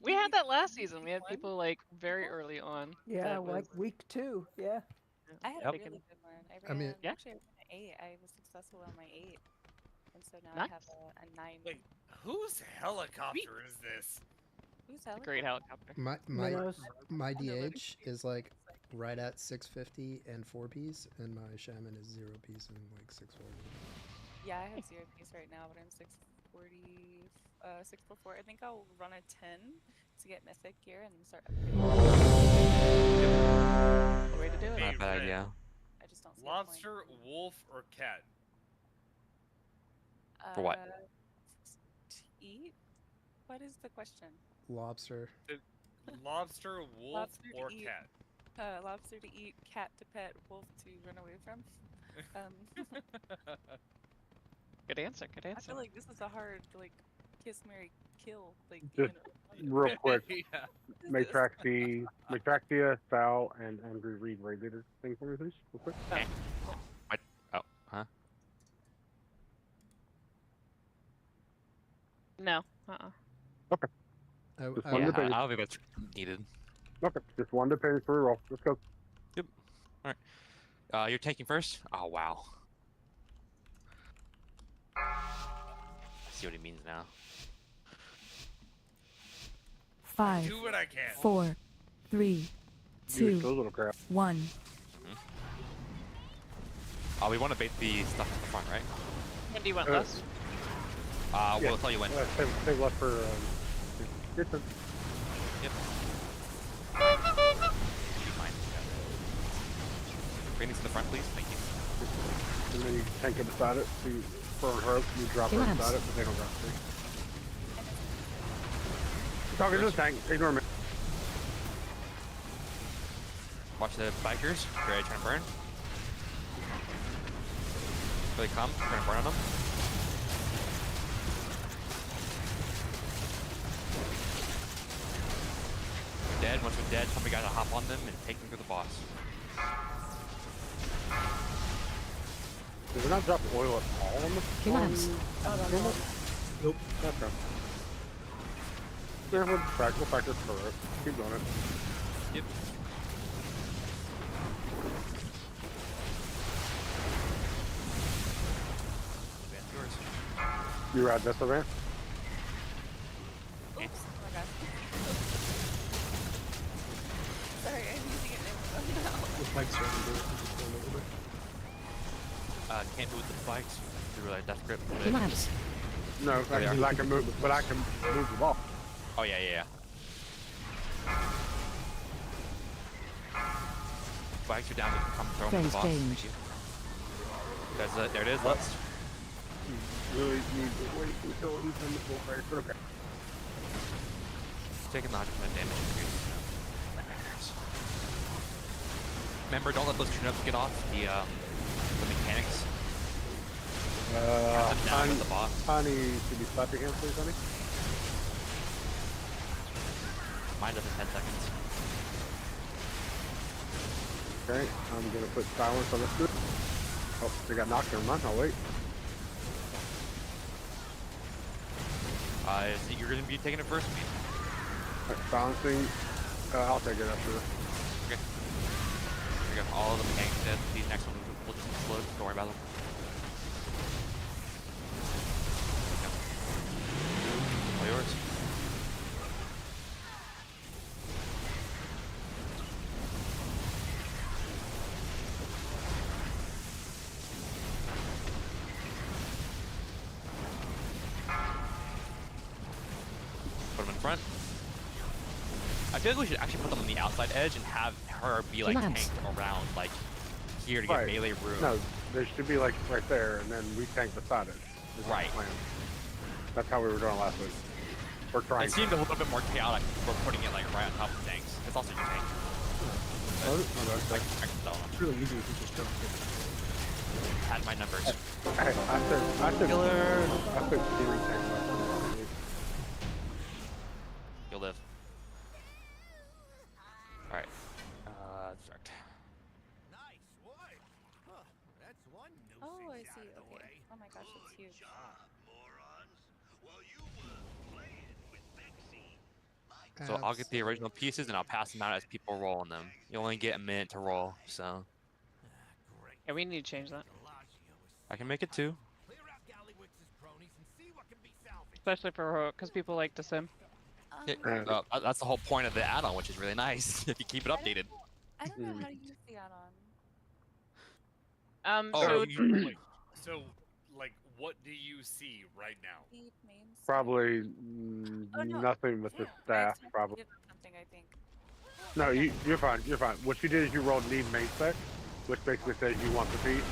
We had that last season. We had people like very early on. Yeah, That like was week 2. Yeah. I had a Yep. really good one. I I mean, ran, Yeah, actually, I ran an 8. I was successful on my 8. And so now I have nice. a 9. Wait, whose helicopter is this? Who's It's a great helicopter? helicopter. my Minnows. my DH is like right at 650 and 4 piece, and my shaman is 0 piece and like 640. Yeah, I have 0 piece right now, but I'm 640, 644. I think I'll run a 10 to get mythic gear and then start upgrading. The way to do it. Hey, Not bad Red, idea. I just don't see a point. lobster, wolf, or cat? For what? To eat? What is the question? Lobster. Lobster, wolf, Lobster to or eat. cat? Lobster to eat, cat to pet, wolf to run away from. Good answer. Good I answer. feel like this is a hard, like, kiss, marry, kill. Like, Just real quick, Yeah. Matraxia, Sal, and Andrew Reed raid leader thing for me, please, real quick. What? Oh, huh? No. Okay, I, Just I, one Yeah, to pay. I don't think that's needed. Okay, just one to pay for a roll. Let's go. Yep. All right. You're taking first. Oh wow. I see what he means now. 5, Do what I can. 4, 3, You 2, little crap. 1. Oh, we want to bait the stuff at the front, right? When do you want Uh, less? Yeah. We'll tell you when. Save left for your turn. Yep. Keep mine. Bring these to the front, please. Thank you. And then you tank it beside it. So you burn her, you drop her beside it, but they don't drop her. Talking to the tank, ignore me. Watch the bikers. Ready to try and burn. Here they come. We're gonna burn on them. Dead. Once we're dead, somebody gotta hop on them and take them to the boss. Did we not drop oil at all on the Nope. That's right. Yeah, we'll practice for it. Keep doing it. Yep. Advance yours. You ride this event? Oops. Oh my gosh. Sorry, I'm using it now. the spikes are under it. Just going over there. Can't move the spikes through like death grip. No, I can move, but I can move the ball. Oh yeah, yeah, yeah. Spikes are down. We can come throw them to the boss. Thank you. There it is. Let's. Really need to wait until he's in the full phase, but okay. Taking the 100% damage increase. That matters. Remember, don't let those tune-ups get off the mechanics. Count them down with the boss. Honey, could you slap your hands, please, honey? Mine does in 10 seconds. Okay, I'm gonna put silence on this dude. Oh, they got knocked. Never mind. I'll wait. You're going to be taking it first, me? Balancing. I'll take it after this. Okay. Here we go. All of the mechanics dead. These next ones will just explode. Don't worry about them. All yours. Put them in front. I feel like we should actually put them on the outside edge and have her be like tanked around like here to get melee room. No, there should be like right there, and then we tank beside it. Right. That's how we were doing last week. We're trying. It seemed a little bit more chaotic. We're putting it like right on top of tanks. It's also your tank. Like, It's really easy if you just don't get it. Had my numbers. Hey, I said theory tank last week. You'll live. Alright. Start. Nice work. Huh, that's one nuisance Oh, I see. out of the Okay. way. Oh my gosh, it's huge. Job, morons. While you were playing with Bexy, my So I'll get the original pieces and I'll pass them out as people roll on them. You only get a minute to roll, so Yeah, we need to change that. I can make it 2. Clear out Gallywix's cronies and see what can be salvaged. Especially for heroic, because people like to sim. Yeah, that's the whole point of the add-on, which is really nice if you keep it updated. I don't know how to use the add-on. Oh, So So, like, what do you see right now? Need names. Probably Oh, no. nothing with the I staff. accidentally Probably. did something, I think. No, you're fine. You're fine. What you did is you rolled need main spec, which basically says you want the piece.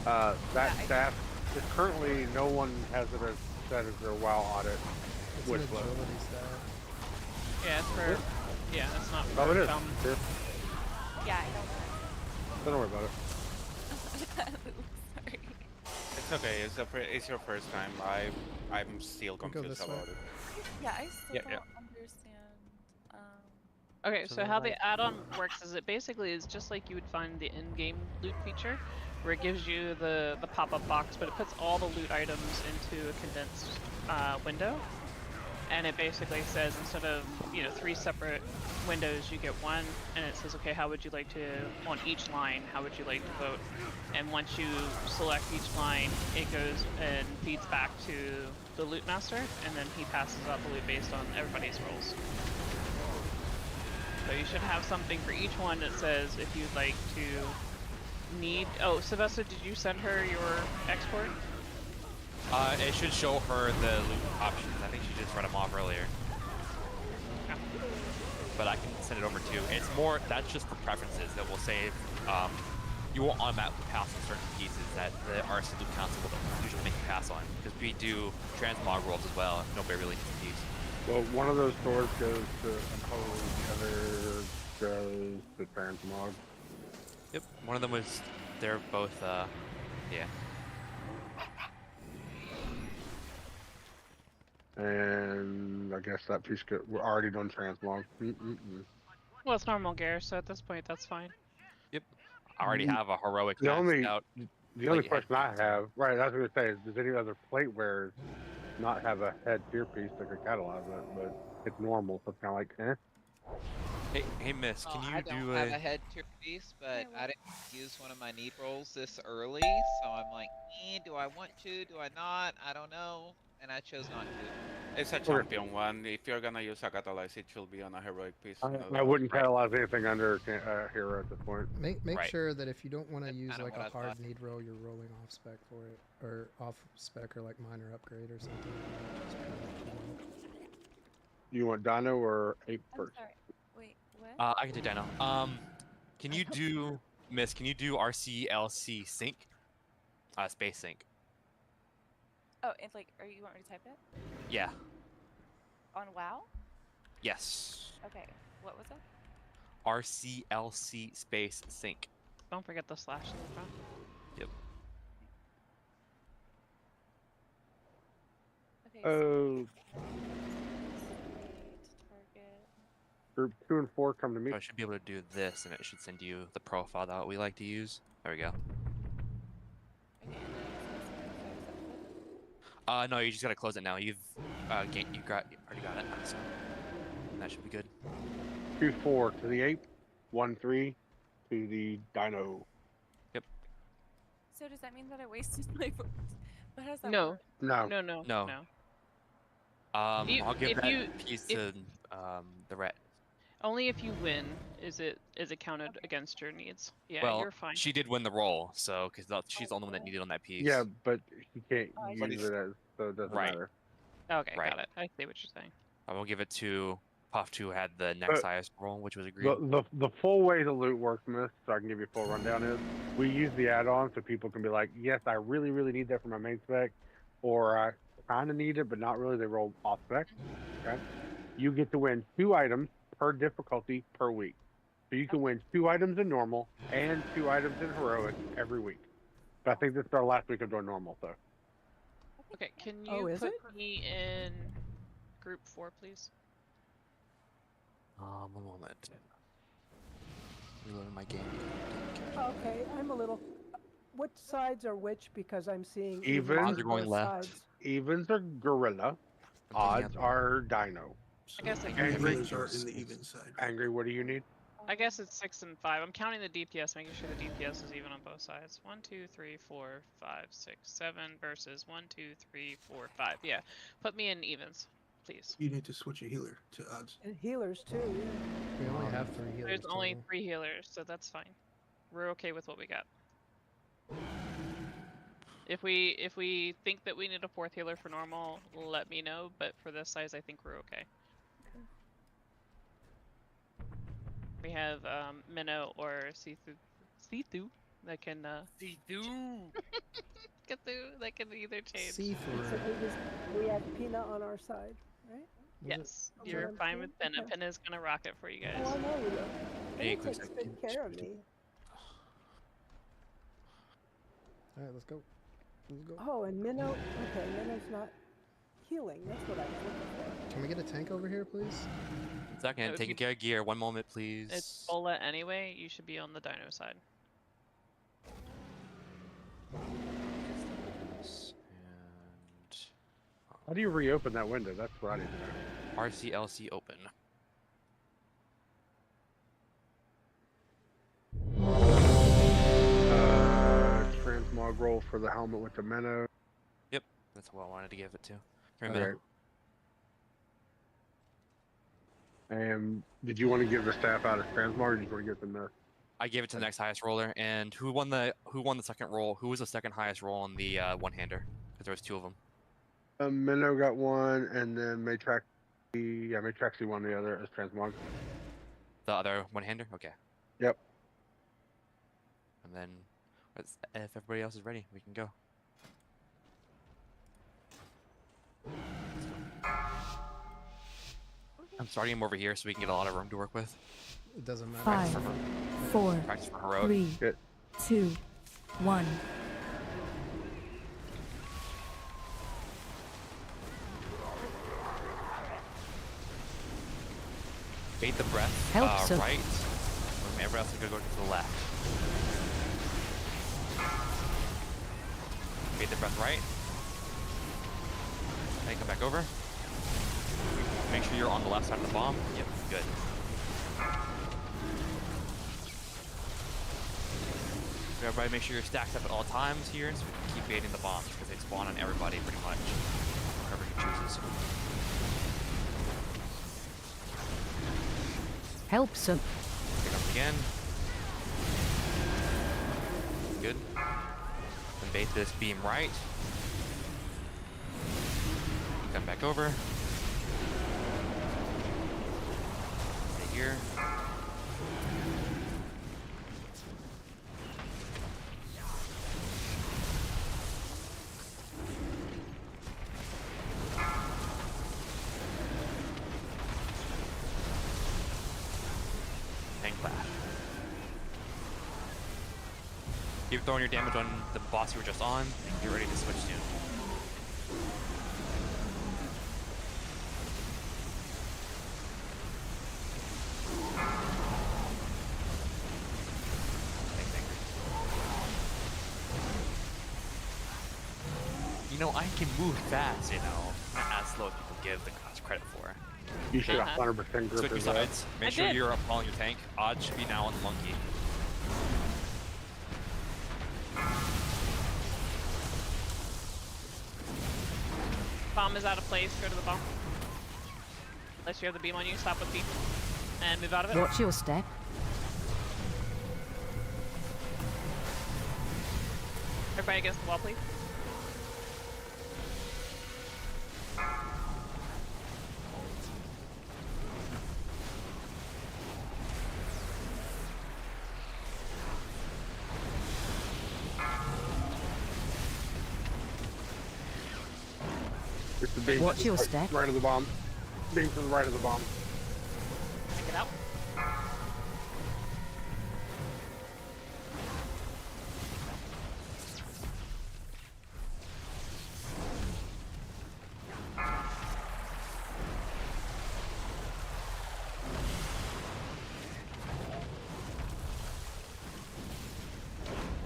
That Yeah, staff is currently no one has it as set as their WoW audit. It's an Which one? agility staff. yeah, it's for it's not for Oh, it is. dumb. Yeah, Yeah, I don't don't worry about it. Sorry. It's okay. It's your first time. I'm still go confused this way. about it. Yeah, I still Yeah, don't understand. Okay, To so the how right. the add-on works is it basically is just like you would find the in-game loot feature, where it gives you the pop-up box, but it puts all the loot items into a condensed window, and it basically says instead of 3 separate windows, you get one, and it says, okay, how would you like to on each line? How would you like to vote? And once you select each line, it goes and feeds back to the loot master, and then he passes out the loot based on everybody's rolls. So you should have something for each one that says if you'd like to need. Oh, Sylvester, did you send her your export? It should show her the loot options. I think she just read them off earlier. Yeah. But I can send it over too. It's more, that's just for preferences that will say you won't automatically pass on certain pieces that the RC Loot Council will usually make you pass on. Because we do transmog rolls as well. Nobody really needs a piece. Well, one of those swords goes to Impose, the other goes to Transmog. Yep. One of them was, they're both, yeah. And I guess that piece we're already done Transmog. Well, it's normal gear, so at this point, that's fine. Yep. I already have a heroic The maxed only- out. The only Plate question I head. have, right, I was going to say, is does any other plate wearers not have a head tier piece that could catalyze it? But it's normal, so it's kind of like, eh. Hey, Miss, can you I don't do have a... a head tier piece, but I didn't use one of my need rolls this early, so I'm like, do I want to? Do I not? I don't know, and I chose not to. It's a champion one. If you're gonna use a catalyze, it should be on a heroic piece. I wouldn't catalyze anything under hero at this point. Make Right. sure that if you don't want to That's use kinda like what a I hard thought. need roll, you're rolling off spec for it, or off spec or like minor upgrade or something. Just put it in. You want Dino or Ape I'm first? sorry. Wait, what? I can do Dino. Can you do... Miss, can you do RCLC sync? Space sync. Oh, it's like, you want me to type it? Yeah. On WoW? Yes. Okay, what was it? RCLC space sync. Don't forget the slash in the front. Yep. Okay, Oh, target. group 2 and 4 come to me. So I should be able to do this, and it should send you the profile that we like to use. There we go. Okay, and then No, you just gotta close it now. You've already got it, so that should be good. 2, 4 to the Ape, 1, 3 to the Dino. so does that mean that I wasted my vote? But how does that No, work? No. no, no, No. no. I'll give if that you- piece if- to the ret. Only if you win is it counted against your needs. Yeah, Well, you're fine. she did win the roll, so because she's the only one that needed on that piece. Yeah, but he can't Oh, I use see. it as, so it doesn't Right. matter. Okay, right. got it. I see what you're saying. I will give it to Puff, who had the next highest roll, which was agreed. The full way the loot works, Miss, so I can give you a full rundown is, we use the add-on so people can be like, yes, I really, really need that for my main spec, or I kind of need it, but not really. They roll off spec. Okay, you get to win 2 items per difficulty per week, so you can win 2 items in normal and 2 items in heroic every week. But I think this is our last week of doing normal, so. Okay, can you Oh, is put it? me in group 4, please? A moment. Reloading my game. Okay, I'm a little. What sides are which? Because I'm seeing Even- on Odds are going both left. sides. Evens are gorilla, I'm thinking odds of- are dino. I guess I your can. Angry. healers are in the even side. Angry, what do you need? I guess it's 6 and 5. I'm counting the DPS, making sure the DPS is even on both sides. 1, 2, 3, 4, 5, 6, 7 versus 1, 2, 3, 4, 5. Yeah, put me in evens, please. You need to switch your healer to odds. And healers too. Yeah. We only have 3 healers There's only total. 3 healers, so that's fine. We're okay with what we got. If we think that we need a 4th healer for normal, let me know. But for this size, I think we're okay. We have Minnow or Situ that can See through. get through. That can either change. C So for we have Peanut on our side, right? Yes, Okay, you're I'm fine seeing- with Pinna. okay. Pinna's gonna rock it for you guys. Oh, I know you will. Hey, He quick takes second. good care of me. All right, let's go. Let's go. Oh, and Minnow. Okay, Minnow's not healing. That's what I was looking for. Can we get a tank over here, please? Second, if taking you- care of gear. 1 moment, please. It's Bola anyway. You should be on the Dino side. And How do you reopen that window? That's what I need to know. RCLC open. Transmog roll for the helmet with the minnow. Yep, that's what I wanted to give it to. Here, Okay. Minnow. And did you want to give the staff out as transmog, or did you want to give them the? I gave it to the next highest roller. And who won the second roll? Who was the second highest roll on the one-hander? Because there was 2 of them. Minnow got one, and then Matraxi won the other as transmog. The other one-hander? Okay. Yep. And then, if everybody else is ready, we can go. I'm starting him over here so we can get a lot of room to work with. It doesn't matter. 5, 4, Practice for heroic. 3, Good. 2, 1. Bait the breath Helps him. right. Everyone else is gonna go to the left. Bait the breath right. Then come back over. Make sure you're on the left side of the bomb. Yep, good. So everybody make sure you're stacked up at all times here so we can keep baiting the bombs because they spawn on everybody pretty much. Whoever he chooses. Helps him. Pick up again. Good. Then bait this beam right. Come back over. Right here. And clash. Keep throwing your damage on the boss you were just on, and get ready to switch soon. You know, I can move fast, you know. Not as slow as people give the credit for. You should Uh-huh. 100% grip Switch your his ass. sides. Make I sure did. you're up calling your tank. Odd should be now on the monkey. Bomb is out of place. Go to the bomb. Unless you have the beam on you, stop with beam. And move out of it. Watch your step. Everybody against the wall, please. It's the beam. Watch your step. Right of the bomb. Beam to the right of the bomb. Take it out.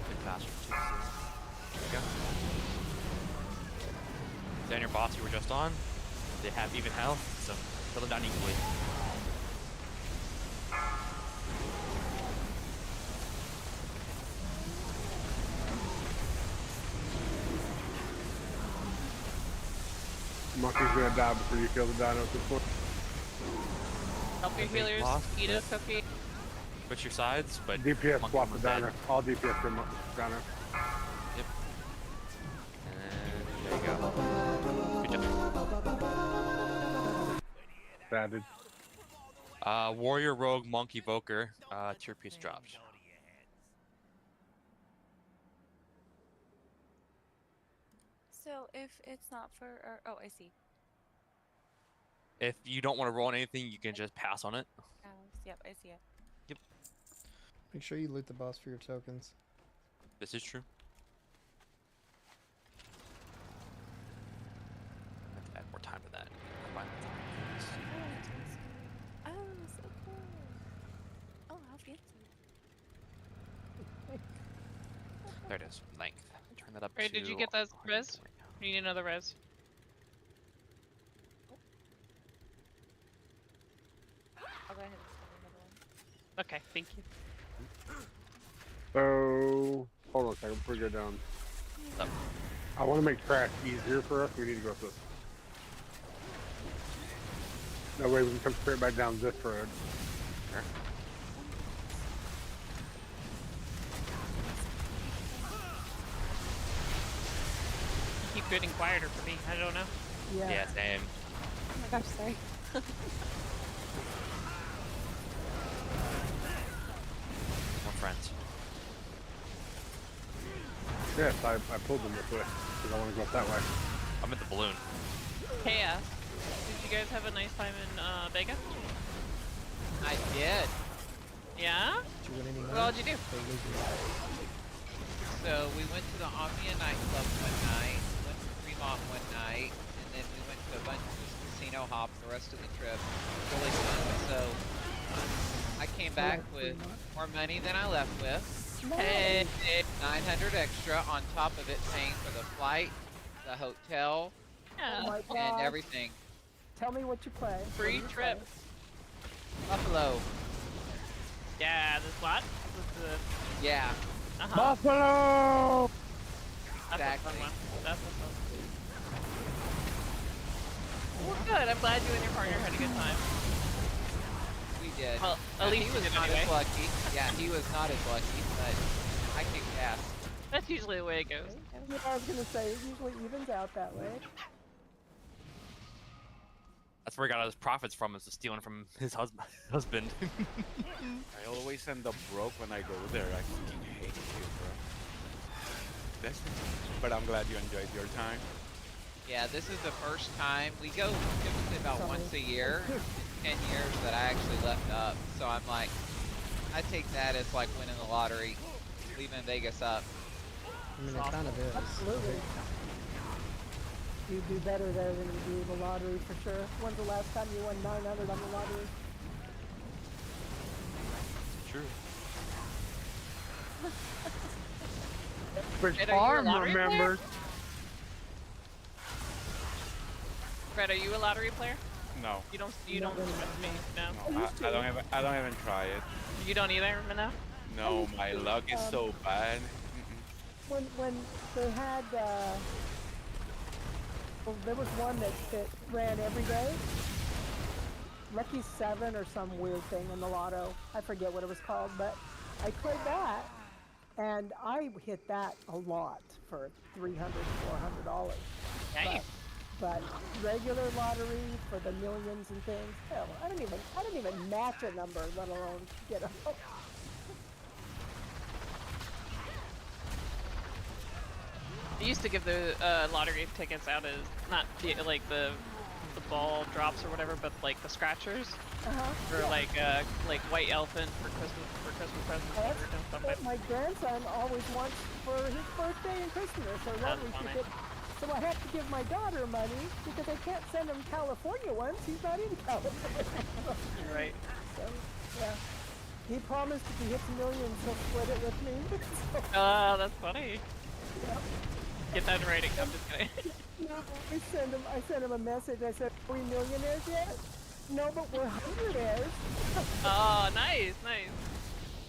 Bit faster. There we go. Then your boss you were just on. They have even health, so Kill them down equally. Monkey's gonna die before you kill the dino at this point. Help your healers, eat a cookie. Switch your sides, but DPS Monkey swap the was dead. dino. All DPS go dino. Yep. And there you go. Good job. Bad dude. Warrior, Rogue, Monkey, Evoker. Tier piece dropped. So if it's not for, oh, I see. If you don't want to roll on anything, you can just pass on it. Yep, I see it. Yep. Make sure you loot the boss for your tokens. This is true. I have to add more time to that. Combine the time. Oh, so cool. Oh, how fancy. There it is. Length. Turn that up Alright, to did you get that res? 120. You need another res. I'll go ahead and spend another one. Okay, thank you. So, hold on a second before we go down. Up. I want to make trash easier for us. We need to go up this. That way we can come straight back down this road. Sure. You keep getting quieter for me. I don't know. Yeah, same. Oh my gosh, sorry. More friends. Yes, I pulled them this way because I want to go up that way. I'm at the balloon. Hey, did you guys have a nice time in Vega? I did. Yeah? Did you win any money? What did you do? Or lose any? So we went to the Omnia nightclub one night, went to Fremont one night, and then we went to a bunch of casino hops the rest of the trip. Really fun. So I came back with more money than I left with. Hey, 900 extra on top of it, paying for the flight, the hotel, Yeah. Oh my and God. everything. Tell me what you play. Free trip. Buffalo. Yeah, the slot with the Yeah. Buffalo! That's a Exactly. fun one. That's a fun one. Well, good. I'm glad you and your partner had a good time. We did. Well, at least he you was did not anyway. as lucky. Yeah, he was not as lucky, but I kicked ass. That's usually the way it goes. Yeah, I was gonna say it usually evens out that way. That's where he got his profits from, is stealing from his husband. I always end up broke when I go there. I fucking hate you, bro. That's but I'm glad you enjoyed your time. Yeah, this is the first time we go typically about once a year in 10 years that I actually left up. So I'm like, I take that as like winning the lottery, leaving Vegas up. I mean, it kind of is. Absolutely. You do better there than you do the lottery for sure. When's the last time you won 900 on the lottery? True. Which Ed, are you a farm lottery player? remembers? Fred, are you a lottery player? No, You don't Not really. trust me, no. no, I don't even try it. You don't either, Minna? No, my luck is so bad. When they had, well, there was one that ran every day. Lucky 7 or some weird thing in the lotto. I forget what it was called, but I played that, and I hit that a lot for $300, $400. Nice. But regular lottery for the millions and things, hell, I don't even match a number, let alone get a. They used to give the lottery tickets out as not the, like the ball drops or whatever, but like the scratchers for like white elephant for Christmas presents. or That's something. what my grandson always wants for his birthday and Christmas, or That's lottery funny. ticket. So I have to give my daughter money because I can't send him California ones. He's not in California. Right. So, yeah. He promised if he hits millions, he'll split it with me. So, Oh, that's funny. yeah. Get that in writing. I'm just kidding. No, I sent him a message. I said, "Are we millionaires yet?" No, but we're 100 heirs. Oh, nice, nice.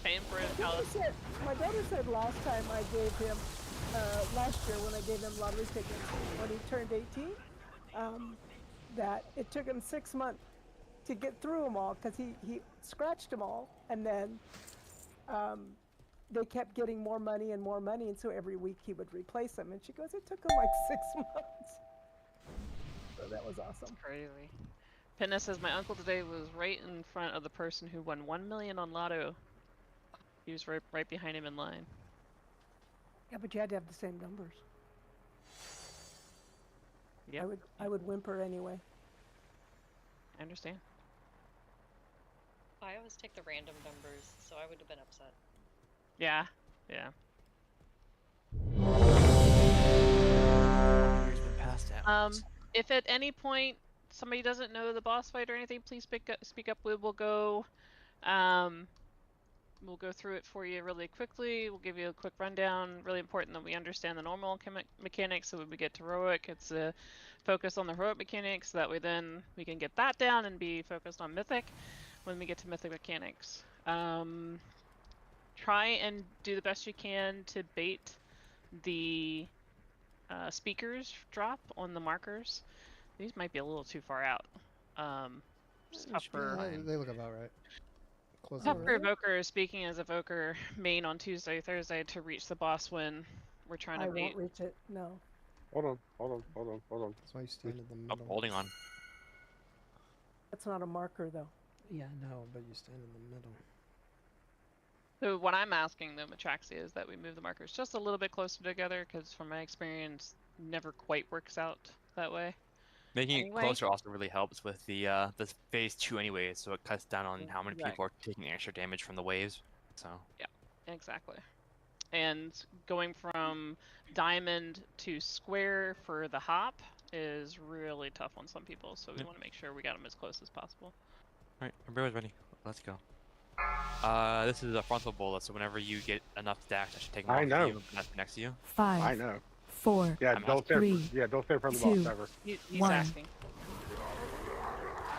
Paying for his palace. My daughter said last time I gave him, last year when I gave him lottery tickets when he turned 18, that it took him 6 months to get through them all because he scratched them all, and then they kept getting more money, and so every week he would replace them. And she goes, it took him like 6 months. So that was awesome. That's crazy. Pinna says my uncle today was right in front of the person who won 1 million on Lotto. He was right behind him in line. Yeah, but you had to have the same numbers. Yeah, I would whimper anyway. I understand. I always take the random numbers, so I would have been upset. Yeah, yeah. Here's been passed out. If at any point somebody doesn't know the boss fight or anything, please speak up. We will go. We'll go through it for you really quickly. We'll give you a quick rundown. Really important that we understand the normal mechanics, so when we get to heroic, it's a focus on the heroic mechanics. That way, then we can get that down and be focused on mythic when we get to mythic mechanics. Try and do the best you can to bait the speakers drop on the markers. These might be a little too far out. Just tough for... They look about right. Close Tough for enough. evoker, speaking as evoker main on Tuesday, Thursday to reach the boss when we're trying to I bait. won't reach it. No. Hold on. That's why you stand in the Oh, middle. holding on. That's not a marker though. Yeah, no, but you stand in the middle. So what I'm asking them, Atraxia, is that we move the markers just a little bit closer together, because from my experience, never quite works out that way. Making Anyway. it closer also really helps with the phase 2 anyway, so it cuts down on how many people are taking extra damage from the waves. So yeah, exactly. And going from diamond to square for the hop is really tough on some people, so we want to make sure we got them as close as possible. Alright, everybody's ready. Let's go. This is a frontal bullet, so whenever you get enough stacks, I should take them off know. you and put next to you. 5, I know. 4, Yeah, I'm don't stand. 3, Yeah, don't stand in front of the 2, boss ever. He's One. asking.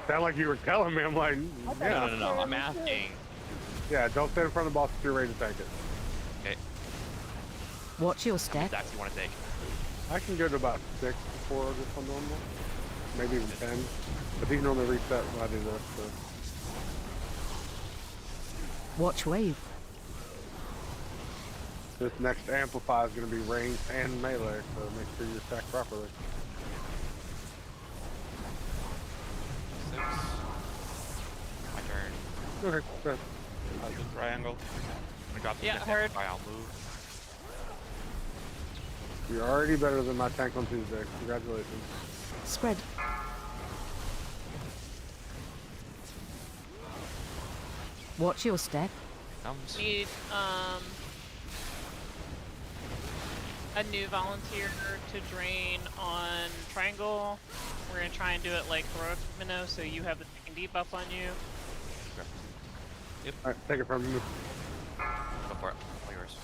Sound like you were telling me. I'm like, yeah. No, I'm asking. Yeah, don't stand in front of the boss if you're ready to take it. Okay, watch your how many step, stacks do you want to take? I can go to about 6 before this one normal. Maybe even 10. But these normally reset when I do this. So. watch wave, This next amplify is going to be ranged and melee, so make sure you attack properly. 6. My turn. Okay, good. I'll do triangle. I'm gonna drop the Yeah, next heard. amplify, I'll move. You're already better than my tank on Tuesday. Congratulations. spread, watch your step, Comes. Need a new volunteer to drain on triangle. We're gonna try and do it like heroic minnow, so you have the chicken debuff on you. Alright, take it from me. Go for it. All yours.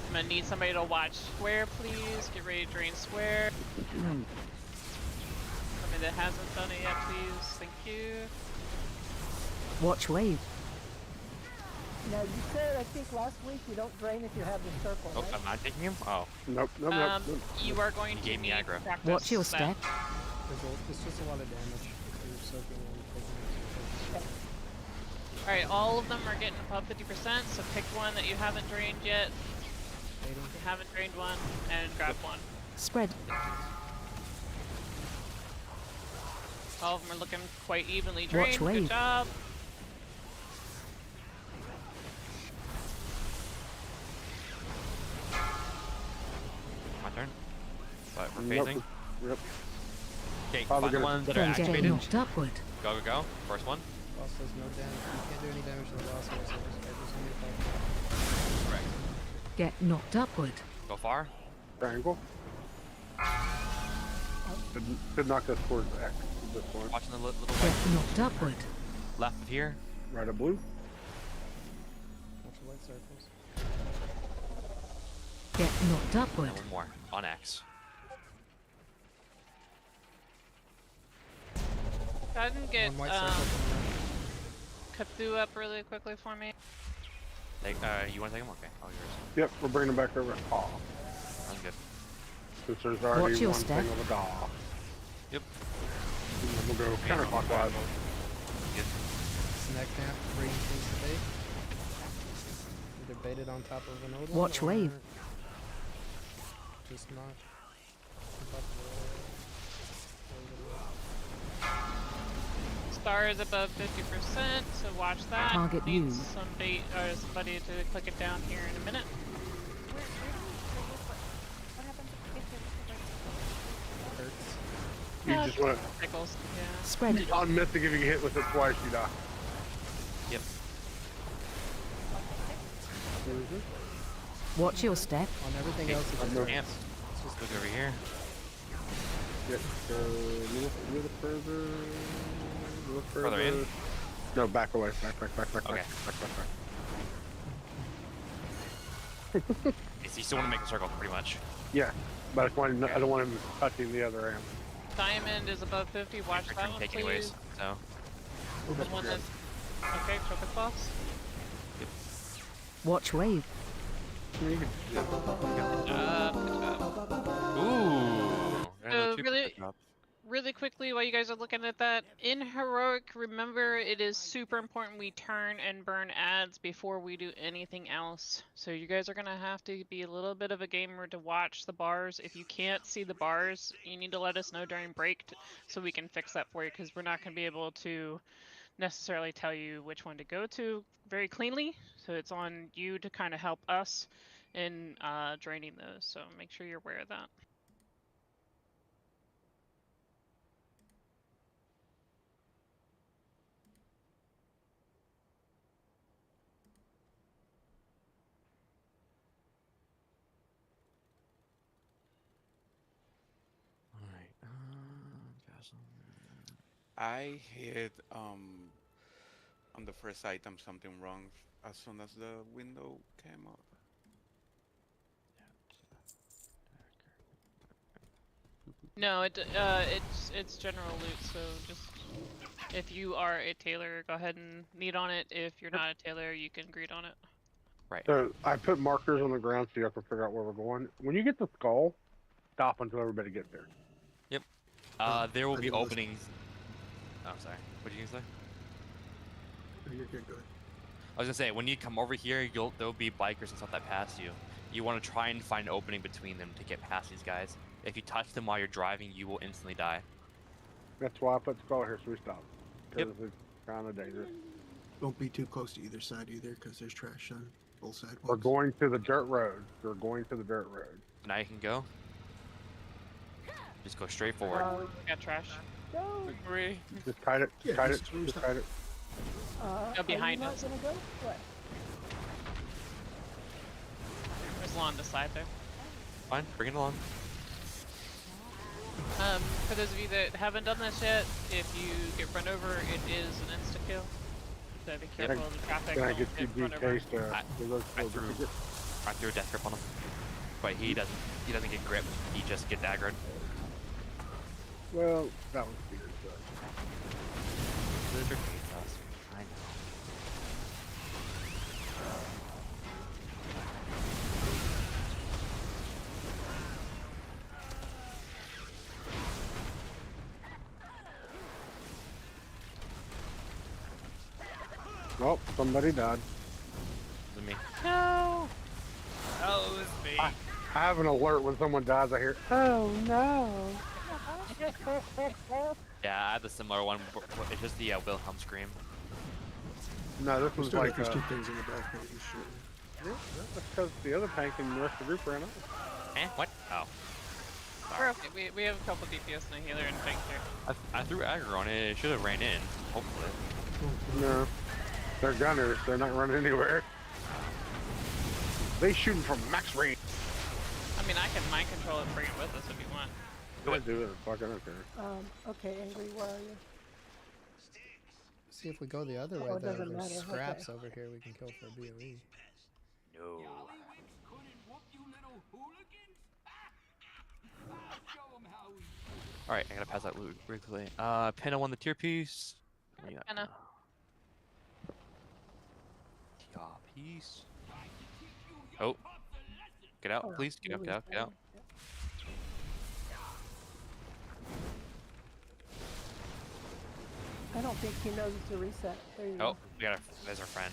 I'm gonna need somebody to watch square, please. Get ready to drain square. Somebody that hasn't done it yet, please. Thank you. watch wave, Now you said, I think last week, you don't drain if you have the circle, Oh, right? I'm not taking him? Oh. Nope. You are going He to gave me need aggro. practice watch your that. step, It's just a lot of damage. You're soaking and taking Alright, all of them are getting above 50%, so pick one that you haven't drained yet. If you haven't drained one, and grab one. spread, All of them are looking quite evenly Watch drained. wave. Good job. My turn. But we're Nope. phasing. Yep. Okay, Probably find the gonna- ones that are then get activated. knocked upward, Go, go, go. First one. Boss does no damage. You can't do any damage to the boss or else it charges on your attack. Correct. get knocked upward, Go far. Triangle. Should knock us towards X at this point. Watching the little get white knocked upward, left of here. Right at blue. Watch the white circles. get knocked upward, And one more on X. Go ahead and get One white circle Cthulhu up really quickly for me. Take, you want to take him? Okay, all yours. Yep, we're bringing them back over. Aw. Sounds good. Since there's already Watch your one step. thing of a daw. Yep. And then we'll go counterclockwise. Good. Snack camp, bring things to bait. Either baited on top of an old one. Watch wave. or Just not. Star is above 50%, so watch that. Target Needs you. some bait or somebody to click it down here in a minute. What happens if you get hit? Hurts. You just want Pickles, yeah. Spread. to. On Mystic, if you get hit with it twice, you die. Yep. Watch your step. On everything Okay, else, it's just Camp. hurts. Let's look over here. Yep. Go a little further. A little further. Further in? No, back away. Back. Okay. So you still want to make a circle, pretty much. Yeah, but I don't want him touching the other amp. Diamond is above 50. Watch that one, Take please. anyways. So. The one that's okay. Focus boss. Watch wave. Good job. Ooh. So really quickly, while you guys are looking at that, in heroic, remember it is super important we turn and burn ads before we do anything else. So you guys are gonna have to be a little bit of a gamer to watch the bars. If you can't see the bars, you need to let us know during break so we can fix that for you, because we're not gonna be able to necessarily tell you which one to go to very cleanly. So it's on you to kind of help us in draining those. So make sure you're aware of that. I hit on the first item something wrong as soon as the window came up. No, it's general loot. So just if you are a tailor, go ahead and knead on it. If you're not a tailor, you can greed on it. Right. So I put markers on the ground so you have to figure out where we're going. When you get the skull, stop until everybody gets there. Yep. There will be openings. Oh, sorry. What did you say? You're good, go ahead. I was gonna say, when you come over here, there'll be bikers and stuff that pass you. You want to try and find an opening between them to get past these guys. If you touch them while you're driving, you will instantly die. That's why I put the skull here so we stop. Yep. Because it's kind of dangerous. Don't be too close to either side either, because there's trash on both sidewalks. We're going to the dirt road. We're going to the dirt road. Now you can go. Just go straight forward. Got trash. Go. Agree. Just kite it. Yeah, Kite it. just Just kite it. Go behind are you us. not gonna go? What? There's lawn on the side there. Fine, bring it along. For those of you that haven't done this yet, if you get run over, it is an insta kill. So be careful of the traffic. Can I don't get you run over. DK to I threw a death grip on him, but he doesn't get gripped. He just gets aggroed. Well, that was weird. But... Lizard hates us. I know. Well, somebody died. Was it me? No. Oh, it was me. I have an alert when someone dies. I hear, oh no. Yeah, I have a similar one. It's just the Wilhelm scream. No, this was like. There's two things in the back that you should. Yeah, that's because the other tank and the rest of the group ran out. What? Oh. We're okay. We have a couple DPS and a healer and tank here. I threw aggro on it. It should have ran in. Hopefully. No, they're gunners. They're not running anywhere. They shooting from max range. I mean, I can mind control and bring it with us if you want. Go ahead, do it. Fuck, I don't care. Okay, Angry, where are you? See if we go the other way, Oh, it though. doesn't There's matter, scraps okay. over here we can kill for BOE. No. All right, I gotta pass that loot really quickly. Penna won the tier piece. Yeah. Penna. Tier piece. Oh, get out, please. Get out, get out, get out. I don't think he knows it's a reset. There you Oh, go. we got there's our friend.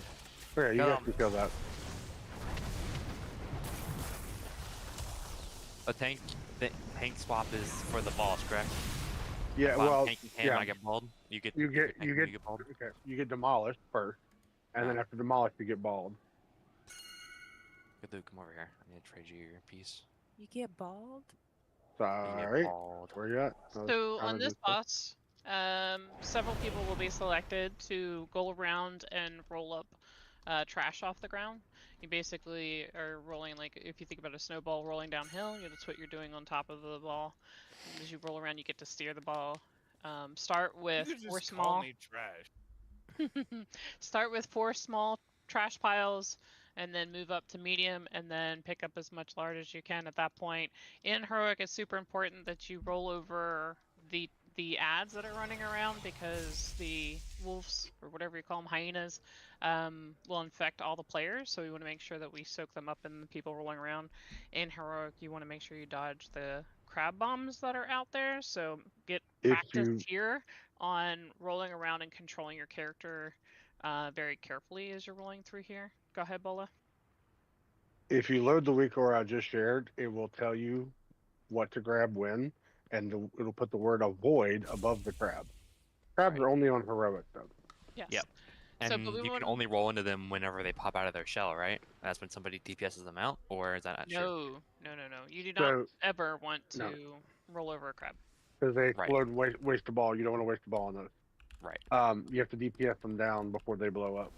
Okay, you guys can kill that. A tank swap is for the balls, correct? Yeah, If I'm well, tanking him, yeah. I get balled. You get You get balled. okay. You get demolished first, and then after demolished, you get balled. Good Luke, come over here. I need to trade you your piece. You get bald? Sorry. Balled. Where you at? So on this boss, several people will be selected to go around and roll up trash off the ground. You basically are rolling, like, if you think about a snowball rolling downhill, that's what you're doing on top of the ball. And as you roll around, you get to steer the ball. Start with You could four just call small. me trash. Start with 4 small trash piles, and then move up to medium, and then pick up as much lard as you can at that point. In heroic, it's super important that you roll over the ads that are running around, because the wolves, or whatever you call them, hyenas, will infect all the players. So we want to make sure that we soak them up in the people rolling around. In heroic, you want to make sure you dodge the crab bombs that are out there. So get practice here on rolling around and controlling your character very carefully as you're rolling through here. Go ahead, Bola. If you load the weak ore I just shared, it will tell you what to grab when, and it'll put the word avoid above the crab. Crabs are only on heroic though. Yes. Yep. So, And you can only roll into them whenever they pop out of their shell, right? That's when somebody DPSs them out, or is that not true? No. You do not ever want to no. roll over a crab. Because they explode and waste the ball. You don't want to waste the ball on those. Right. You have to DPS them down before they blow up.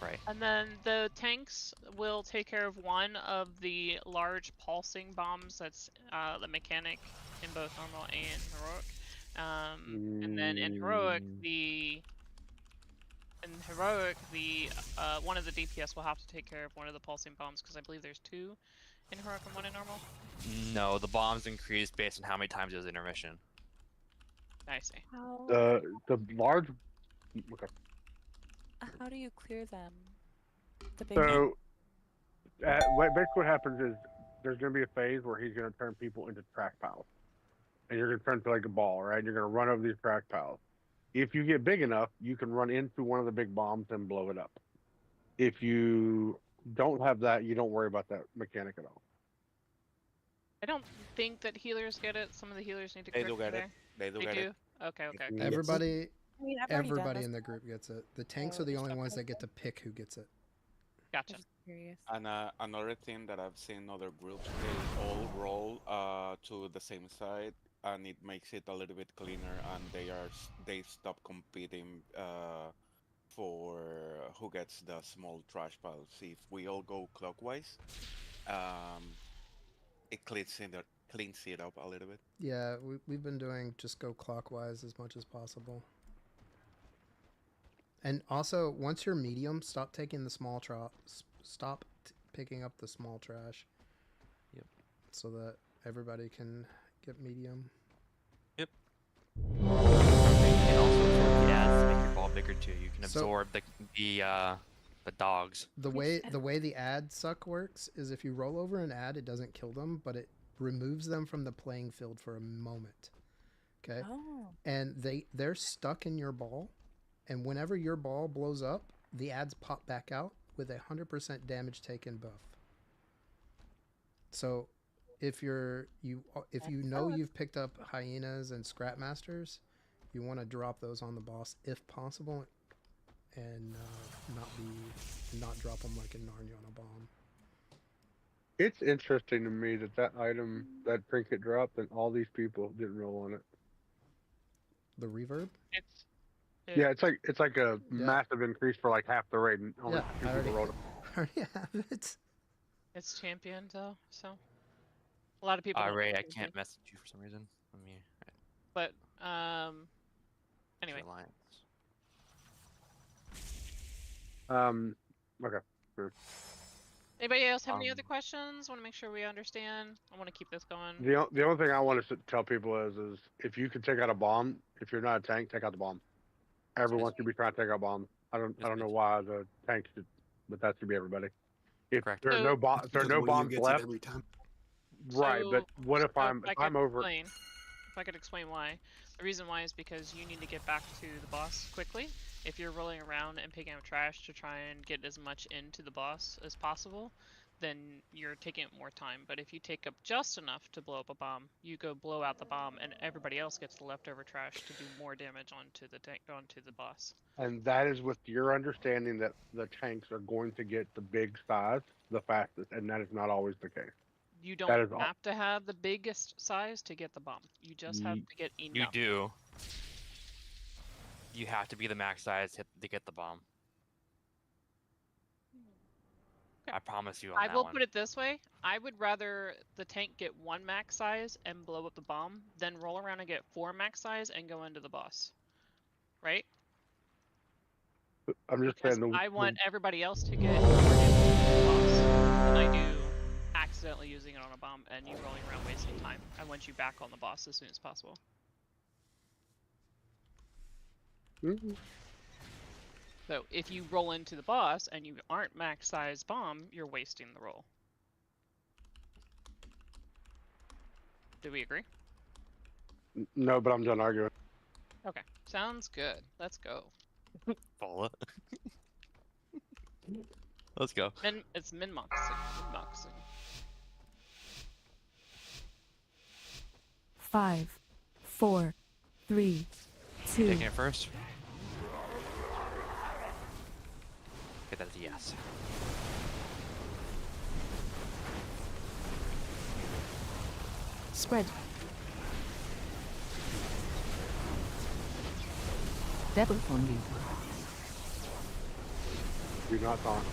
Right. And then the tanks will take care of one of the large pulsing bombs. That's the mechanic in both normal and heroic. And then in heroic, the one of the DPS will have to take care of one of the pulsing bombs, because I believe there's 2 in heroic and 1 in normal. No, the bombs increase based on how many times it was intermission. I see. The large. Okay. How do you clear them? The big So, basically what happens is there's going to be a phase where he's going to turn people into trash piles. And you're going to turn to like a ball, right? You're going to run over these trash piles. If you get big enough, you can run into one of the big bombs and blow it up. If you don't have that, you don't worry about that mechanic at all. I don't think that healers get it. Some of the healers need to They correct do get there. it. They do They get do? it. Okay. Everybody, I mean, I've already done everybody this. in the group gets it. The tanks are the only ones that get to pick who gets it. Gotcha. I'm just curious. And another thing that I've seen other groups, they all roll to the same side, and it makes it a little bit cleaner, and they stop competing for who gets the small trash piles. If we all go clockwise, it cleans it up a little bit. Yeah, we've been doing just go clockwise as much as possible. And also, once you're medium, stop taking the small picking up the small trash. Yep. So that everybody can get medium. Yep. You can also absorb the ads to make your ball bigger too. You can absorb the dogs. The way the ad suck works is if you roll over an ad, it doesn't kill them, but it removes them from the playing field for a moment. Okay? Oh. And they're stuck in your ball, and whenever your ball blows up, the ads pop back out with a 100% damage taken buff. So if you know you've picked up hyenas and scrap masters, you want to drop those on the boss if possible, and not drop them like in Narnia on a bomb. It's interesting to me that item, that trinket dropped, and all these people didn't roll on it. The reverb? Yeah, it's like a massive increase for like half the raid, and only 2 people rolled it. I already have it. It's championed though, so a lot of people. Ray, I can't message you for some reason. Let me. But anyway. Okay. Sure. Anybody else have any other questions? Want to make sure we understand. I want to keep this going. The only thing I want to tell people is if you can take out a bomb, if you're not a tank, take out the bomb. Everyone should be trying to take out bombs. I don't know why the tanks should, but that should be everybody. If Correct. there are no bombs, there are no bombs left. every time. Right, but what if I'm over? If I could explain why. The reason why is because you need to get back to the boss quickly. If you're rolling around and picking up trash to try and get as much into the boss as possible, then you're taking up more time. But if you take up just enough to blow up a bomb, you go blow out the bomb, and everybody else gets the leftover trash to do more damage onto the boss. And that is with your understanding that the tanks are going to get the big size the fastest, and that is not always the case. You don't have to have the biggest size to get the bomb. You just have to get enough. You do. You have to be the max size to get the bomb. Okay. I promise you on I that will one. put it this way. I would rather the tank get 1 max size and blow up the bomb than roll around and get 4 max size and go into the boss. Right? I'm just Because saying. I want everybody else to get more damage to the boss than I do accidentally using it on a bomb and you rolling around wasting time. I want you back on the boss as soon as possible. So if you roll into the boss and you aren't max size bomb, you're wasting the roll. Do we agree? No, but I'm done arguing. Okay, sounds good. Let's go. Follow. Let's go. It's min-moxing. Min-moxing. 5, 4, 3, 2. Taking it first. Okay, that's a yes. Spread. Devil on you. Do not taunt.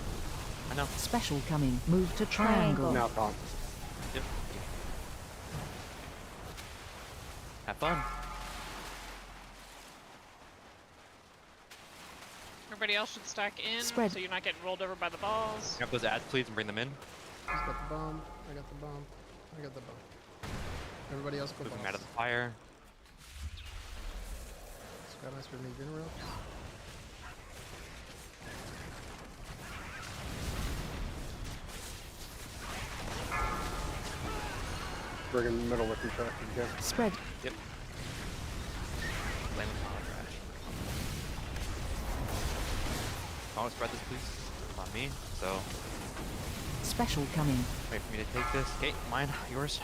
I know. Special coming. Move to triangle. Now taunt. Yep. Have fun. Everybody else should stack in Spread. so you're not getting rolled over by the balls. Grab those ads, please, and bring them in. He's got the bomb. I got the bomb. I got the bomb. Everybody else go Move them boss. out of the fire. Scoutmaster move in real. Bring in the middle with your trash again. Spread. Yep. Land on trash. I want to spread this, please. On me. So, Special coming. wait for me to take this. Okay, mine, yours.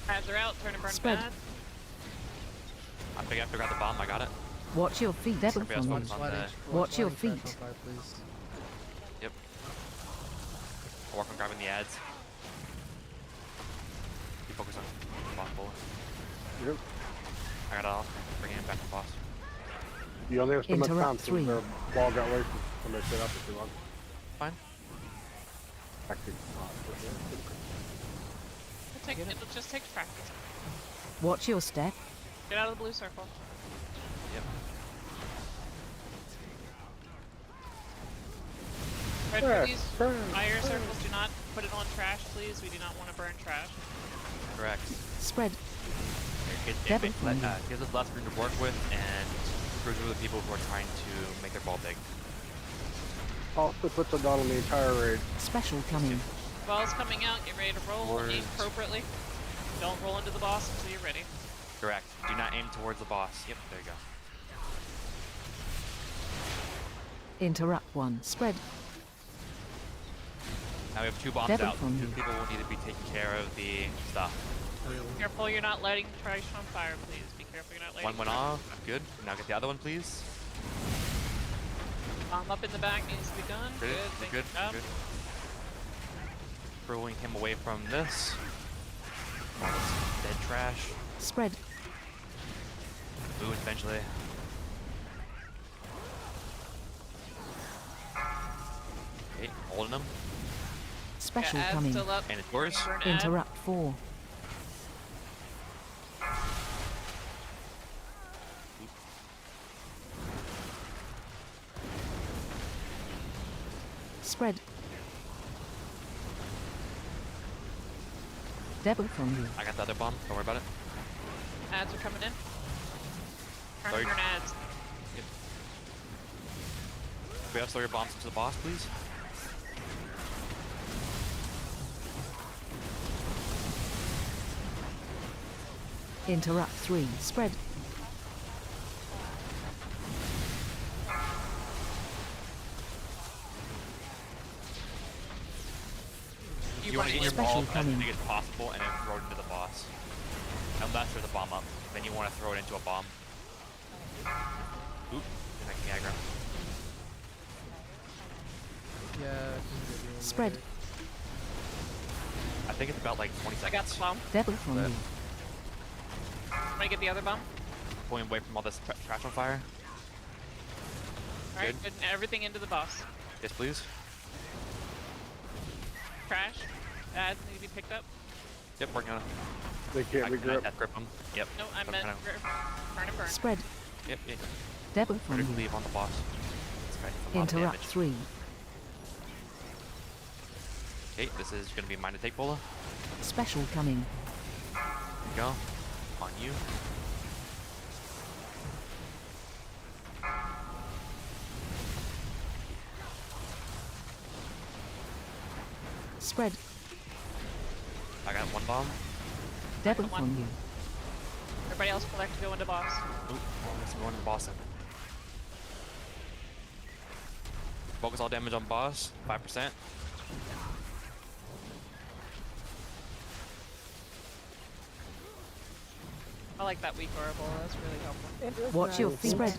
Ads are out, turn and burn Spread. bad. I think I have to grab the bomb. I got it. Watch your feet. Devil Everybody else on focus you. on the. Watch your sliding feet. trash on fire, please. Yep. I'll work on grabbing the ads. You focus on boss bullet. Yep. I got it all. Bring it back to boss. You only have so much time Interrupt since 3. their ball got wasted. Somebody stayed up for too long. Fine. Actually, It'll just take practice. Watch your step. Get out of the blue circle. Yep. Red Burn, please. burn, Fire circles, do not put it on trash, please. We do not want to burn trash. Correct. Spread. It Devil from you. gives us less room to work with and screws over the people who are trying to make their ball big. also puts a dot on the entire raid. Special coming. Ball's coming out, get ready to roll. Aim appropriately. Don't roll into the boss until you're ready. Correct. Do not aim towards the boss. Yep, there you go. Interrupt 1. Spread. Now we have 2 bombs Devil out. from 2 you. people will need to be taking care of the stuff. Careful you're not lighting trash on fire, please. Be careful you're not lighting. One went off. Good. Now get the other one, please. Bomb up in the back needs to be done. Good. Good. Thank Good. you. Good. Throwing him away from this. Dead trash. Spread. Move eventually. Okay, holding him. Special Ad's coming. still up. And it's yours. Burn ad. Interrupt 4. Spread. Debit from you. I got the other bomb. Don't worry about it. Ads are coming in. Trying Sorry. to burn ads. We have to throw your bombs into the boss, please. Interrupt 3. Spread. You want to get your Special ball as coming. big as possible and then throw it into the boss. Unless there's a bomb up. Then you want to throw it into a bomb. Oop, you're making me aggro. Yeah. I can get you in Spread. there. I think it's about like 20 I got seconds. the bomb. Debit from But- you. Want to get the other bomb? Pulling away from all this trash on fire. Alright, putting everything into the boss. Yes, please. Trash. Ads need to be picked up. Yep, working on it. They can't be Can I gripped. death grip them? Yep. No, I Some meant kind of- burn and burn. Spread. Yep, yep. Debit from Vertically you. leave on the boss. That's right. A lot of Interrupt damage. 3. Okay, this is gonna be mine to take, Bola. Special coming. Here you go. On you. Spread. I got one bomb. Debit One. from you. Everybody else collect to go into boss. Oop, almost going to the boss then. Focus all damage on boss, 5%. I like that weak horrible. That's really helpful. It is Watch your nice. feet. Spread.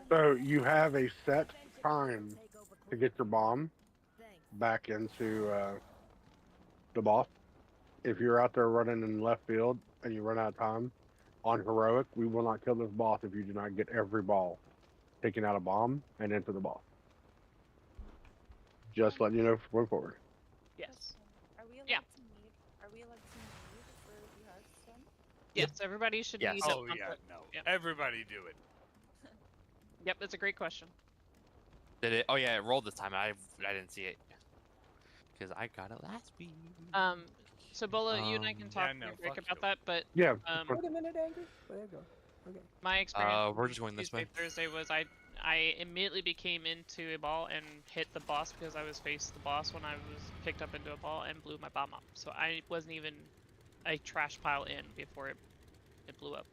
So you have a set time to get your bomb back into the boss. If you're out there running in left field and you run out of time, on heroic, we will not kill this boss if you do not get every ball taken out a bomb and into the boss. Just letting you know going forward. Yes. Are we allowed Yeah. to meet? Are we allowed to meet for the hard done? Yes, everybody should Yes. need Oh it. yeah, no. Yep. Everybody do it. Yep, that's a great question. Did it? Oh yeah, it rolled this time. I didn't see it. Because I got it last week. So Bola, you and I can talk no, real quick fuck about you. that, but Yeah. Wait a minute, Angry. There you go. Okay. my experience We're just going this Tuesday, way. Thursday was I immediately became into a ball and hit the boss because I was faced the boss when I was picked up into a ball and blew my bomb up. So I wasn't even a trash pile in before it blew up.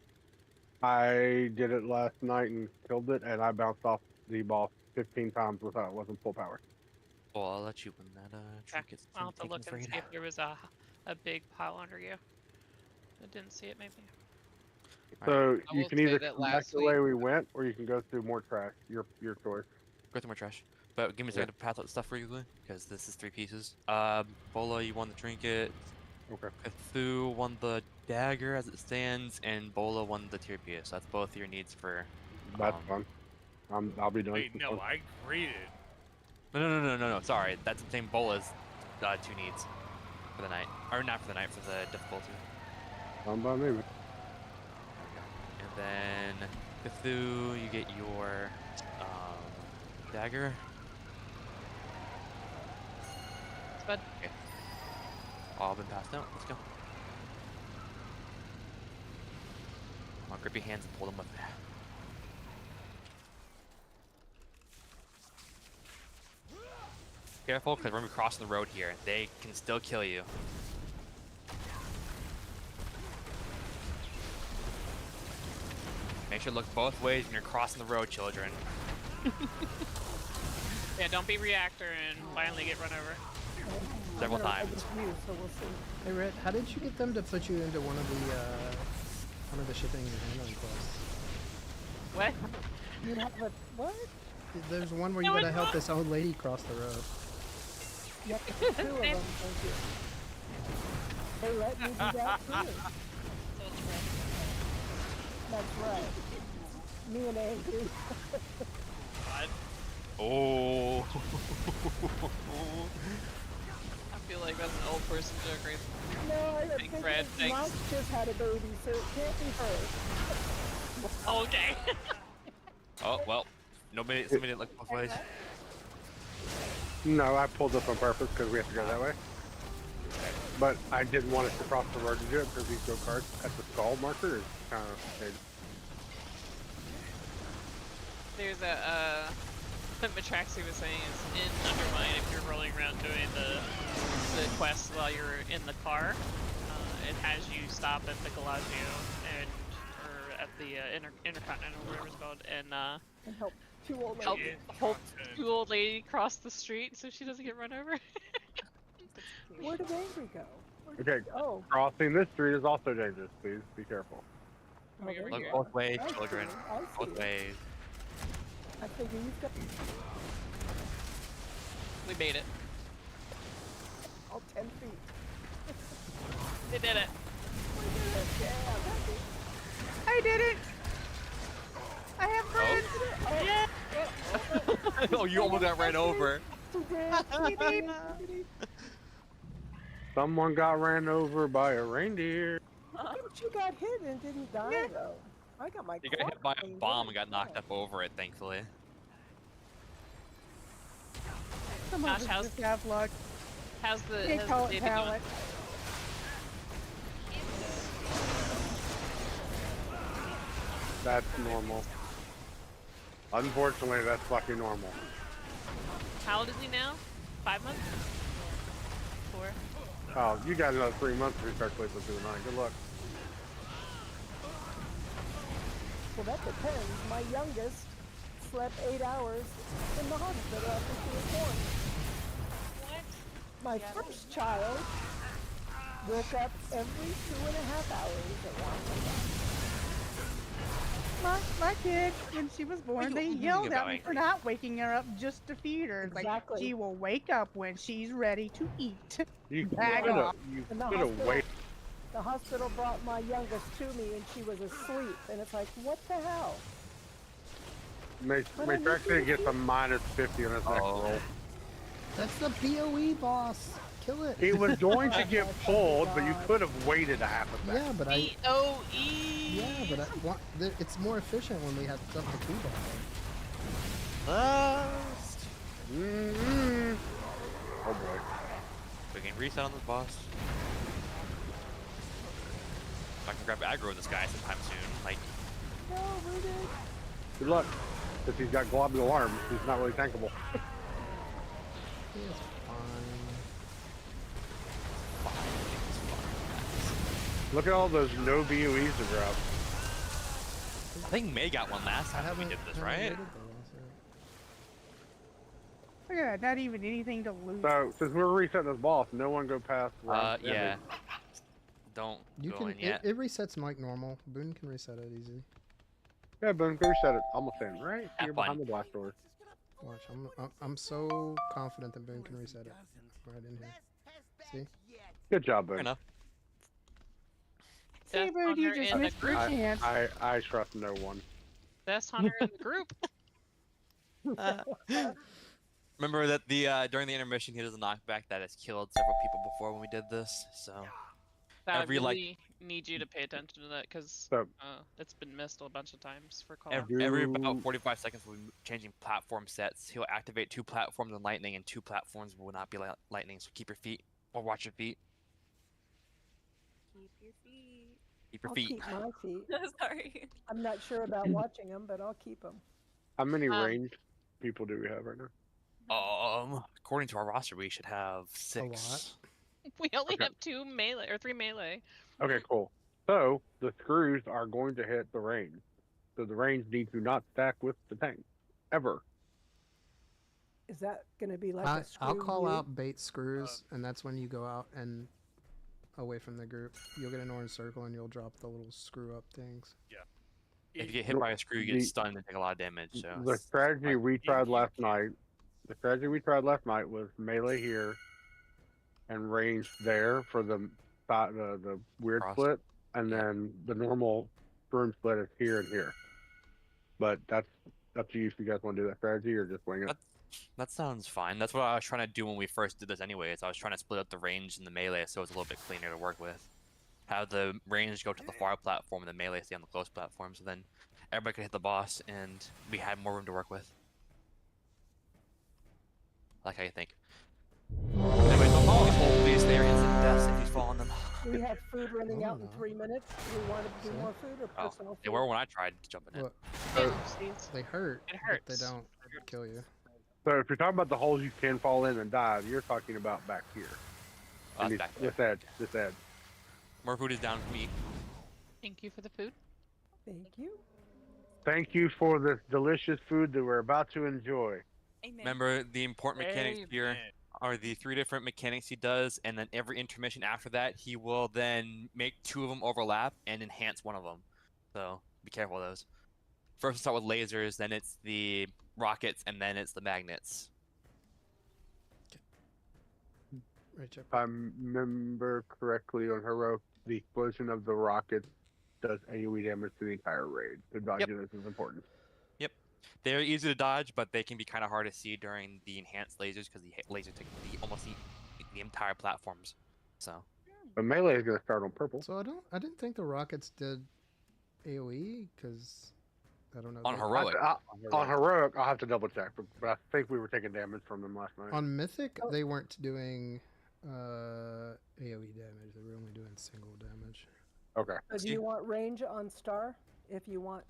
I did it last night and killed it, and I bounced off the boss 15 times without it wasn't full power. Well, I'll let you win that trinket. I'll have to taking look and afraid. see if there was a big pile under you. I didn't see it maybe. So I you will can say either that come back last the way we went, or you can go through more trash. Your choice. Go through my trash. But give me a Yeah. second to pass out the stuff really quickly, because this is 3 pieces. Bola, you won the trinket. Okay. Cthulhu won the dagger as it stands, and Bola won the tier piece. So that's both your needs for. That's fun. I'll be done. Wait, no, I graded. No. Sorry, that's the same Bola's 2 needs for the night, or not for the night, for the difficulty. Fun by me. And then Cthulhu, you get your dagger. It's bud. Okay. All been passed out. Let's go. Come on, grip your hands and pull them with me. Careful, because we're gonna be crossing the road here. They can still kill you. Make sure to look both ways when you're crossing the road, children. Yeah, don't be reactor and finally get run over. Several I'm times. confused, so we'll see. Hey Red, how did you get them to put you into one of the shipping and handling quests? What? You have a what? There's one where you No, gotta it's help not. this old lady cross the road. Yep, 2 of them. Thank you. They let me do that too. So it's red. That's right. Me and Angry. Oh. I feel like that's an old person joke right No, I Big think Fred, thanks. Mike just had a baby, so it can't be her. Okay. Oh well, somebody didn't look both ways. No, I pulled this on purpose because we have to go that way. But I didn't want us to cross the road to do it because these go-karts at the stall marker is kind of... There's what Matraxi was saying is in Undermine, if you're rolling around doing the quest while you're in the car, it has you stop at the Galagio or at the Intercontinental, whatever it's called, and help two old help ladies. two old lady cross the street so she doesn't get run over. Where did Angry go? Okay, crossing this street is also dangerous. Please be careful. Oh, there Look you both are. ways, I see children. you, I see Both you. ways. I figure you've got We made it. all 10 feet. They did it. We did it. Yeah, that's it. I did it! I have friends! Oh, you almost got ran over. He did. Someone got ran over by a reindeer. But you got hit and didn't die, though. I got my You got hit by a bomb and got knocked up over it, thankfully. Some Gosh, of us just have luck. How's the They how's call the it baby doing? talent. That's normal. Unfortunately, that's fucking normal. How old is he now? 5 months? 4? Oh, you got another 3 months to start sleeping through the night. Good luck. Well, that depends. My youngest slept 8 hours in the hospital after she was born. What? My first child woke up every 2.5 hours around the clock. My kid, when she was born, they yelled at me for not waking her up just to feed her. It's Exactly. like, she will wake up when she's ready to eat. You Bag could off. have waited. The hospital brought my youngest to me and she was asleep. And it's like, what the hell? Matrix gets a -50 on his next roll. That's the PoE boss. Kill it. It was going to get pulled, but you could have waited a half a second. Yeah, but I. PoE. Yeah, but I want. It's more efficient when we have stuff to do that. Last. Oh boy. We can reset on this boss. If I can grab aggro this guy sometime soon, like. No, we did. Good luck. Because he's got globule arms, he's not really tankable. It's fine. Look at all those no BOEs to drop. I think May got one last time we did this, right? Look at that, not even anything to lose. So, since we're resetting this boss, no one go past. Yeah. Don't You go can. in yet. It resets like normal. Boone can reset it easy. Yeah, boom, go reset it. Almost in, right? Have You're fun. behind the blast door. Watch. I'm so confident that Boone can reset it. Right in here. See? Good job, Fair Boone. enough. See, Death Boo, you Hunter just in the missed your group. chance. I trust no one. Best hunter in the group. Remember that the during the intermission he does a knockback that has killed several people before when we did this. So I Every, like- really need you to pay attention to that because So, it's been missed a bunch of times for call. every about 45 seconds we'll be changing platform sets. He'll activate 2 platforms in lightning and 2 platforms will not be lightning. So keep your feet or watch your feet. Keep your feet. Keep your I'll feet. keep my feet. Sorry. I'm not sure about watching them, but I'll keep them. how many ranged people do we have right now? According to our roster, we should have 6. We only Okay. have 2 melee or 3 melee. Okay, cool. So, the screws are going to hit the range. So the range needs to not stack with the tank. Ever. Is that going to be like a screw I'll call you? out bait screws, and that's when you go out and away from the group. You'll get an orange circle, and you'll drop the little screw up things. If you get hit by a screw, you get stunned and take a lot of damage. So The strategy we tried last night. The strategy we tried last night was melee here, and range there for the weird Cross. split, and then the normal broom split is here and here. But that's up to you if you guys want to do that strategy or just wing it. that sounds fine. That's what I was trying to do when we first did this anyways. I was trying to split up the range and the melee so it's a little bit cleaner to work with. Have the range go to the far platform and the melee stay on the close platform. So then everybody could hit the boss, and we had more room to work with. I like how you think. Anyway, don't follow these holes, please. They are instant deaths if you fall on them. We have food running Oh, out in no. 3 minutes. Do we want to do See? more food or Oh, personal they food? were when I tried jumping in. Look, Oopsies. they hurt, It but they hurts. don't kill you. So if you're talking about the holes you can fall in and die, you're talking about back here. Oh, And that's back this edge. More food is down for me. Thank you for the food. Thank you. Thank you for this delicious food that we're about to enjoy. Amen. Remember, the important mechanics here Amen. are the 3 different mechanics he does, and then every intermission after that, he will then make 2 of them overlap and enhance one of them. So be careful of those. First, we'll start with lasers, then it's the rockets, and then it's the magnets. Right, Chip. If I remember correctly on Heroic, the explosion of the rockets does AoE damage to the entire raid. So dodging this is important. Yep. They're easy to dodge, but they can be kind of hard to see during the enhanced lasers because the lasers take almost the entire platforms. So. But melee is going to start on purple. So I didn't think the rockets did AOE because I don't know. On they- heroic. On Heroic, I'll have to double check, but I think we were taking damage from them last night. On Mythic, they weren't doing AOE damage. They were only doing single damage. Okay. So do you want range on Star? If you want,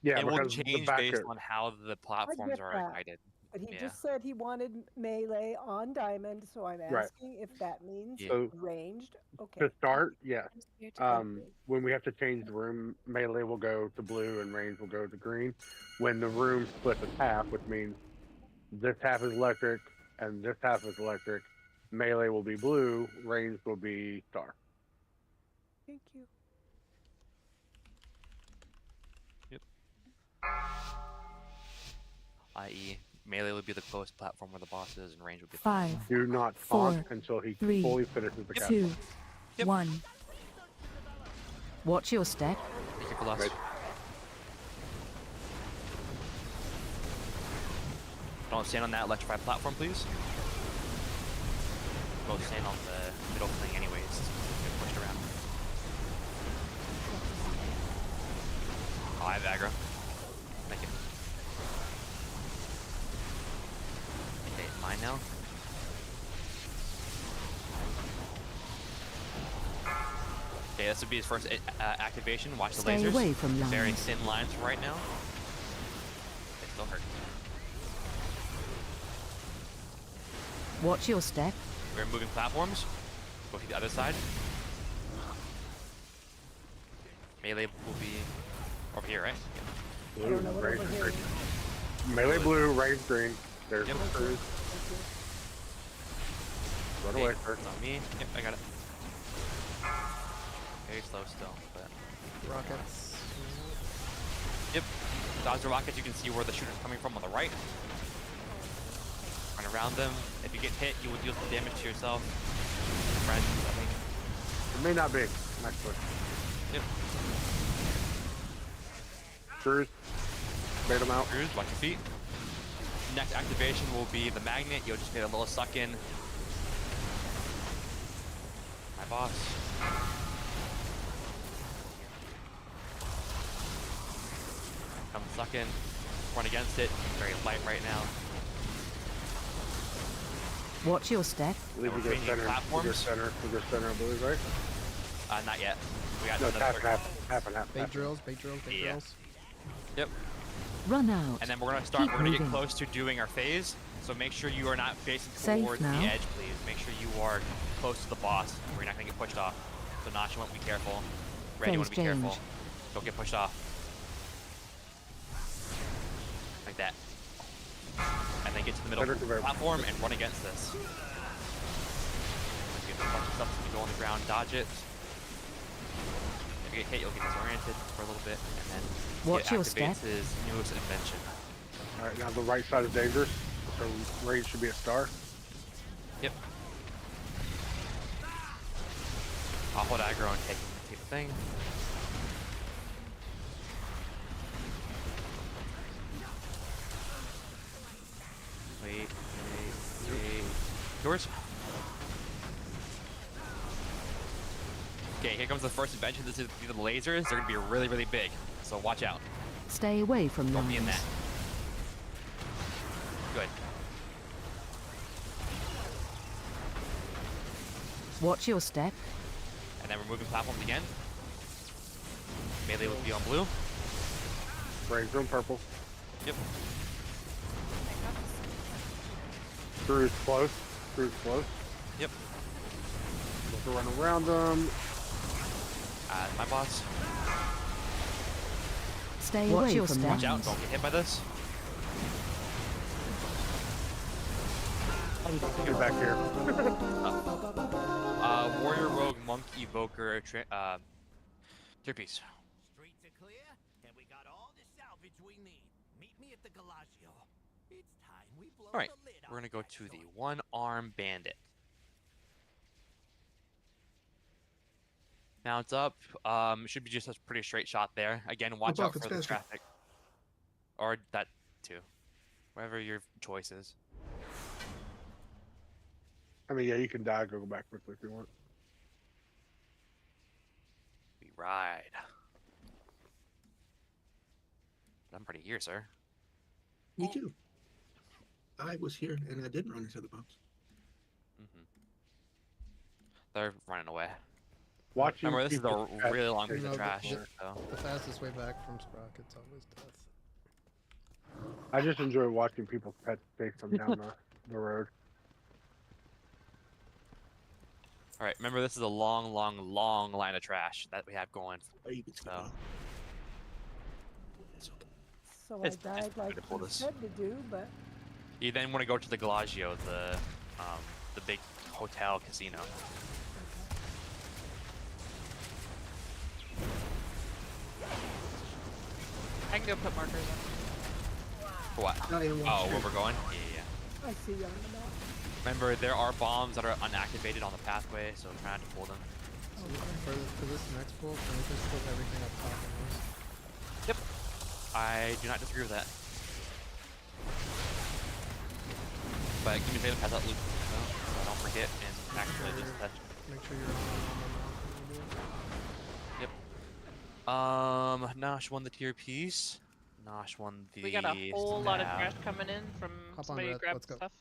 Yeah, It will because the change back based end- on how the platforms get are that. ignited. but he Yeah. just said he wanted melee on Diamond, so I'm Right. asking if that means Yeah. So ranged. Okay. to start, yes. I'm scared to go. When we have to change the room, melee will go to blue and range will go to green. When the room splits in half, which means this half is electric and this half is electric, melee will be blue, range will be star. Thank you. I.e., melee would be the closest platform where the boss is, and range would be. 5, Do not Four, taunt until he 3, fully finishes the castle. 2, Yep. 1. Watch your step. Be careful, us. Right. Don't stand on that electrified platform, please. Both stand on the middle thing, anyways. Get pushed around. Oh, I have aggro. Thank you. Okay, mine now. Okay, this would be his first activation. Watch the Stay lasers. away from Very lines. thin lines right now. They still hurt. Watch your step. We're moving platforms. Go to the other side. Melee will be over here, right? I don't know what range over is here green. Melee blue, range green. There's Yep. the cruise. Run Okay, away, sir. it's on me. Yep, I got it. Very slow still, but Rockets. yep. Dodge the rockets. You can see where the shooter's coming from on the right. Run around them. If you get hit, you will deal some damage to yourself. Friends, I think. It may not be. Nice push. Yep. Cruise. Bait him out. Cruise, watch your feet. Next activation will be the magnet. You'll just get a little suck in. My boss. Come suck in. Run against it. Very light right now. Watch your step. I believe we go Changing center. We go platforms. center. We go center, I believe, right? Not yet. We got No, it's another. half and half. Bait drills, bait drills, bait Yeah. drills. Yep. Run out. And then we're gonna start. Keep We're gonna get moving. close to doing our phase. So make sure you are not facing Safe towards now. the edge, please. Make sure you are close to the boss, where you're not gonna get pushed off. So Notch, you want to be careful. Red, you want to be Phase careful. change. Don't get pushed off. Like that. And then get to the middle Better convert. platform and run against this. You get a bunch of stuff to go on the ground, dodge it. If you get hit, you'll get disoriented for a little bit, and then Watch it your activates step. his newest invention. Alright, now the right side is dangerous. So range should be a star. Yep. I'll hold aggro and take the thing. Wait. Yours? Okay, here comes the first invention. These are the lasers. They're gonna be really, really big. So watch out. Stay away from Don't be in lines. that. Good. Watch your step. And then we're moving platforms again. Melee would be on blue. Ranger on purple. Yep. Crew's close. Crew's close. Yep. Let's run around them. My boss. Stay Watch away your from step. Watch out, lines. don't get hit by this. Get back here. Warrior, Rogue, Monk, Evoker, tier piece. Streets are clear, and we got all the salvage we need. Meet me at the Galagio. It's time we blow Alright, the lid we're off gonna go that to the joint. one-arm bandit. Now it's up. Should be just a pretty straight shot there. Again, watch out it's for the faster. traffic. Or that too. Whatever your choice is. I mean, yeah, you can die. Go back quickly if you want. We ride. I'm pretty here, sir. Me too. I was here and I did run into the bumps. They're running away. Watching Remember, this is people a really long catch piece of No, trash. the, So. the fastest way back from Sprocket's always death. I just enjoy watching people's pets take them down the road. All right, remember this is a long, long, long line of trash that we have going. So. So I It's died like to pull you this. said to do, but You then want to go to the Galagio, the big hotel casino. I can go put markers on. For what? I am Oh, watching. where we're going? Yeah. I see you on the map. Remember, there are bombs that are unactivated on the pathway, so try not to pull them. For this next pull, can we just put everything up top on this? Yep. I do not disagree with that. But give me a favor, pass that loop, so I don't forget and actually just touch. Make sure you're on Yep. Nosh won the tier piece. Nosh won the. We got a whole lot of stab. trash coming in from Hop on, somebody who Red, grabbed let's go. stuff.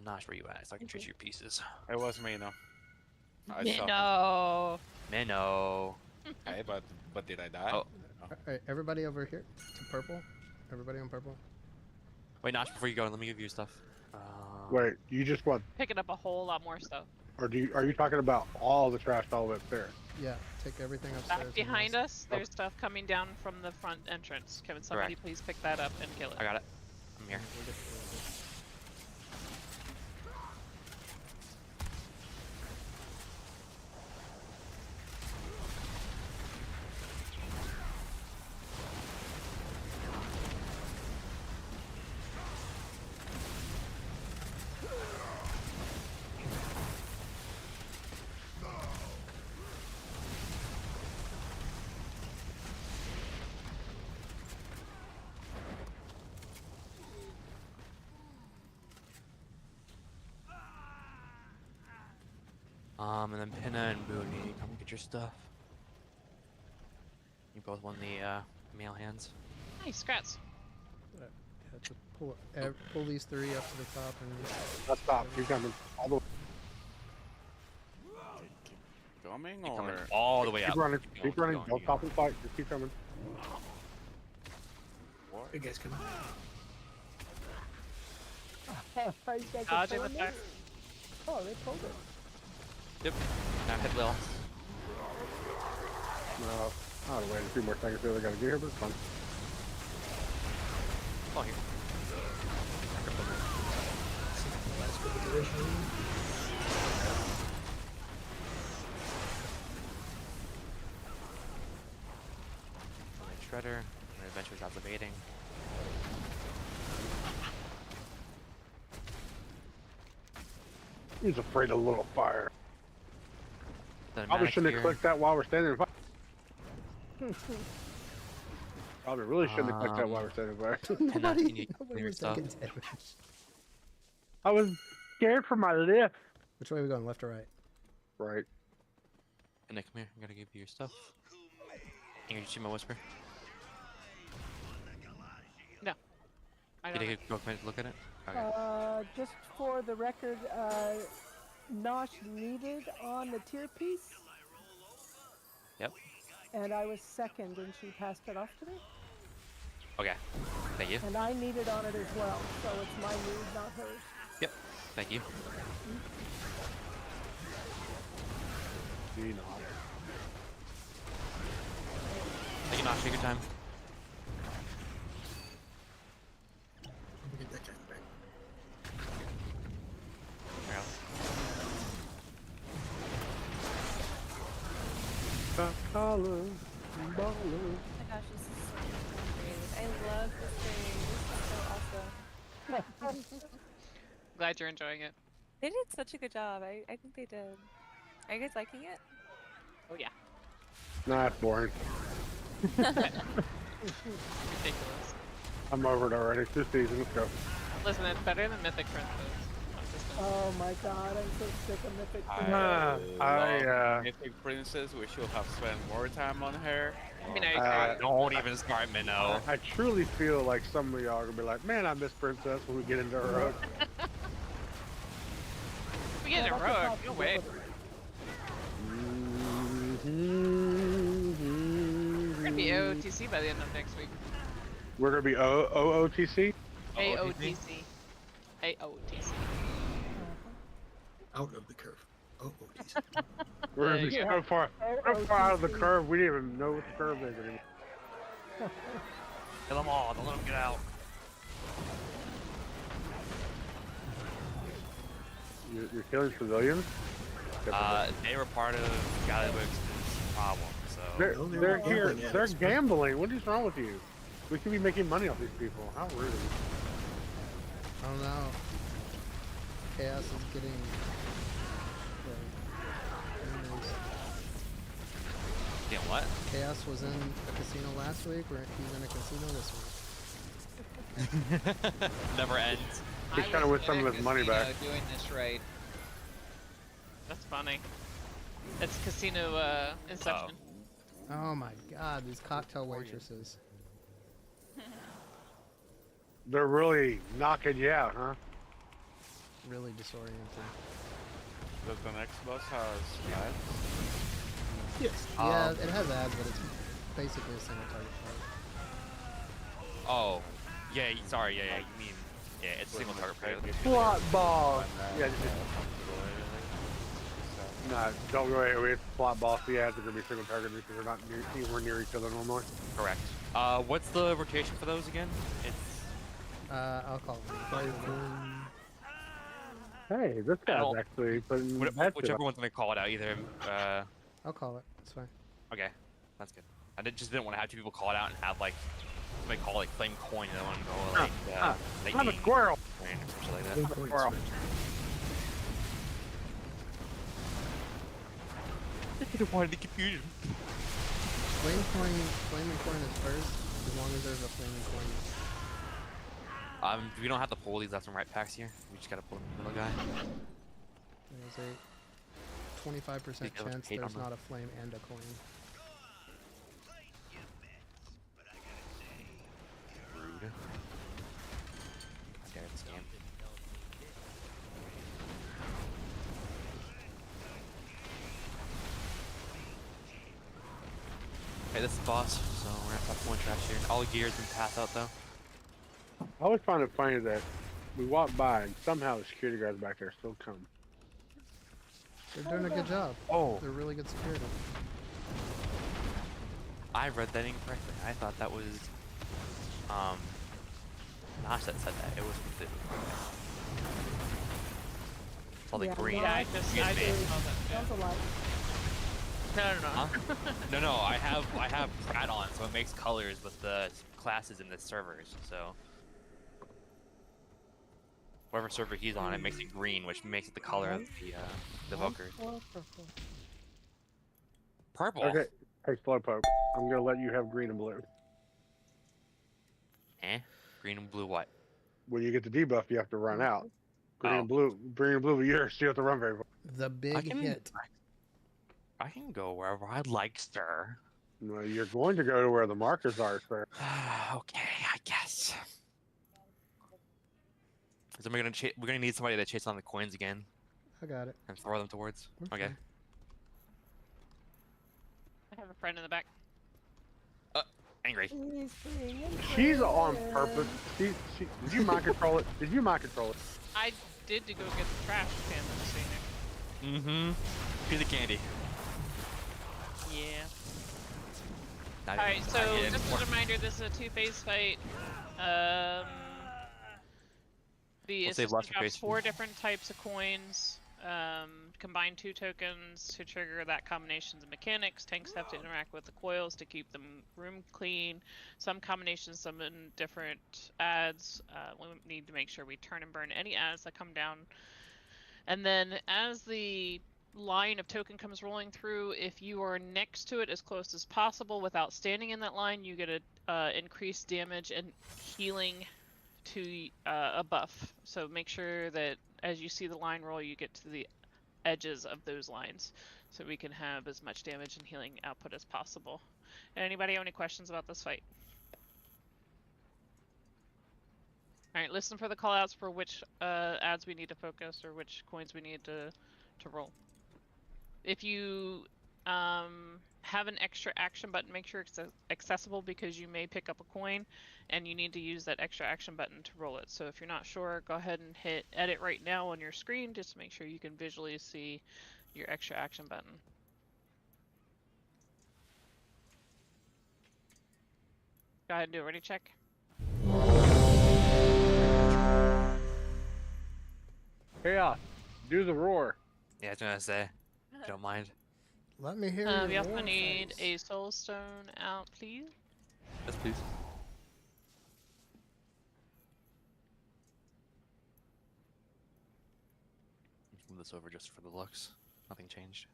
Nosh, where you at? So I can trace your pieces. It was me, no. I saw. No. Minnow. Hey, but did I die? Oh. Alright, everybody over here to purple. Everybody on purple. Wait, Nosh, before you go, let me give you stuff. Wait, you just want, Picking up a whole lot more stuff. or are you talking about all the trash all the way upstairs? Yeah, take everything upstairs. Back and behind let's- us, there's stuff coming down from the front entrance. Can somebody Correct. please pick that up and kill it? I got it. I'm here. And then Pinna and Booney, come get your stuff. You both won the male hands. Nice, scrats. Yeah, just pull these three up to the top and. Let's stop. You're coming all the way. Coming You're or coming all the way Keep up. running. Keep Keep going, running. keep Don't going. stop and fight. Just keep coming. what? You guys come on. I think Dodging it's the pulling fact. it. Oh, they pulled it. Yep. Now hit Lil. No, I would have waited a few more seconds till they got to get here, but it's fun. Oh, here. Let's go with the original. Shredder. My adventure's out debating. He's afraid of a little fire. Then Probably Manic shouldn't here. have clicked that while we're standing and fight. Probably really shouldn't have clicked that while we're standing there. Pinna, you need Nobody your was stuff. taking damage. I was scared for my lift. Which way are we going, left or right? Right. Pinna, come here. I'm gonna give you your stuff. Can you see my whisper? I Did don't you know. go ahead and look at it? Okay. Just for the record, Nosh needed on the tier piece, Yep. and I was second, and she passed it off to me. Okay. Thank you. And I needed on it as well, so it's my need, not hers. Yep. Thank you. Do not. Thank you, Nosh. Take your time. Get that guy back. There Baller, baller. Oh my gosh, this is so great. I love this thing. This is so awesome. Glad you're enjoying it. They did such a good job. I think they did. Are you guys liking it? Oh yeah. Nah, it's boring. Ridiculous. I'm over it already. It's this season. Let's go. Listen, it's better than Mythic Princess. Oh my god, I'm so sick of Mythic Princess. Mythic Princess. We should have spent more time on her. I mean, I don't even start Minnow. I truly feel like some of y'all are gonna be like, man, I miss Princess when we get into her road. We get a rogue. No way. We're gonna be OOTC by the end of next week. We're gonna be OOTC? AOTC. AOTC. Out of the curve. Oh, geez. We're gonna be so far out of the curve, we didn't even know what the curve is anymore. Kill them all. Don't let them get out. You're killing civilians? They were part of Gallywix's problem, so... They're here. They're gambling. What is wrong with you? We could be making money off these people. How rude. I don't know. Chaos is getting. Getting what? Chaos was in a casino last week, or he's in a casino this week. Never ends. He's trying to win some of his money back. Doing this right. That's funny. It's casino Inception. Oh my god, these cocktail waitresses. They're really knocking you out, huh? Really disorienting. Does the next boss has ads? Yes. Yeah, it has ads, but it's basically a single target fight. Oh. Yeah, sorry, yeah, you mean... Yeah, it's a single target fight. Plot ball! Yeah, nah, don't go away. It's plot boss. The ads are going to be single target because they're not anywhere near each other normally. Correct. What's the rotation for those again? It's... I'll call it. Hey, this guy's actually putting whichever one's gonna call it out, either. I'll call it. It's fine. Okay, that's good. I just didn't want to have two people call it out and have like somebody call it like flame coin, and then one go like I'm a squirrel. Or something like that. Squirrel. I didn't want any confusion. Flaming coin is first, as long as there's a flaming coin. We don't have to pull these left and right packs here. We just gotta pull the middle guy. There's a 25% chance there's not a flame and a coin. Rude. Okay, this game. Okay, this is the boss, so we're gonna have one trash here. All the gear's been passed out though. I always find it funny that we walk by and somehow the security guards back there still come. They're doing a good job. Oh. They're really good security. I read that incorrectly. I thought that was, Nosh that said that. It was the... It's all the green. Yeah, I just saw that. Sounds alike. No. Huh? No, I have Pratt on, so it makes colors with the classes in the servers, so... Whatever server he's on, it makes it green, which makes it the color of the Valkyrie. Purple? Okay, hey Slowpoke, I'm gonna let you have green and blue. Eh? Green and blue what? When you get the debuff, you have to run out. Green and blue, but you still have to run very far. The big hit. I can go wherever I like, sir. No, you're going to go to where the markers are, sir. Okay, I guess. So we're gonna need somebody to chase on the coins again I got it. and throw them towards. We're Okay. fine. I have a friend in the back. Angry. He's bringing She's on friends. purpose. Did you mind control it? Did you mind control it? I did to go get the trash can that was sitting Mm-hmm. Piece of candy. there. Yeah. Not Alright, even- so not yet just anymore. a reminder, this is a two-phase fight. The We'll save assistant lots for drops phase 4 two. different types of coins. Combine 2 tokens to trigger that combination's mechanics. Tanks have to interact with the coils to keep the room clean. Some combinations summon different adds. We need to make sure we turn and burn any adds that come down. And then as the line of token comes rolling through, if you are next to it as close as possible without standing in that line, you get a increased damage and healing to a buff. So make sure that as you see the line roll, you get to the edges of those lines so we can have as much damage and healing output as possible. Anybody have any questions about this fight? Alright, listen for the callouts for which ads we need to focus or which coins we need to roll. If you have an extra action button, make sure it's accessible because you may pick up a coin and you need to use that extra action button to roll it. So if you're not sure, go ahead and hit edit right now on your screen just to make sure you can visually see your extra action button. Go ahead and do a ready check. Chaos, do the roar. Yeah, I was gonna say. If you don't mind. Let me hear We your also war need face. a soul stone out, please. Yes, please. Let's move this over just for the looks. Nothing changed.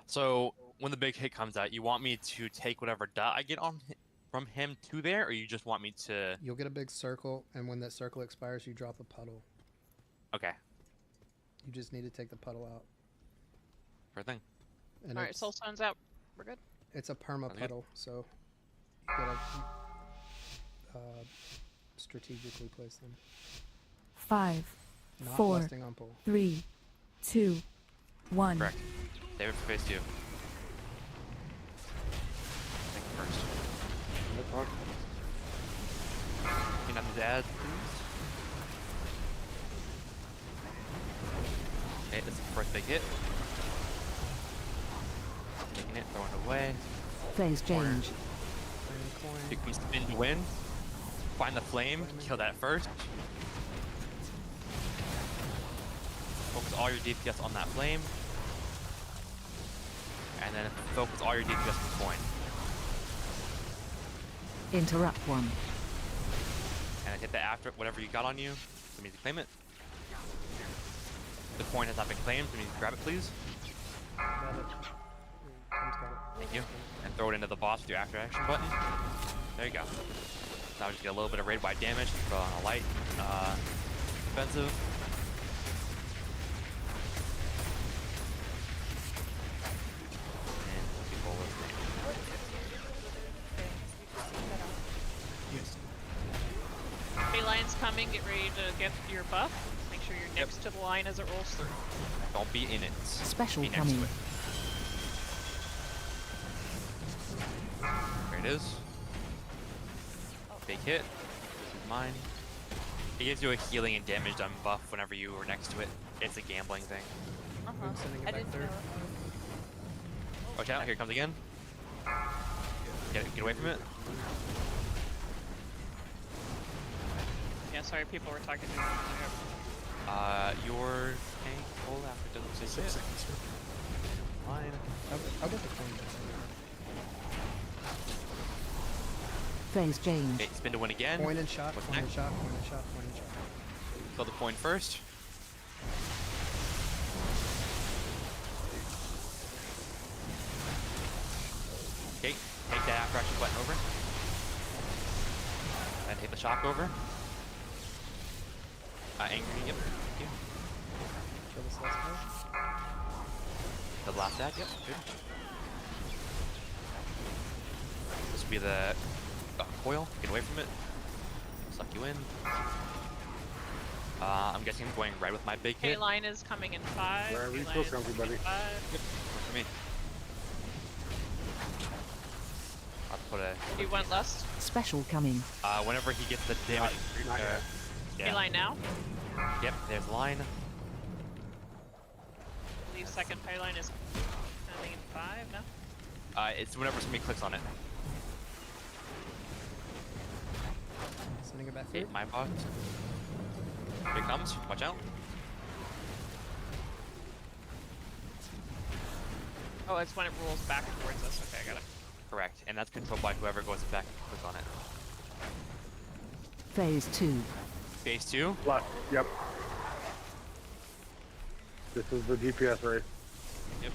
So when the big hit comes out, you want me to take whatever dot I get on from him to there, or you just want me to? You'll get a big circle, and when that circle expires, you drop a puddle. Okay. You just need to take the puddle out. Sure thing. And Alright, it's, soul stone's out. We're good. it's a perma Sounds good. puddle, so you gotta strategically place them. 5, Not 4, resting on pole. 3, 2, 1. Correct. David for phase 2. Take it first. That's fine. Clean up his ads, please. Okay, this is the first big hit. Taking it, throwing it away. Phase change. You can spin to win. Find the flame, kill that first. Focus all your DPS on that flame. And then focus all your DPS on the coin. Interrupt 1. And then hit the after whatever you got on you. So means you claim it. The coin has not been claimed, so means grab it please. Got it. Tom's got it. Thank you. And throw it into the boss with your after action button. There you go. Now just get a little bit of raid wide damage, throw on a light defensive. And people with Yes. Hey, line's coming. Get ready to get your buff. Make sure you're next to the line as it rolls through. don't be in it. Special be next coming. to it. There it is. Big hit. This is mine. It gives you a healing and damage done buff whenever you are next to it. It's a gambling thing. Uh-huh. I'm sending it I back didn't through. know. Watch out, here it comes again. Get away from it. Yeah, sorry, people were talking to me. Your tank pull after it doesn't say 6 it. seconds. Sir. Fine. I'll get the coin. Phase change. Okay, spin to win again. Coin and shot, What's coin and next? shot, coin and shot, coin and shot. Kill the coin first. Okay, take that after action button over. And take the shock over. Angry, yep. Thank you. Kill this last guy. The last ad, yep, good. This will be the coil. Get away from it. suck you in. I'm guessing I'm going right with my big hit. K-line is coming in 5. Wherever you K-line feel is comfy, coming in buddy. 5. Yep, works for me. I'll put a. You went lust. Special coming. Whenever he gets the damage. Not yet. Yeah. K-line now. Yep, there's the line. I believe second K-line is coming in 5. No. It's whenever somebody clicks on it. Sending it back Okay, through. my box. Here it comes. Watch out. Oh, it's when it rolls back towards us. Okay, I got it. Correct, and that's controlled by whoever goes back and clicks on it. Phase 2. Phase 2. Left. Yep. This is the DPS race. Yep.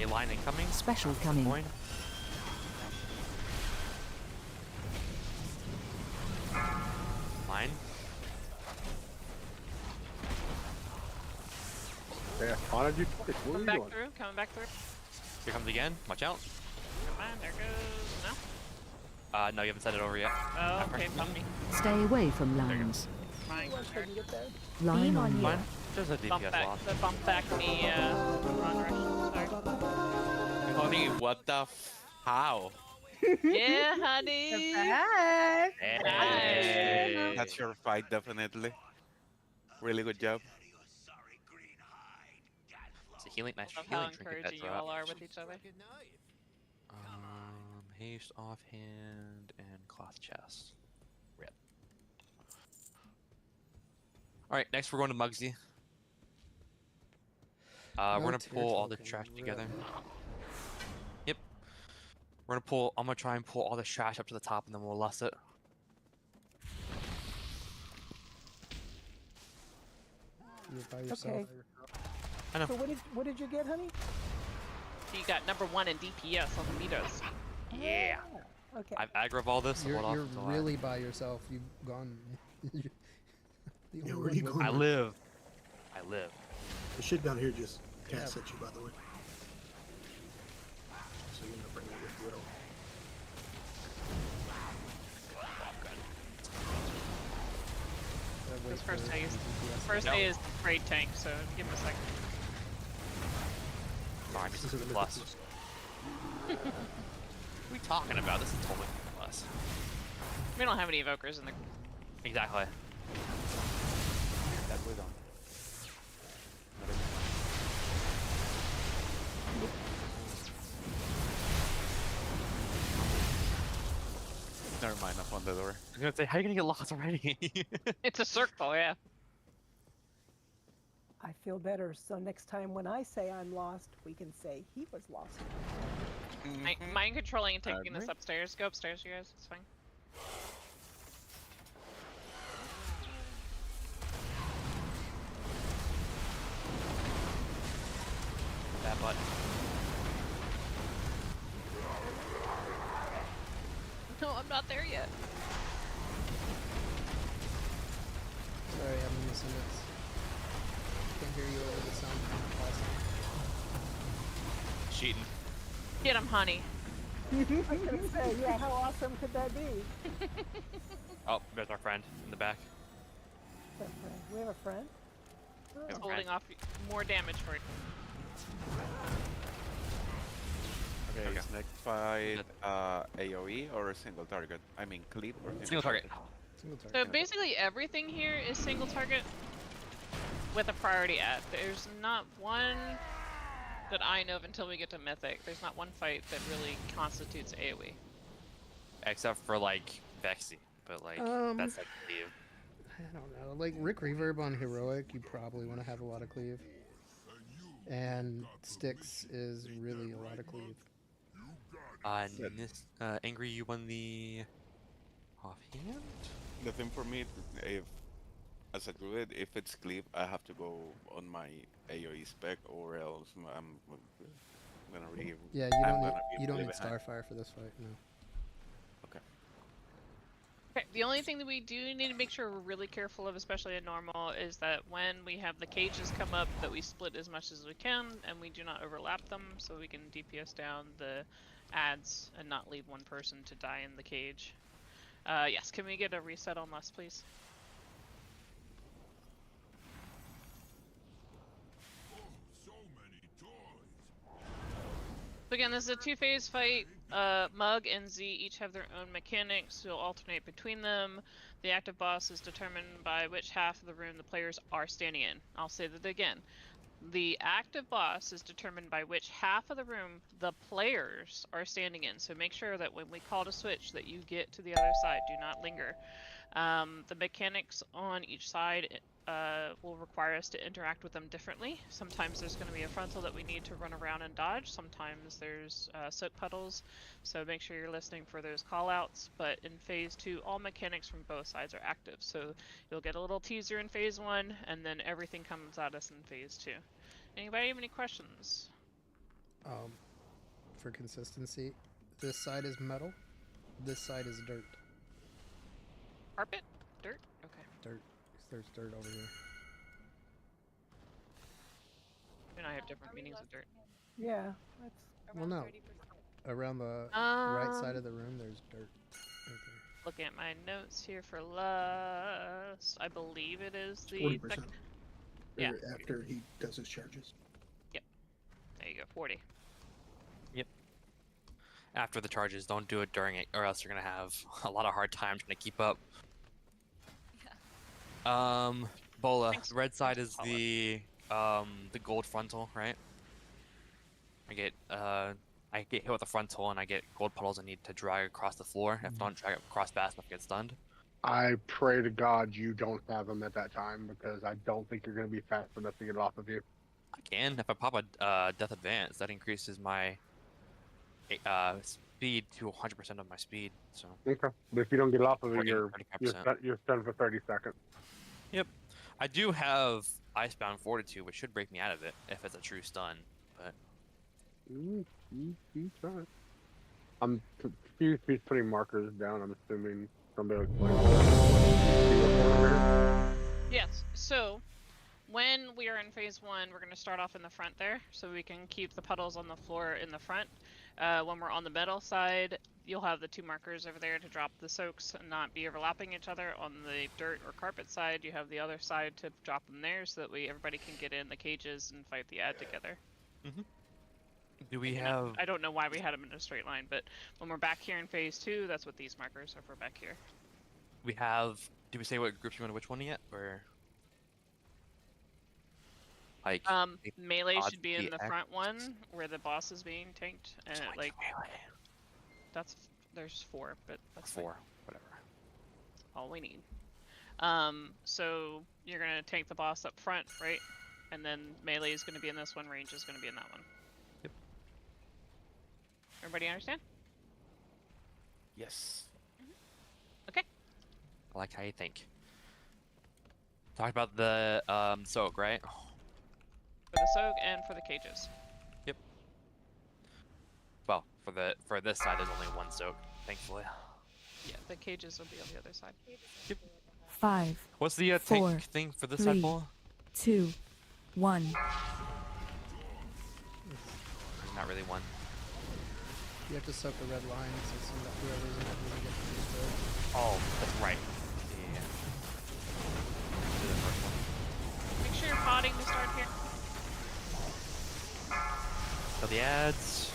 A line incoming. Special coming. Coin. Line. Yeah, spotted you twice. What are Coming you back doing? through. Coming back through. Here comes again. Watch out. Come on, there goes. No. No, you haven't sent it over yet. Oh, okay, bump me. Stay away from lines. Fine. Once they can get there. Line on you. Fine. Just a Bump DPS back. loss. The bump back me. Wrong direction. Sorry. Honey, what the how? Yeah, honey. Bye. Hey. That's your fight, definitely. Really good job. It's a healing, nice Love how healing trinket encouraging that's you all are with each other. Haste offhand and cloth chest. Rip. Alright, next we're going to Muggsy. We're No gonna pull all the tear trash token, together. really. Yep. We're gonna pull, I'm gonna try and pull all the trash up to the top and then we'll lust it. You're by yourself. Okay. I know. So what did you get, honey? You got number 1 in DPS on the meters. Yeah. Okay. I've aggro all this. So You're, hold off you're until I- really by yourself. You've gone. the Yeah, only where are you one going? I live. I live. The shit down here just Yeah. casts at you, by the way. So you're not bringing it with you at all. with- This wait first for day is DPS. first No. day is raid tank, so give him a second. Sorry, This this is is a plus. plus. What are we talking about? This is totally plus. We don't have any evokers in the. Exactly. That we don't. Never mind, I found the door. I was gonna say, how are you gonna get lost already? It's a circle, yeah. I feel better. So next time when I say I'm lost, we can say he was lost. Mind controlling and taking this Alright. upstairs. Go upstairs, you guys. It's fine. that button. No, I'm not there yet. Sorry, I'm missing it. Can't hear you over the sound from the pulse. Cheating. Get him, honey. I was gonna say, yeah, how awesome could that be? Oh, there's our friend in the back. That friend. We have a friend? It's Oh. holding off more damage for it. Okay, Okay. is next fight AoE or a single target? I mean, clip or Single target. Single target. So basically everything here is single target with a priority at. There's not one that I know of until we get to Mythic. There's not one fight that really constitutes AoE. Except for like Vexy, but like that's like cleave. I don't know. Like Rick Reverb on Heroic, you probably want to have a lot of cleave. And Styx is really a lot of cleave. Angry, you won the offhand? The thing for me, if as a druid, if it's cleave, I have to go on my AoE spec, or else I'm gonna leave. Yeah, I'm you gonna don't be need behind. Starfire for this fight, no. Okay. Okay, the only thing that we do need to make sure we're really careful of, especially in normal, is that when we have the cages come up, that we split as much as we can, and we do not overlap them, so we can DPS down the ads and not leave one person to die in the cage. Yes, can we get a reset on less, please? So again, this is a two-phase fight. Mug and Z each have their own mechanics. You'll alternate between them. The active boss is determined by which half of the room the players are standing in. I'll say that again. The active boss is determined by which half of the room the players are standing in. So make sure that when we call to switch that you get to the other side. Do not linger. The mechanics on each side will require us to interact with them differently. Sometimes there's going to be a frontal that we need to run around and dodge. Sometimes there's soak puddles, so make sure you're listening for those callouts. But in phase 2, all mechanics from both sides are active. So you'll get a little teaser in phase 1, and then everything comes at us in phase 2. Anybody have any questions? For consistency, this side is metal, this side is dirt. Carpet? Dirt? Okay. Dirt. There's dirt over here. And I have different meanings of dirt. Yeah, that's Well, no. 30%. Around the right side of the room, there's dirt right there. Looking at my notes here for lust, I believe it is the 40%. Yeah. After he does his charges. Yep. There you go, 40. Yep. After the charges, don't do it during it, or else you're gonna have a lot of hard time trying to keep up. Bola, Thanks. red side is the gold frontal, right? I get hit with a frontal and I get gold puddles I need to drag across the floor. If I don't drag it across fast enough, I get stunned. I pray to God you don't have them at that time because I don't think you're going to be fast enough to get off of you. I can. If I pop a Death Advance, that increases my speed to 100% of my speed. So. Okay, but if you don't get off of it, 40, you're stunned for 30 seconds. Yep. I do have Icebound Fortitude, which should break me out of it if it's a true stun, but... I'm confused he's putting markers down. I'm assuming somebody will explain. Yes, so when we are in phase 1, we're going to start off in the front there, so we can keep the puddles on the floor in the front. When we're on the metal side, you'll have the 2 markers over there to drop the soaks and not be overlapping each other. On the dirt or carpet side, you have the other side to drop them there, so that everybody can get in the cages and fight the ad together. Mm-hmm. Do we have... I don't know why we had them in a straight line, but when we're back here in phase 2, that's what these markers are for back here. We have... Did we say what groups you want to which one yet, or... Like, melee should be in the front one, where the boss is being tanked, and like... There's 4, but that's 4, fine. whatever. All we need. So you're gonna tank the boss up front, right? And then melee is gonna be in this one, range is gonna be in that one. Yep. Everybody understand? Yes. Okay. I like how you think. Talk about the soak, right? For the soak and for the cages. Yep. Well, for this side, there's only 1 soak, thankfully. Yeah, the cages will be on the other side. Yep. 5. What's the 4, tank thing for this 3, side, Bola? 2, 1. Not really 1. You have to soak the red lines so that whoever's in it doesn't get destroyed. Oh, that's right. Yeah. Do the first one. Make sure you're potting to start here. So the ads.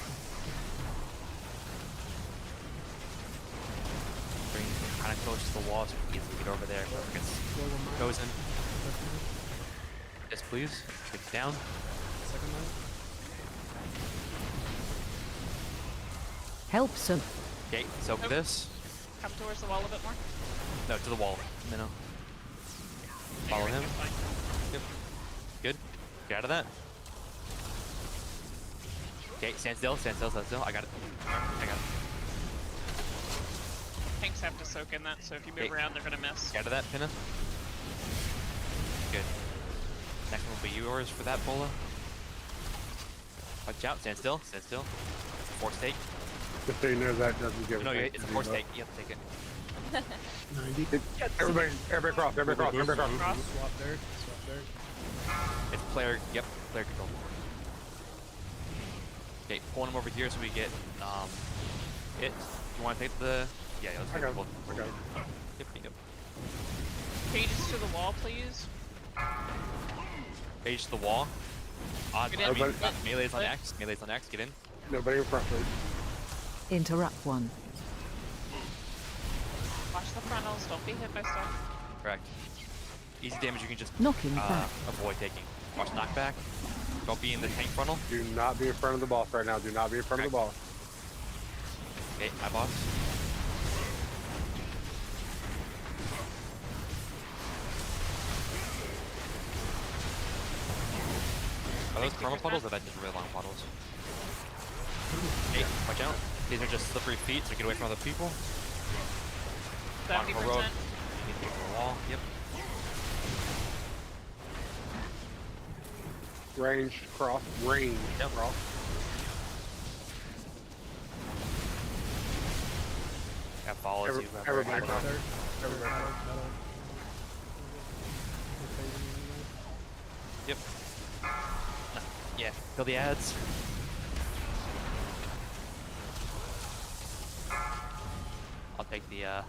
Bring kind of close to the wall so we can get over there. Whoever goes in. Yes, please. Take it down. Second line. Help some. Okay, soak this. Come towards the wall a bit more. No, to the wall. No. Follow him. Yep. Good. Get out of that. Okay, stand still, stand still, stand still. I got it. I got it. Tanks have to soak in that, so if you move around, they're gonna miss. Get out of that, Pinna. Good. Next one will be yours for that, Bola. Watch out, stand still, stand still. Force take. Just so you know, that doesn't give No, a it's a force take. You have to take it. 90. Everybody cross. Everybody cross. Swap dirt. Swap dirt. It's player. Yep, player control. Okay, pulling him over here so we get it. You want to take the? Yeah, let's I take got the. it. Yep. Cages to the wall, please. Page to the wall. Get in. Melee's on X. Melee's on X. Get in. Nobody in front, please. Interrupt one. Watch the frontals. Don't be hit by stuff. Correct. Easy damage you can just Knocking back. avoid taking. Watch knockback. Don't be in the tank frontal. Do not be in front of the boss right now. Do not be in front of the boss. Okay, my boss. Are those chroma puddles or are that just really long puddles? Hey, watch out. These are just slippery feet, so get away from other people. 70%. Need to go to the wall. Yep. Range cross. Range cross. That follows you. Everybody cross. Everybody. Metal. Yep. Yeah, kill the ads. I'll take the I'll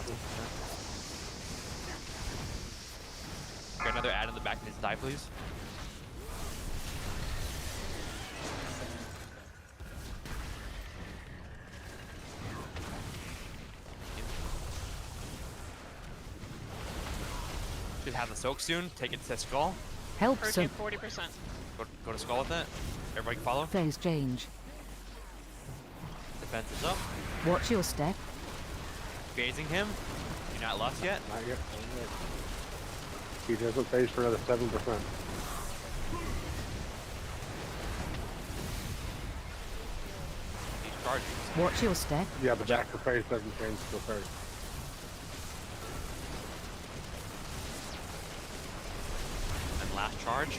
take that. Got another ad in the back that needs to die, please. Should have the soak soon. Take it to skull. Help Hurricane some. 40%. Go to skull with it. Everybody follow. Phase change. Defense is up. Watch your step. Phasing him. You're not lost yet. Not yet. He doesn't phase for another 7%. He's charging. Watch your step. Yeah, but back to phase doesn't change till 30. And last charge.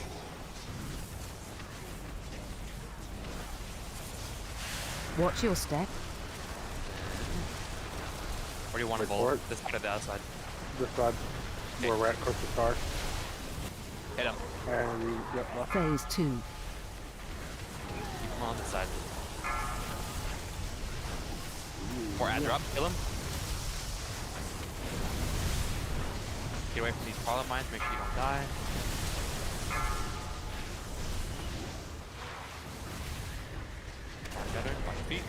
Watch your step. Where do you want to Wait bolt? for it. This side or the outside? This side, where we're at, close to start. Hit him. And, yep, left. Phase 2. Keep him on this side. More ad drop. Kill him. Get away from these problem mines. Make sure you don't die. Better. Watch your feet.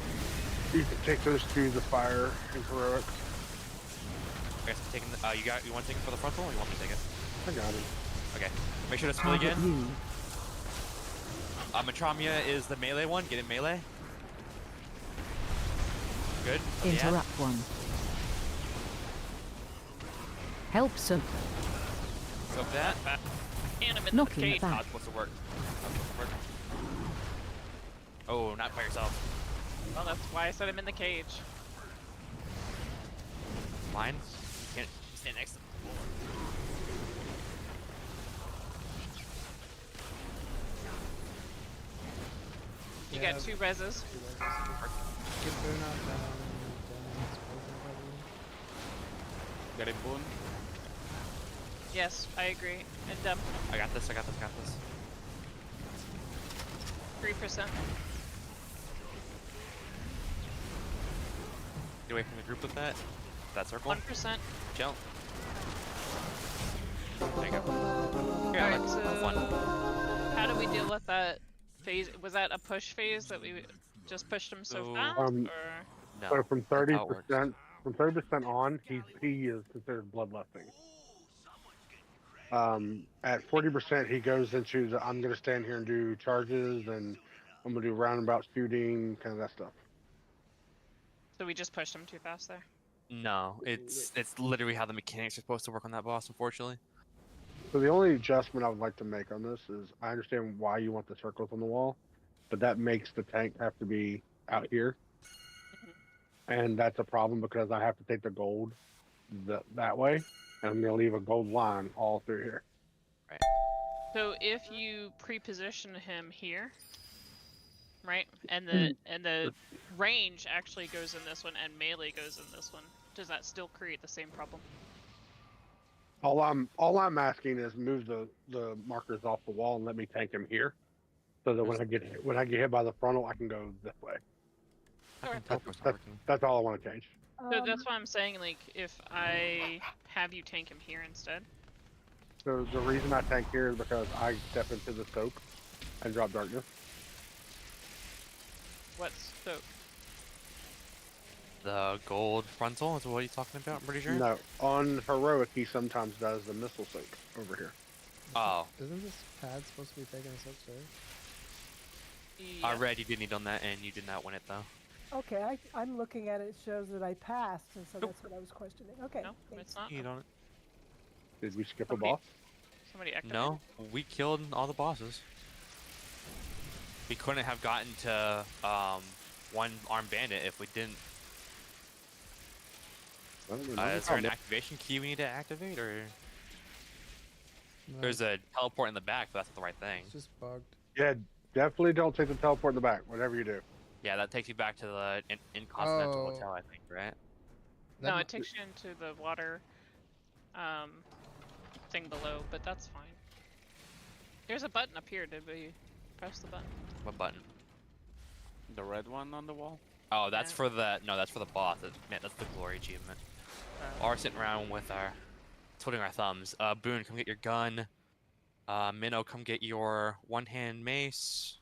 You can take those to the fire and heroics. I guess I'm taking the, you want to take it for the frontal or you want me to take it? I got it. Okay. Make sure to split Target again. you. Matramia is the melee one. Get in melee. Good. Kill the ad. Interrupt one. Help some. Soak that. And I'm in Knocking the cage. back. Oh, it's supposed to work. Not supposed to work. Oh, not by yourself. Well, that's why I said I'm in the cage. Mine? You can't stand next to them. You got 2 reses. Get burn out down. Got a boon. Yes, I agree. And I got this, I got this, got this. 3%. Get away from the group with that. That circle. 1%. Chill. There you go. Here, Alright, let's so have fun. how do we deal with that phase? Was that a push phase that we just pushed him so So- fast? Or? No. So from that's how it works. 30%, from 30% on, he is considered bloodlusting. At 40%, he goes into the I'm gonna stand here and do charges, and I'm gonna do roundabout shooting, kind of that stuff. So we just pushed him too fast there. No, it's literally how the mechanics are supposed to work on that boss, unfortunately. So the only adjustment I would like to make on this is I understand why you want the circles on the wall, but that makes the tank have to be out here. And that's a problem because I have to take the gold that way, and I'm going to leave a gold line all through here. So if you pre-position him here, right? And the range actually goes in this one, and melee goes in this one. Does that still create the same problem? All I'm asking is move the markers off the wall and let me tank him here, so that when I get hit by the frontal, I can go this way. That's all I want to change. So that's why I'm saying, like, if I have you tank him here instead. So the reason I tank here is because I step into the soak and drop darkness. What's soak? The gold frontal is what he's talking about, I'm pretty sure. No, on heroic he sometimes does the missile soak over here. Oh. Isn't this pad supposed to be taking us upstairs? Yeah. Red, you did need on that, and you did not win it though. Okay, I'm looking at it. It shows that I passed, and so that's what I was questioning. Okay. No, it's not. You on it. Did we skip a boss? Somebody activated. No, we killed all the bosses. We couldn't have gotten to one armed bandit if we didn't. Is there an activation key we need to activate, or No, there's a teleport in the back, but that's not the right thing. it's just bugged. Yeah, definitely don't take the teleport in the back. Whatever you do. Yeah, that takes you back to the Intercontinental Oh. Hotel, I think, right? No, it takes you into the water thing below, but that's fine. There's a button up here. Did we press the button? What button? The red one on the wall? Oh, that's for the that's for the boss. That's the glory achievement. Or sitting around with our twiddling our thumbs. Boone, come get your gun. Minnow, come get your one-hand mace.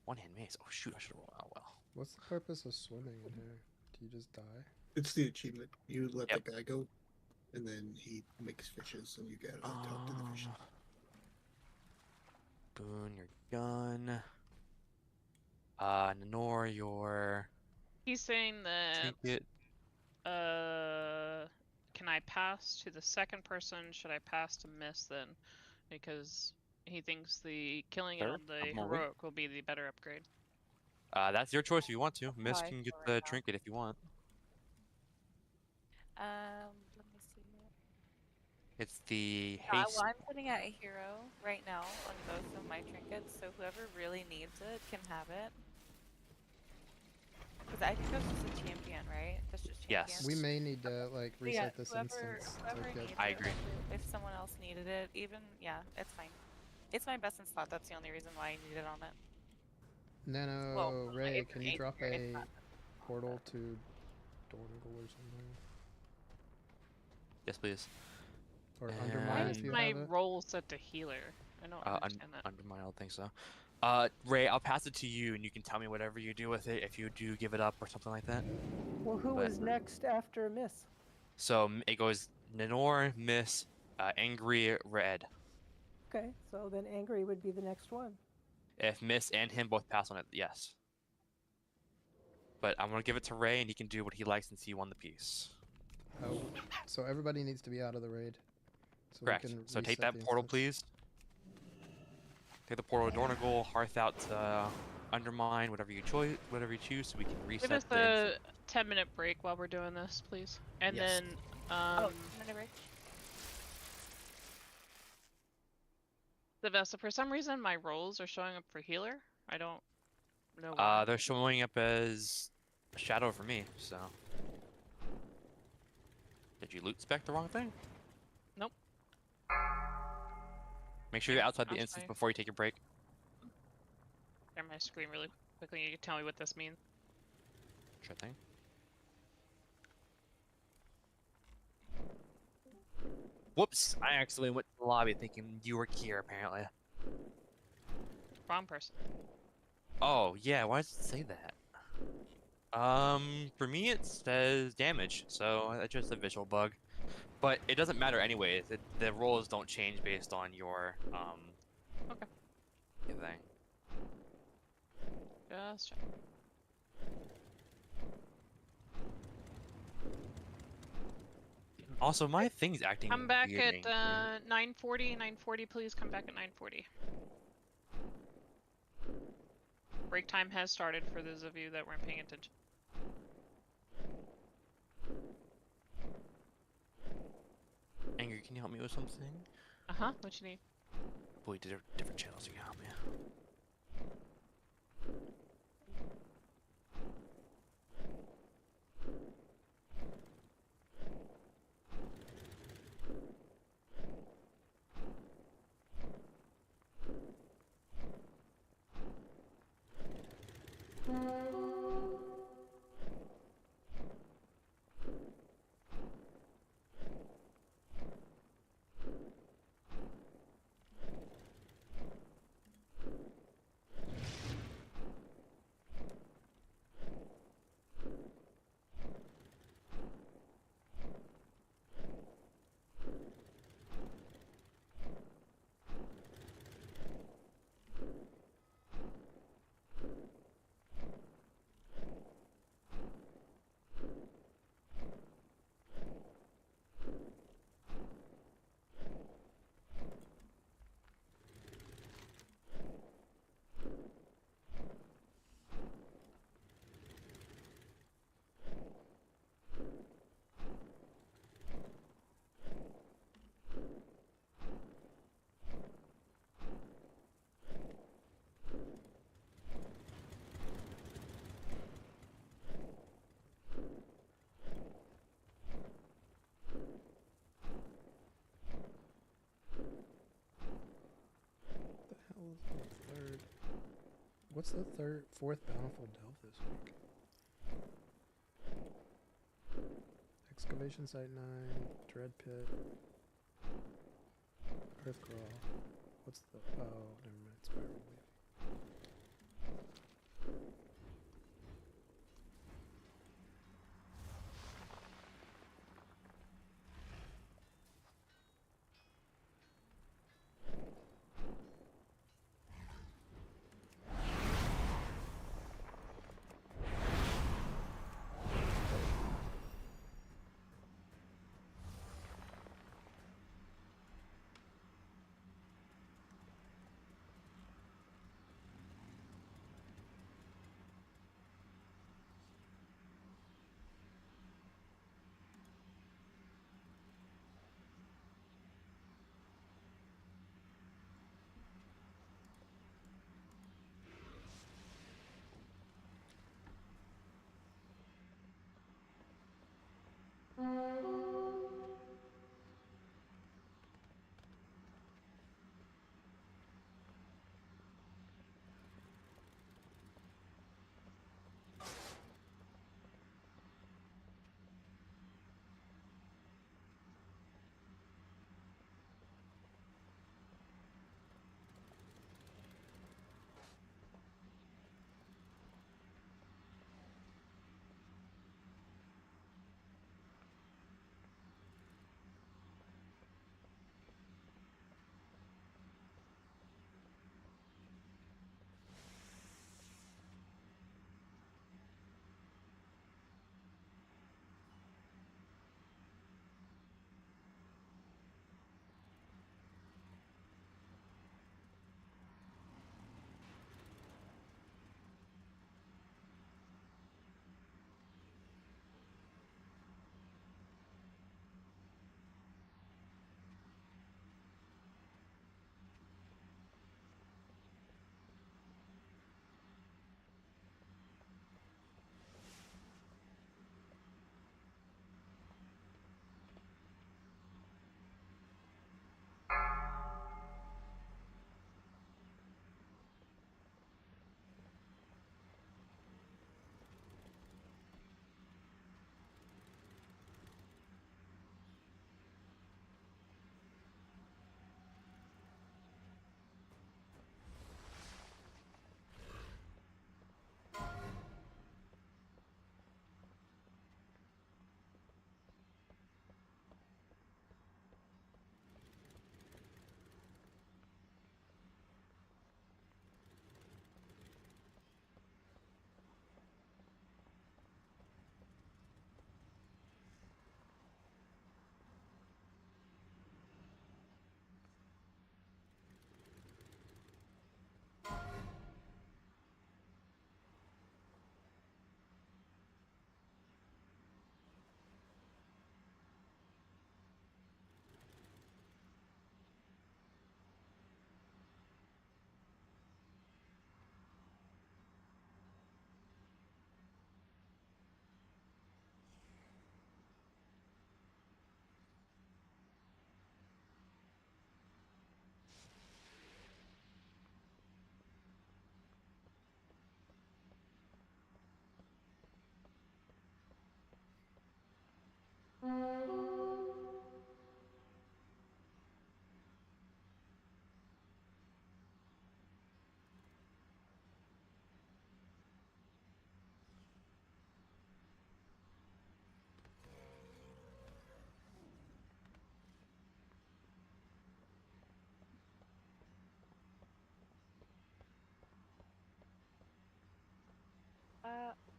One-hand mace. Oh shoot, I should have rolled out well. What's the purpose of swimming in here? Do you just die? It's the achievement. You let Yep. the guy go, and then he makes fishes, and you gotta talk to the fish. Boone, your gun. Nanor, your He's saying that. trinket. Can I pass to the second person? Should I pass to Miss then? Because he thinks the killing it Sure, on the I'm moving. heroic will be the better upgrade. That's your choice if you want to. Miss I can get feel the right now. trinket if you want. Let me see. It's the Yeah, haste. well, I'm putting out a hero right now on both of my trinkets, so whoever really needs it can have it. Because I think that's just a champion, right? That's just champion. Yes. We may need to like But yeah, reset this whoever instance. whoever to get... needs I it, agree. If someone else needed it, even yeah, it's fine. It's my best in slot. That's the only reason why I need it on it. Nano, Well, Ray, it's can an you drop ace, it's a not- portal to Dornigal or something? Yes, please. Or And- Undermine Why if is you my have it? roll set to healer? I don't understand that. Undermine, I don't think so. Ray, I'll pass it to you, and you can tell me whatever you do with it. If you do give it up or something like that. Well, who But- is next after Miss? So it goes Nanor, Miss, Angry, Red. Okay, so then Angry would be the next one. If Miss and him both pass on it, yes. But I'm gonna give it to Ray, and he can do what he likes since he won the piece. Oh, so everybody needs to be out of the raid. So Correct. We can So take reset that the portal, instance. please. Take the portal to Dornigal, Hearth out to Undermine, whatever you choose, so we can reset Give us the a instance. 10-minute break while we're doing this, please. And Yes. then, Oh, minute break. Sylvester, for some reason my rolls are showing up for healer. I don't know why. They're showing up as a shadow for me, so. Did you loot spec the wrong thing? Nope. Make sure you're outside the I'll instance try. before you take your break. Share my screen really quickly. You can tell me what this means. Sure thing. Whoops! I accidentally went to the lobby thinking you were here, apparently. Wrong person. Oh, yeah, why does it say that? For me it says damage, so that's just a visual bug. But it doesn't matter anyways, the rolls don't change based on your, Okay. your thing. Just check. Also, my thing's acting Come back weird at and 9:40. 9:40, please. Come back at 9:40. Break time has started for those of you that weren't paying attention. Angry, can you help me with something? Uh-huh. What you need? Boy, different channels you can help me. What's the fourth bountiful delve this week? Excavation site 9, dread pit, earth crawl. What's the? Oh, never mind. Spiral wave.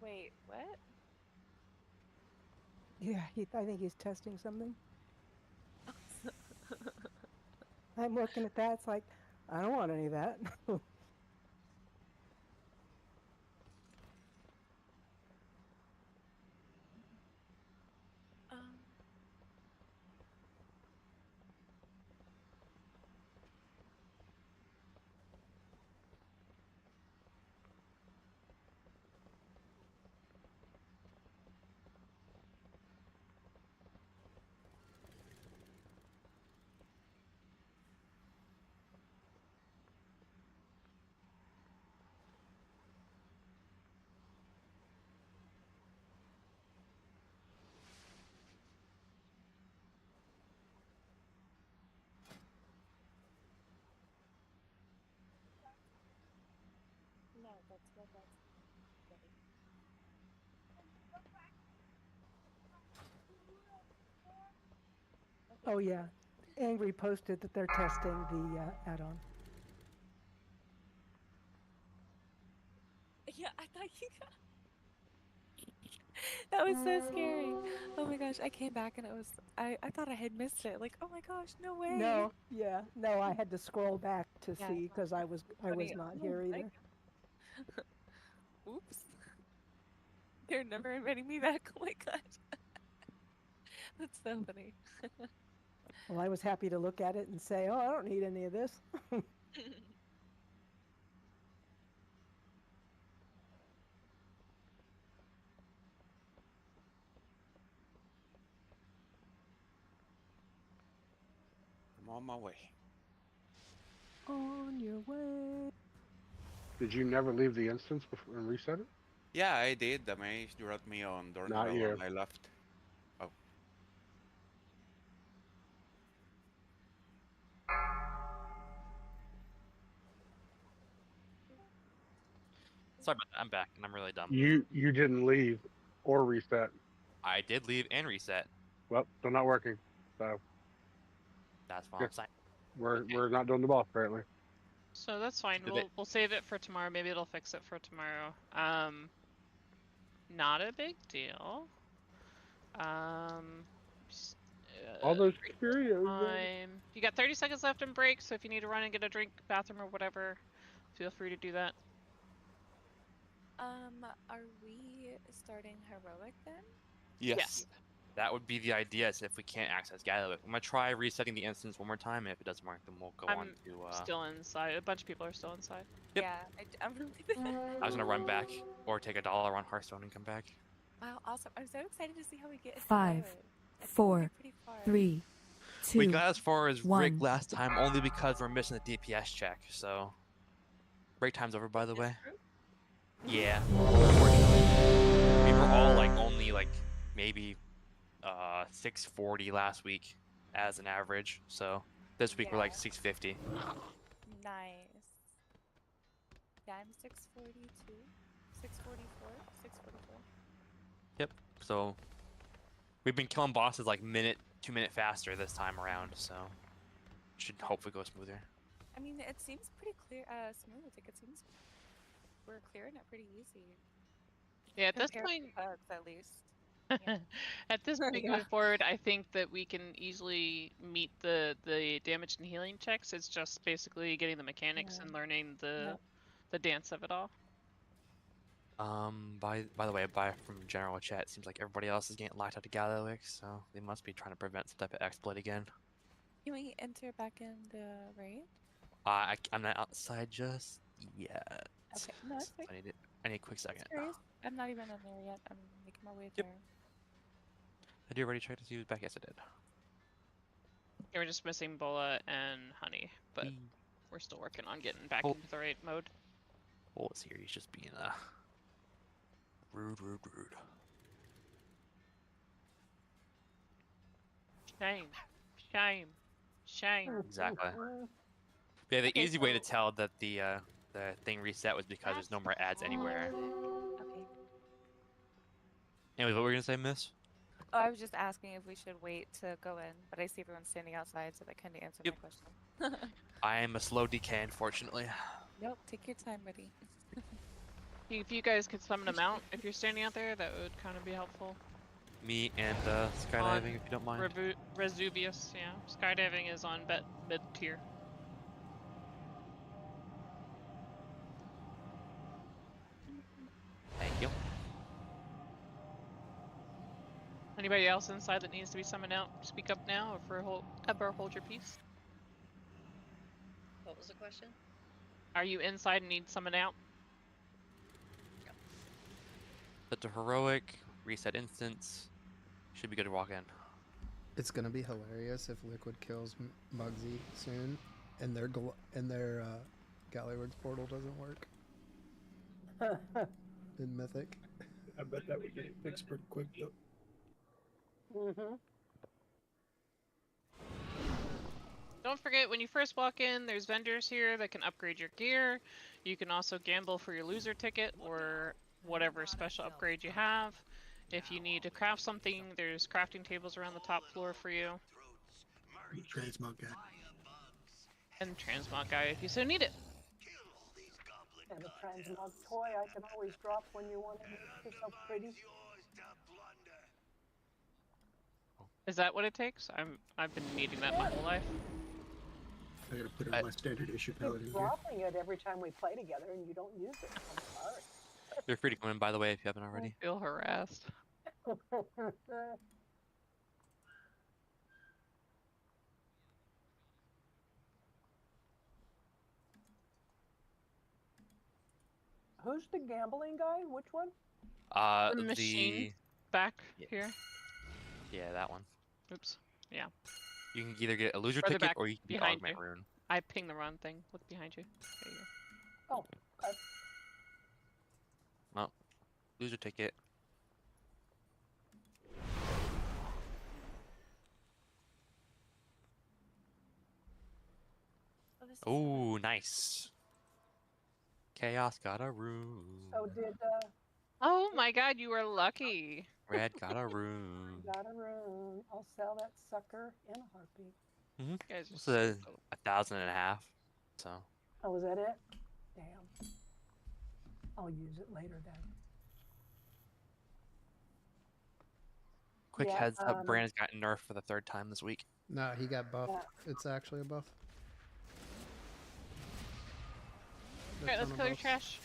Wait, what? Yeah, I think he's testing something. I'm looking at that. It's like, I don't want any of that. Um, Oh yeah, Angry posted that they're testing the add-on. Yeah, I thought you got. That was so scary. Oh my gosh, I came back and it was. I thought I had missed it. Like, oh my gosh, no way. No, yeah, no, I had to scroll back to Yeah, see because I was funny. not Oh here my either. Oops. They're never inviting me back. Oh my gosh. That's so funny. Well, I was happy to look at it and say, oh, I don't need any of this. I'm on my way. On your way. Did you never leave the instance before and reset it? Yeah, I did. The maze brought me on Not Dornwell you. and I left. Oh. Sorry about that. I'm back and I'm really dumb. You didn't leave or reset. I did leave and reset. Well, still not working. So That's what yeah, I'm saying. we're not doing the boss apparently. So that's fine. Did it- We'll save it for tomorrow. Maybe it'll fix it for tomorrow. Not a big deal. s- All those break Cheerios. time. You got 30 seconds left in break, so if you need to run and get a drink, bathroom, or whatever, feel free to do that. Are we starting heroic then? Yes. That would be the idea, is if we can't access Galloway. I'm gonna try resetting the instance one more time, and if it doesn't work, then we'll go on I'm to. still inside. A bunch of people are still inside. Yep. Yeah, I'm really. I was gonna run back or take $1 on Hearthstone and come back. Wow, awesome! I'm so excited to see how we get. into 5, heroic. I think we'll 4, get pretty far. 3, 2, We got as far as Rick 1. last time only because we're missing the DPS check. So break time's over, by the way. Yeah. Unfortunately, we were all like only like maybe 640 last week as an average. So this week we're like 650. Nice. Yeah, I'm 642, 644, 644. Yep. So we've been killing bosses like 2 minute faster this time around. So should hopefully go smoother. I mean, it seems pretty clear, smooth. Like it seems we're clearing it pretty easy. Yeah, at this Compared to point, bugs, at least. at this point Yeah. going forward, I think that we can easily meet the damage and healing checks. It's just basically getting the mechanics and learning the dance of it all. By the way, from general chat, it seems like everybody else is getting locked out of Gallowix, so they must be trying to prevent some type of exploit again. Can we enter back in the raid? I'm not outside just yet. Okay, no, that's fine. I need a quick second. Serious? I'm not even in there yet. I'm making my way there. Did you already try to see who's back? Yes, I did. Yeah, we're just missing Bola and Honey, but we're still working on getting back into the right mode. Bola's here. He's just being rude. Shame. Exactly. Yeah, the easy way to tell that the thing reset was because there's no more ads anywhere. Okay. Anyways, what were you gonna say, Miss? Oh, I was just asking if we should wait to go in, but I see everyone's standing outside, so that kind of answered my question. I am a slow decay, unfortunately. Nope, take your time, buddy. If you guys could summon them out, if you're standing out there, that would kind of be helpful. Me and skydiving, if you don't mind. Resuvius, yeah. Skydiving is on mid tier. Thank you. Anybody else inside that needs to be summoned out, speak up now, or ever hold your peace. What was the question? Are you inside and need summoned out? Set to heroic, reset instance. Should be good to walk in. It's gonna be hilarious if Liquid kills Mugsy soon, and their Gallyward's portal doesn't work in Mythic. I bet that would get fixed pretty quick though. Don't forget, when you first walk in, there's vendors here that can upgrade your gear. You can also gamble for your loser ticket or whatever special upgrade you have. If you need to craft something, there's crafting tables around the top floor for you. Transmog guy. And transmog guy if you so need it. And a transmog toy I can always drop when you want to make yourself pretty. Is that what it takes? I've been needing that my whole life. I gotta put it on my standard issue paladin Keep here. dropping it every time we play together, and you don't use it. I'm sorry. You're free to come in, by the way, if you haven't already. I feel harassed. Who's the gambling guy? Which one? The machine back here. Yeah, that one. Oops. Yeah. You can either get a loser Further ticket back or you can get behind augment you. rune. I pinged the wrong thing. Look behind you. There you go. Oh, okay. Well, loser ticket. Oh, nice. Chaos got a rune. So did Oh my god, you were lucky. Red got a rune. got a rune? I'll sell that sucker in a heartbeat. Mm-hmm. Guys are It's so 1,500. So. Oh, was that it? Damn. I'll use it later then. Quick Yeah, heads up, Brandon's got nerfed for the 3rd time this week. No, he got buffed. Yeah. It's actually a buff. Alright, let's Ton of kill your buffs. trash.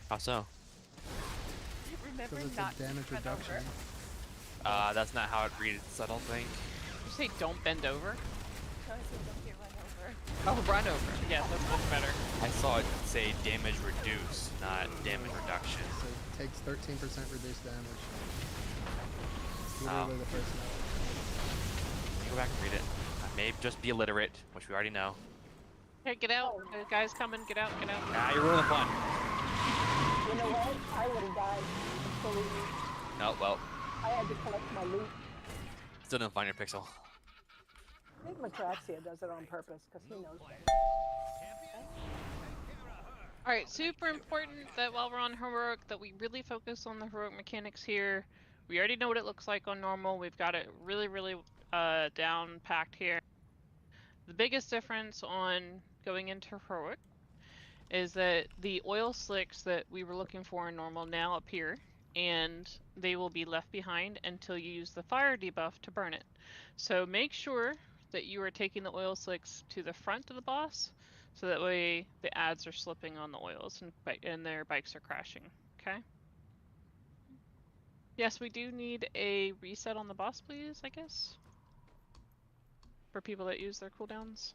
How so? Remember Because it's not a damage to run reduction. over? That's not how it reads, I don't think. You say don't bend over? No, I said don't get run over. Oh, run over. Yes, that's much better. I saw it say damage reduce, not damage reduction. So it takes 13% reduced damage. It's Oh. literally the first note. Let me go back and read it. I may just be illiterate, which we already know. Okay, get out. The guy's coming. Get out. Get out. Nah, you're ruining the fun. You know what? I would have died completely. Oh, well. I had to collect my loot. Still didn't find your pixel. I think Matraxia does it on purpose because he knows better. Alright, super important that while we're on heroic that we really focus on the heroic mechanics here. We already know what it looks like on normal. We've got it really down packed here. The biggest difference on going into heroic is that the oil slicks that we were looking for in normal now appear, and they will be left behind until you use the fire debuff to burn it. So make sure that you are taking the oil slicks to the front of the boss, so that way the ads are slipping on the oils and their bikes are crashing. Okay? Yes, we do need a reset on the boss, please, I guess. For people that use their cooldowns.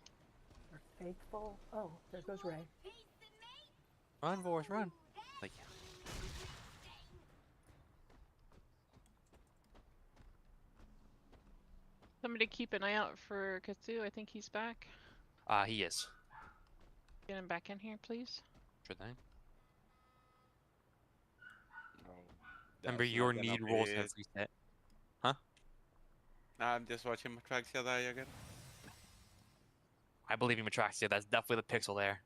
They're faithful. Oh, there goes Ray. Run, Boris, run. Like, Somebody keep an eye out for Katsu. I think he's back. he is. Get him back in here, please. Sure thing. No, Remember, that's your not gonna need be rolls it. have reset. Huh? I'm just watching Matraxia die again. I believe in Matraxia. That's definitely the pixel there.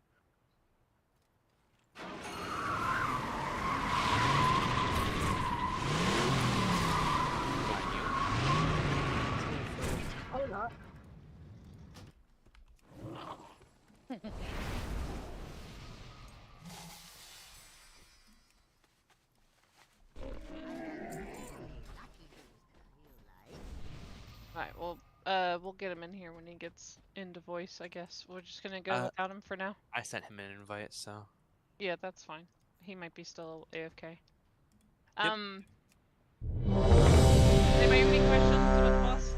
Oh, not. Alright, well, we'll get him in here when he gets into voice, I guess. We're just gonna go without him for now. I sent him an invite, so. Yeah, that's fine. He might be still AFK. Yep. Anybody have any questions about the boss?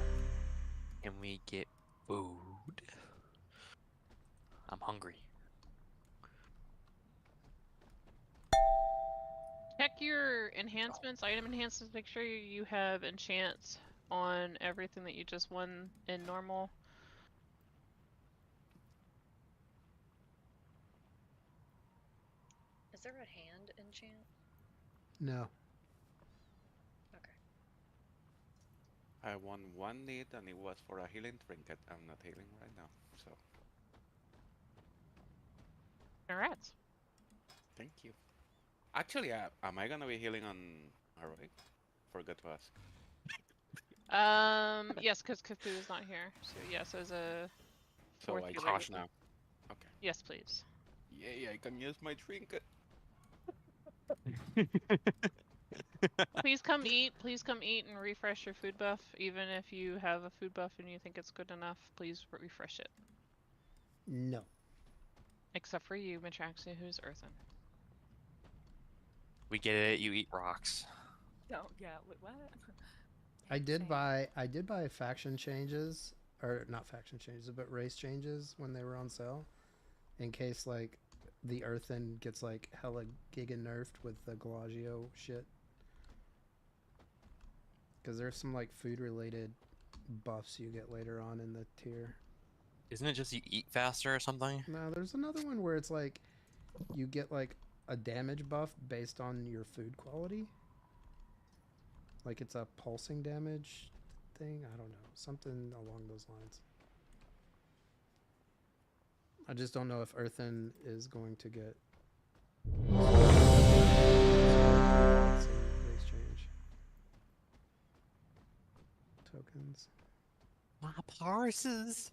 Can we get food? I'm hungry. Check your enhancements, item enhancements, make sure you have enchants on everything that you just won in normal. Is there a hand enchant? No. Okay. I won one need and it was for a healing trinket. I'm not healing right now, so Congrats. thank you. Actually, am I gonna be healing on heroic? Forgot to ask. Yes, because Cthulhu is not here. So yes, as a So fourth I user. charge now. Okay. Yes, please. Yay! I can use my trinket. Please come eat. Please come eat and refresh your food buff. Even if you have a food buff and you think it's good enough, please refresh it. No. Except for you, Matraxia, who's earthen. We get it. You eat rocks. No, yeah, wait, what? I did buy faction changes, or not faction changes, but race changes when they were on sale, in case like the earthen gets like hella giga nerfed with the Galagio shit. Because there's some like food related buffs you get later on in the tier. Isn't it just you eat faster or something? No, there's another one where it's like you get like a damage buff based on your food quality. Like it's a pulsing damage thing. I don't know. Something along those lines. I just don't know if earthen is going to get some race change. Tokens. My parses.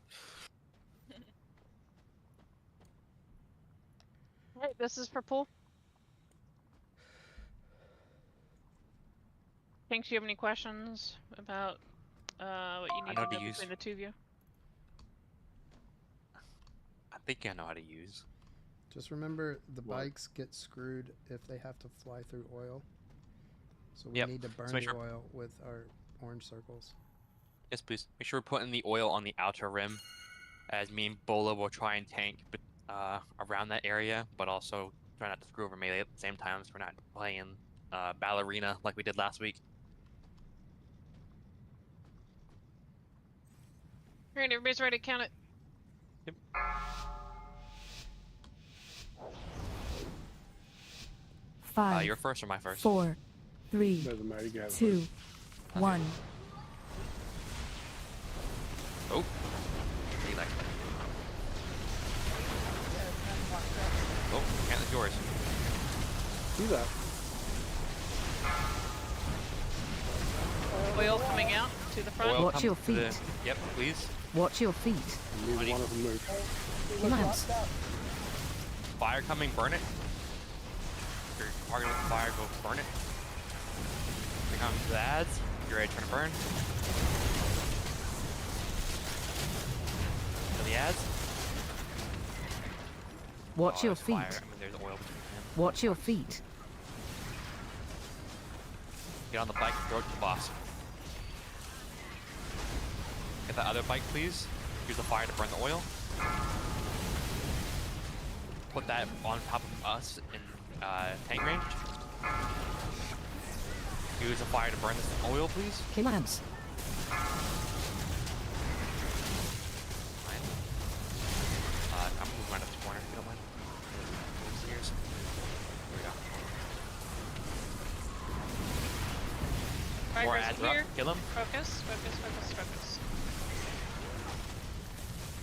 Alright, this is for pool. Thanks. Do you have any questions about what you need know to to know use. between the two of you? I think I know how to use. Just remember the What? bikes get screwed if they have to fly through oil. So we Yep. need to burn make the sure- oil with our orange circles. Yes, please. Make sure we're putting the oil on the outer rim, as me and Bola will try and tank around that area, but also try not to screw over melee at the same time, so we're not playing ballerina like we did last week. Alright, everybody's ready to count it. Yep. Five, You're first or my first? 4, 3, Doesn't matter. You got it. 2, 1. Oh. Relax. Oh, count is yours. Do that. Oil coming out to the front. Oil Watch comes your to the- feet. Yep, please. Watch your feet. And neither one of them move. Commands. Fire coming, burn it. If you're targeting with fire, go burn it. Here comes the ads. You're ready to turn to burn. Kill the ads. Watch your there's feet. Fire. I mean, there's oil between them. Watch your feet. Get on the bike and throw it to the boss. Get that other bike, please. Use the fire to burn the oil. Put that on top of us in tank range. Use the fire to burn this oil, please. Commands. Fine. I'm moving right up the corner if you don't mind. Move gears. Here we go. Alright, More guys, ads are here. up. Kill him. Focus, focus, focus, focus.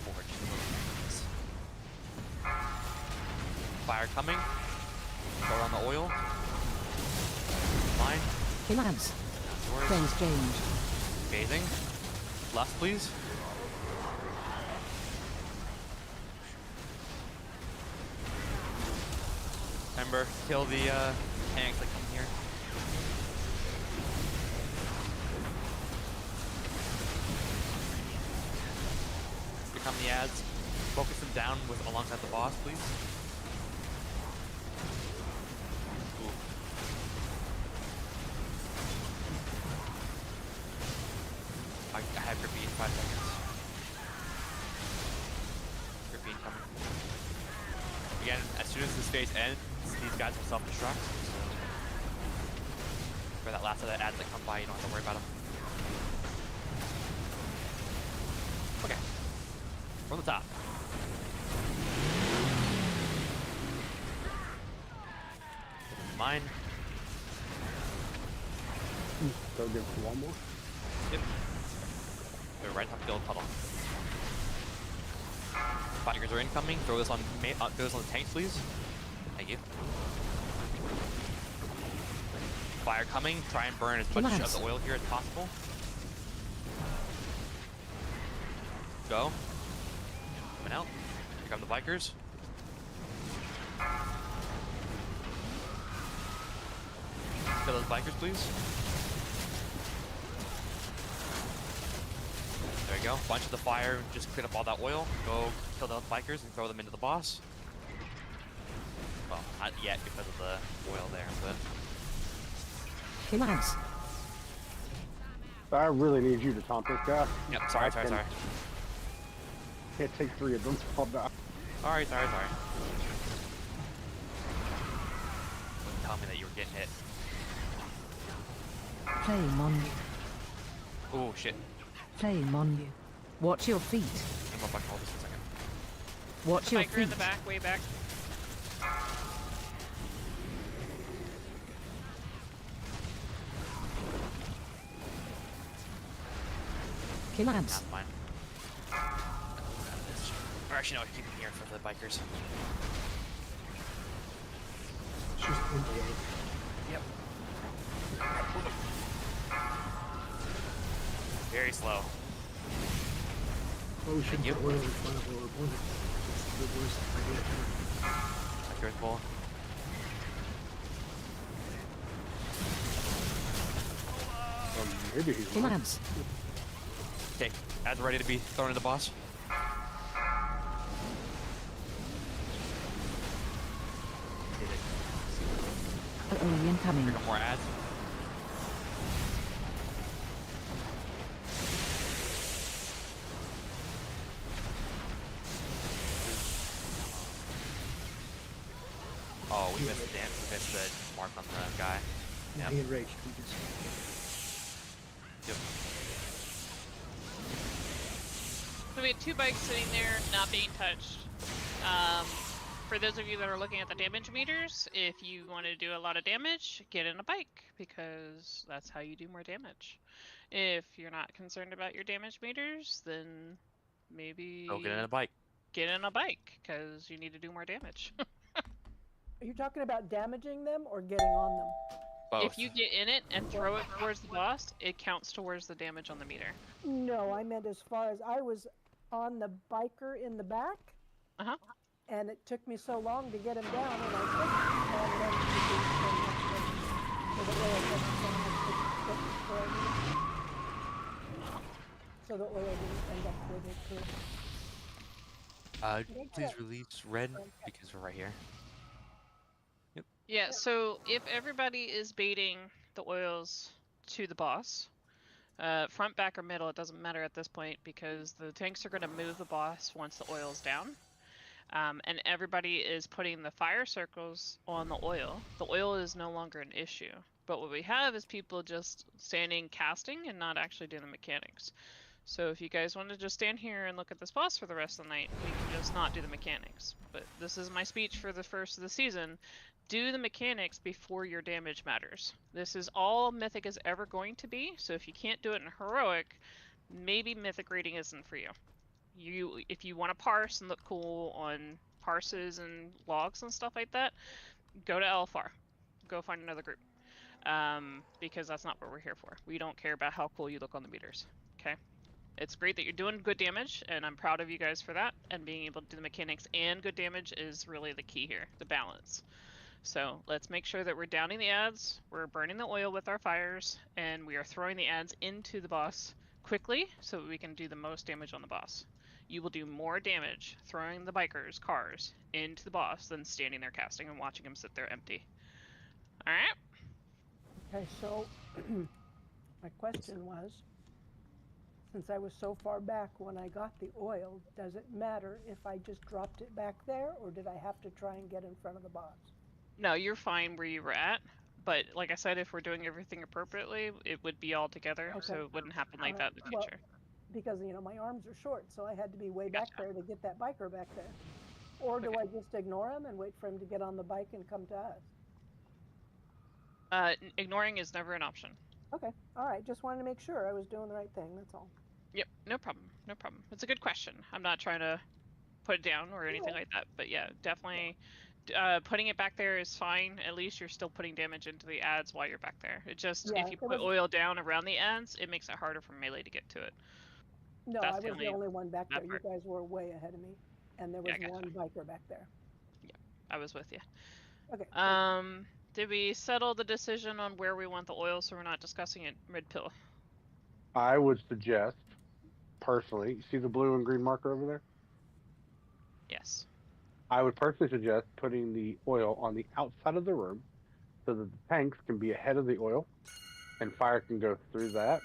Forge. Fire coming. Throw it on the oil. Mine. Commands. Yours. Things change. Phasing. Left, please. Remember, kill the tanks that come here. Here come the ads. Focus them down with alongside the boss, please. Ooh. I have your beat in 5 seconds. Your beat coming. Again, as soon as this phase ends, these guys will self-destruct. So for that last set of ads that come by, you don't have to worry about them. Okay. From the top. Mine. Go get one more. Yep. They're right top build puddle. Fighters are incoming. Throw this on the tanks, please. Thank you. Fire coming. Try and burn as much of the oil here as possible. go. Coming out. Here come the bikers. Kill those bikers, please. There you go. Bunch of the fire. Just clean up all that oil. Go kill those bikers and throw them into the boss. Well, not yet because of the oil there, but... Hey, lads. I really need you to taunt this guy. Yep, sorry. Can't take 3 of them. I'll die. Sorry. Tell me that you were getting hit. Flame on you. Oh, shit. Flame on you. Watch your feet. I'm gonna hold this for a second. Watch your Biker feet. in the back, way back. Okay, lads. That's fine. Or actually, no, keep him here for the bikers. It's just in the way. Yep. Very slow. Oh, we shouldn't put oil in front of where we're pointed. It's the worst idea ever. Like yours, Bull. Maybe he's Okay, lads. Okay, ads ready to be thrown into the boss. Uh-oh, incoming. Here come more ads. Oh, we missed the dance. We missed the mark on the guy. Now Yep. he enraged. We just... Yep. So we had 2 bikes sitting there, not being touched. For those of you that are looking at the damage meters, if you want to do a lot of damage, get in a bike, because that's how you do more damage. If you're not concerned about your damage meters, then maybe Go get in a bike. get in a bike, because you need to do more damage. Are you talking about damaging them or getting on them? Both. If you get in it and throw it towards the boss, it counts towards the damage on the meter. No, I meant as far as I was on the biker in the back. Uh-huh. And it took me so long to get him down, and I couldn't. So the oil didn't end up with it. Please release red because we're right here. Yep. Yeah, so if everybody is baiting the oils to the boss, front, back, or middle, it doesn't matter at this point because the tanks are going to move the boss once the oil's down. And everybody is putting the fire circles on the oil is no longer an issue. But what we have is people just standing casting and not actually doing the mechanics. So if you guys want to just stand here and look at this boss for the rest of the night, we can just not do the mechanics. But this is my speech for the first of the season. Do the mechanics before your damage matters. This is all Mythic is ever going to be, so if you can't do it in Heroic, maybe Mythic rating isn't for you. If you want to parse and look cool on parses and logs and stuff like that, go to LFR. Go find another group. Because that's not what we're here for. We don't care about how cool you look on the meters. Okay? It's great that you're doing good damage, and I'm proud of you guys for that. And being able to do the mechanics and good damage is really the key here, the balance. So let's make sure that we're downing the ads, we're burning the oil with our fires, and we are throwing the ads into the boss quickly so that we can do the most damage on the boss. You will do more damage throwing the bikers' cars into the boss than standing there casting and watching him sit there empty. Alright? Okay, so my question was, since I was so far back when I got the oil, does it matter if I just dropped it back there, or did I have to try and get in front of the boss? No, you're fine where you were at. But like I said, if we're doing everything appropriately, it would be all together, Okay. so it wouldn't happen like that in the Well, future. because, my arms are short, so I had to be way back there to get that biker back there. Or do Okay. I just ignore him and wait for him to get on the bike and come to us? Ignoring is never an option. Okay, all right, just wanted to make sure I was doing the right thing, that's all. Yep, no problem, no problem. It's a good question. I'm not trying to put it down or anything like that, but yeah, definitely putting it back there is fine. At least you're still putting damage into the ads while you're back there. It just, Yeah, if you it put was- oil down around the ads, it makes it harder for melee to get to it. No, That's I the was the only one back that there. You part. guys were way ahead of me, and there was Yeah, I one gotcha. biker back there. I was with you. Okay. Did we settle the decision on where we want the oil so we're not discussing it mid-pill? I would suggest, personally, see the blue and green marker over there? Yes. I would personally suggest putting the oil on the outside of the room so that the tanks can be ahead of the oil and fire can go through that.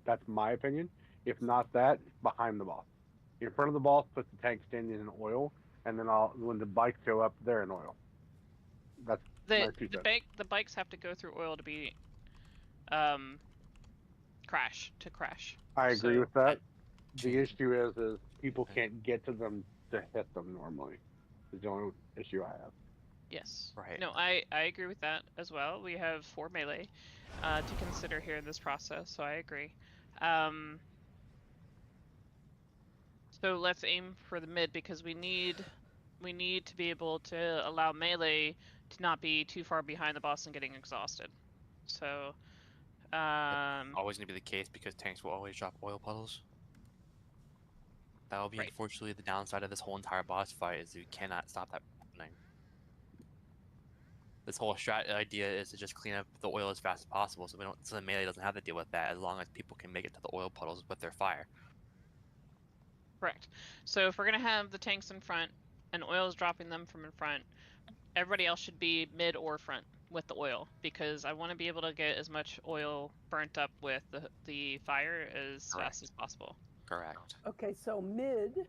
That's my opinion. If not that, behind the boss. In front of the boss, put the tank standing in oil, and then when the bikes go up, they're in oil. That's my 2 cents. The bikes have to go through oil to be crash. I agree with that. The Change. issue is people can't get to them to hit them normally. Is the only issue I have. Yes. Right. No, I agree with that as well. We have 4 melee to consider here in this process, so I agree. So let's aim for the mid because we need to be able to allow melee to not be too far behind the boss and getting exhausted. So Always going to be the case because tanks will always drop oil puddles. That will be unfortunately the downside of this whole entire boss fight is you cannot stop that from happening. This whole strat idea is to just clean up the oil as fast as possible so the melee doesn't have to deal with that as long as people can make it to the oil puddles with their fire. Correct. So if we're gonna have the tanks in front and oil is dropping them from in front, everybody else should be mid or front with the oil because I want to be able to get as much oil burnt up with the fire as fast as possible. Correct. Okay, so mid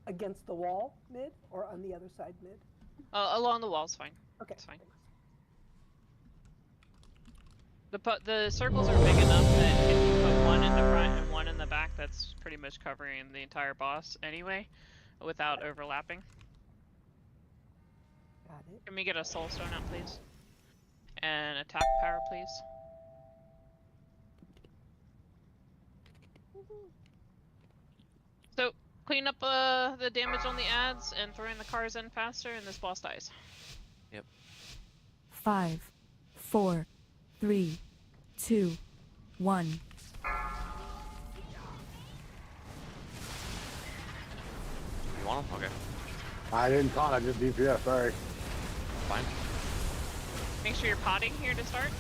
against the wall, mid, or on the other side, mid? Along the wall's fine. Okay. It's fine. The circles are big enough that if you put one in the front and one in the back, that's pretty much covering the entire boss anyway, without overlapping. Got it. Can we get a soul stone out, please? And attack power, please. So clean up the damage on the ads and throwing the cars in faster, and this boss dies. Yep. 5, 4, 3, 2, 1. You want them? Okay. I didn't taunt, I just DPS, sorry. Fine. Make sure you're potting here to start.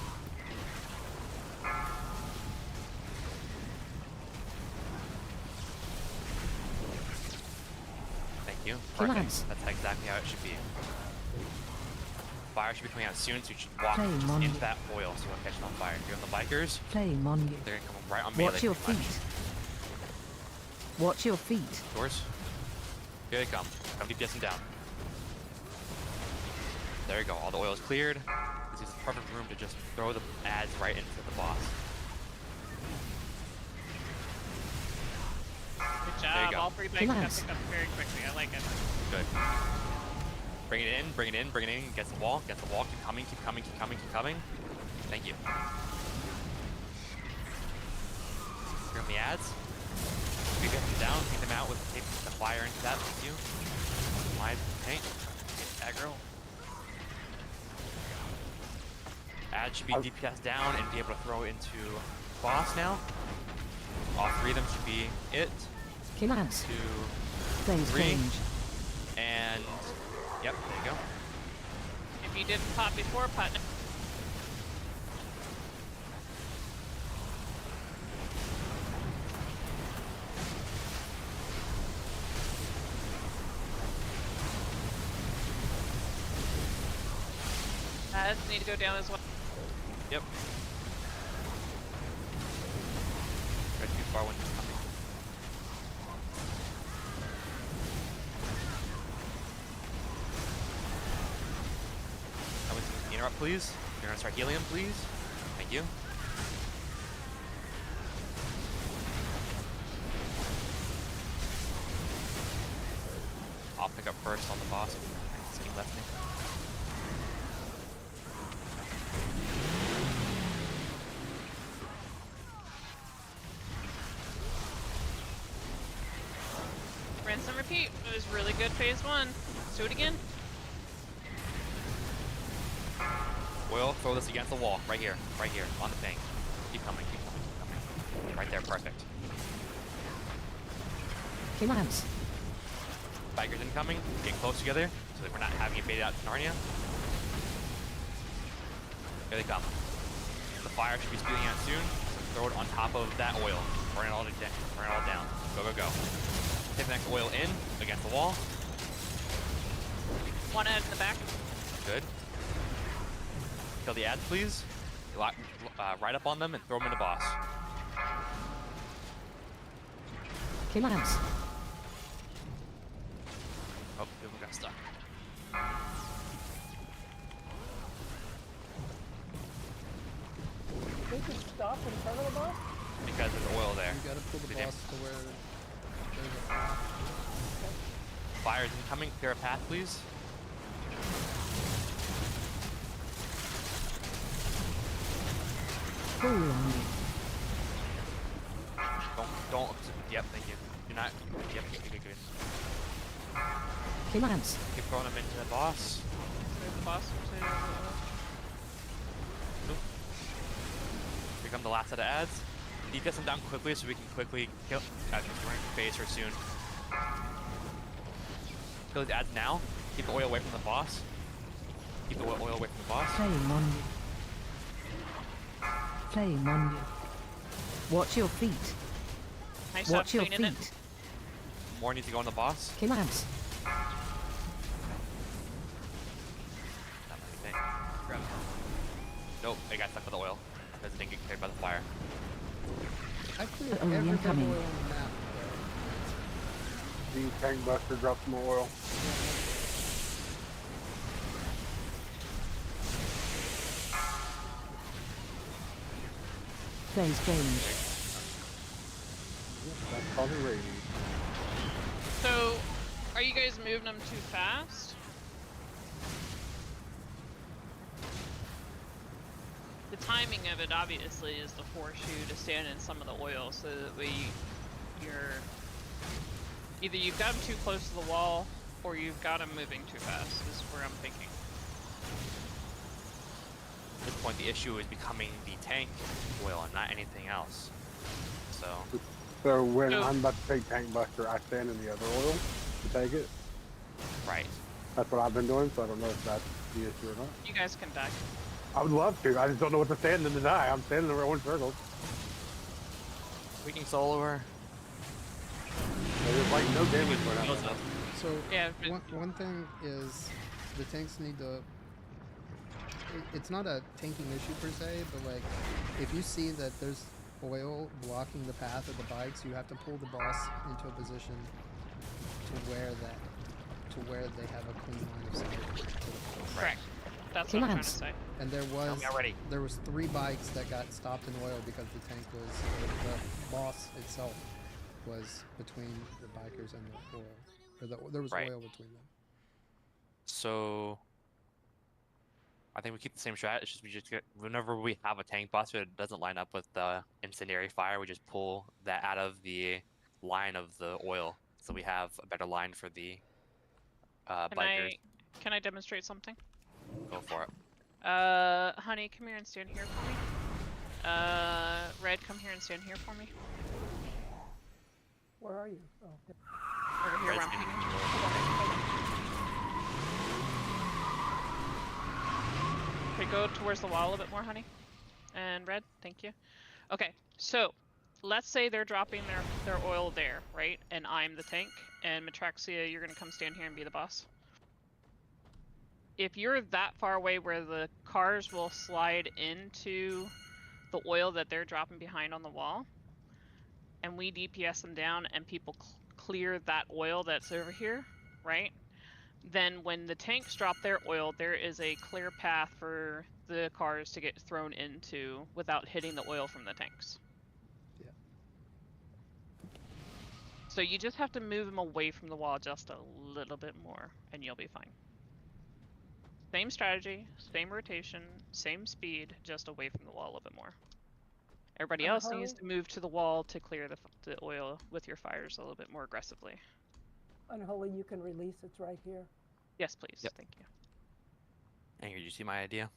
Thank you. Kill Perfect. ads. That's exactly how it should be. Fire should be coming out soon, so you should walk Flame just on into you. that oil so it'll catch it on fire. If you're on the bikers, Flame on you. they're gonna come right on melee. Watch your pretty much. feet. Watch your feet. Yours. Here they come. Come DPS them down. There you go. All the oil is cleared. This is a perfect room to just throw the ads right into the boss. Good There you job. go. All 3 bikes got picked up very quickly. I like it. Good. Bring it in, bring it in, bring it in. Against the wall, against the wall. Keep coming, keep coming, keep coming, keep coming. Thank you. Bring the ads. We get them down, take them out with take the fire into that. Thank you. My tank. Aggro. Ad should be DPS down and be able to throw into boss now. All 3 of them should be it. Kill ads. 2, Blaze 3, range. and yep, there you go. If you didn't pot before, pot now. Ads need to go down as well. Yep. Got too far when it's coming. Coming to the interrupt, please. You're gonna start healing him, please. Thank you. I'll pick up first on the boss. He left me. Rinse and repeat. It was really good phase 1. Let's do it again. Will, throw this against the wall. Right here, on the thing. Keep coming, keep coming, keep coming. Right there, perfect. Commands. Bikers incoming. Get close together so that we're not having it baited out to Narnia. Here they come. The fire should be spewing out soon. Throw it on top of that oil. Burn it all down. Burn it all down. Go, go, go. Take the next oil in against the wall. One ad in the back. Good. Kill the ads, please. Right up on them and throw them in the boss. Commands. Oh, we got stuck. They just stop in front of the boss? Because there's oil there. You gotta pull the They boss to where there's a path. Fires incoming. Clear a path, please. Pull on you. Don't. Yep, thank you. You're not. Yep, good. Commands. Keep throwing them into the boss. There's the boss. Nope. Here come the last set of ads. Need to get them down quickly so we can quickly kill. We're in phase her soon. Kill these ads now. Keep the oil away from the boss. Keep the oil away from the boss. Playing on you. Playing on you. Watch your feet. Nice Watch job your cleaning feet. More needs to go on the boss. Commands. Not anything. Nope, I got stuck with the oil because it didn't get cleared by the fire. I cleared Oh, every incoming. oil on the map. The tank buster dropped some oil. Phase change. That's called a raid. So, are you guys moving them too fast? The timing of it obviously is to force you to stand in some of the oil so that you're either you've got them too close to the wall or you've got them moving too fast is where I'm thinking. At this point, the issue is becoming the tank oil and not anything else. So when So- I'm about to take tank buster, I stand in the other oil to take it. Right. That's what I've been doing, so I don't know if that's the issue or not. You guys can die. I would love to. I just don't know what to stand in to die. I'm standing around in circles. We can solo her. There's like no damage going on. Heals up. So Yeah, but- one thing is the tanks need to. It's not a tanking issue per se, but like if you see that there's oil blocking the path of the bikes, you have to pull the boss into a position to where they have a clean line of sight to the boss. Correct. That's what I'm trying to say. And there was 3 bikes that got stopped in oil because the tank was the boss itself was between the bikers and the oil, or there was oil between them. So I think we keep the same strat. It's just we just get whenever we have a tank boss that doesn't line up with the incendiary fire, we just pull that out of the line of the oil, so we have a better line for the bikers. Can I demonstrate something? Go for it. Honey, come here and stand here for me. Red, come here and stand here for me. Where are you? Oh, Over here, Red's where I'm in peeking. Okay, go towards the wall a bit more, honey. And Red, thank you. Okay, so let's say they're dropping their oil there, right? And I'm the tank, and Matraxia, you're gonna come stand here and be the boss. If you're that far away where the cars will slide into the oil that they're dropping behind on the wall, and we DPS them down and people clear that oil that's over here, right? Then when the tanks drop their oil, there is a clear path for the cars to get thrown into without hitting the oil from the tanks. Yeah. So you just have to move them away from the wall just a little bit more, and you'll be fine. Same strategy, same rotation, same speed, just away from the wall a little bit more. Everybody else needs to move to the wall to clear the oil with your fires a little bit more aggressively. Unholy, you can release. It's right here. Yes, please. Yep. Thank you. And did you see my idea?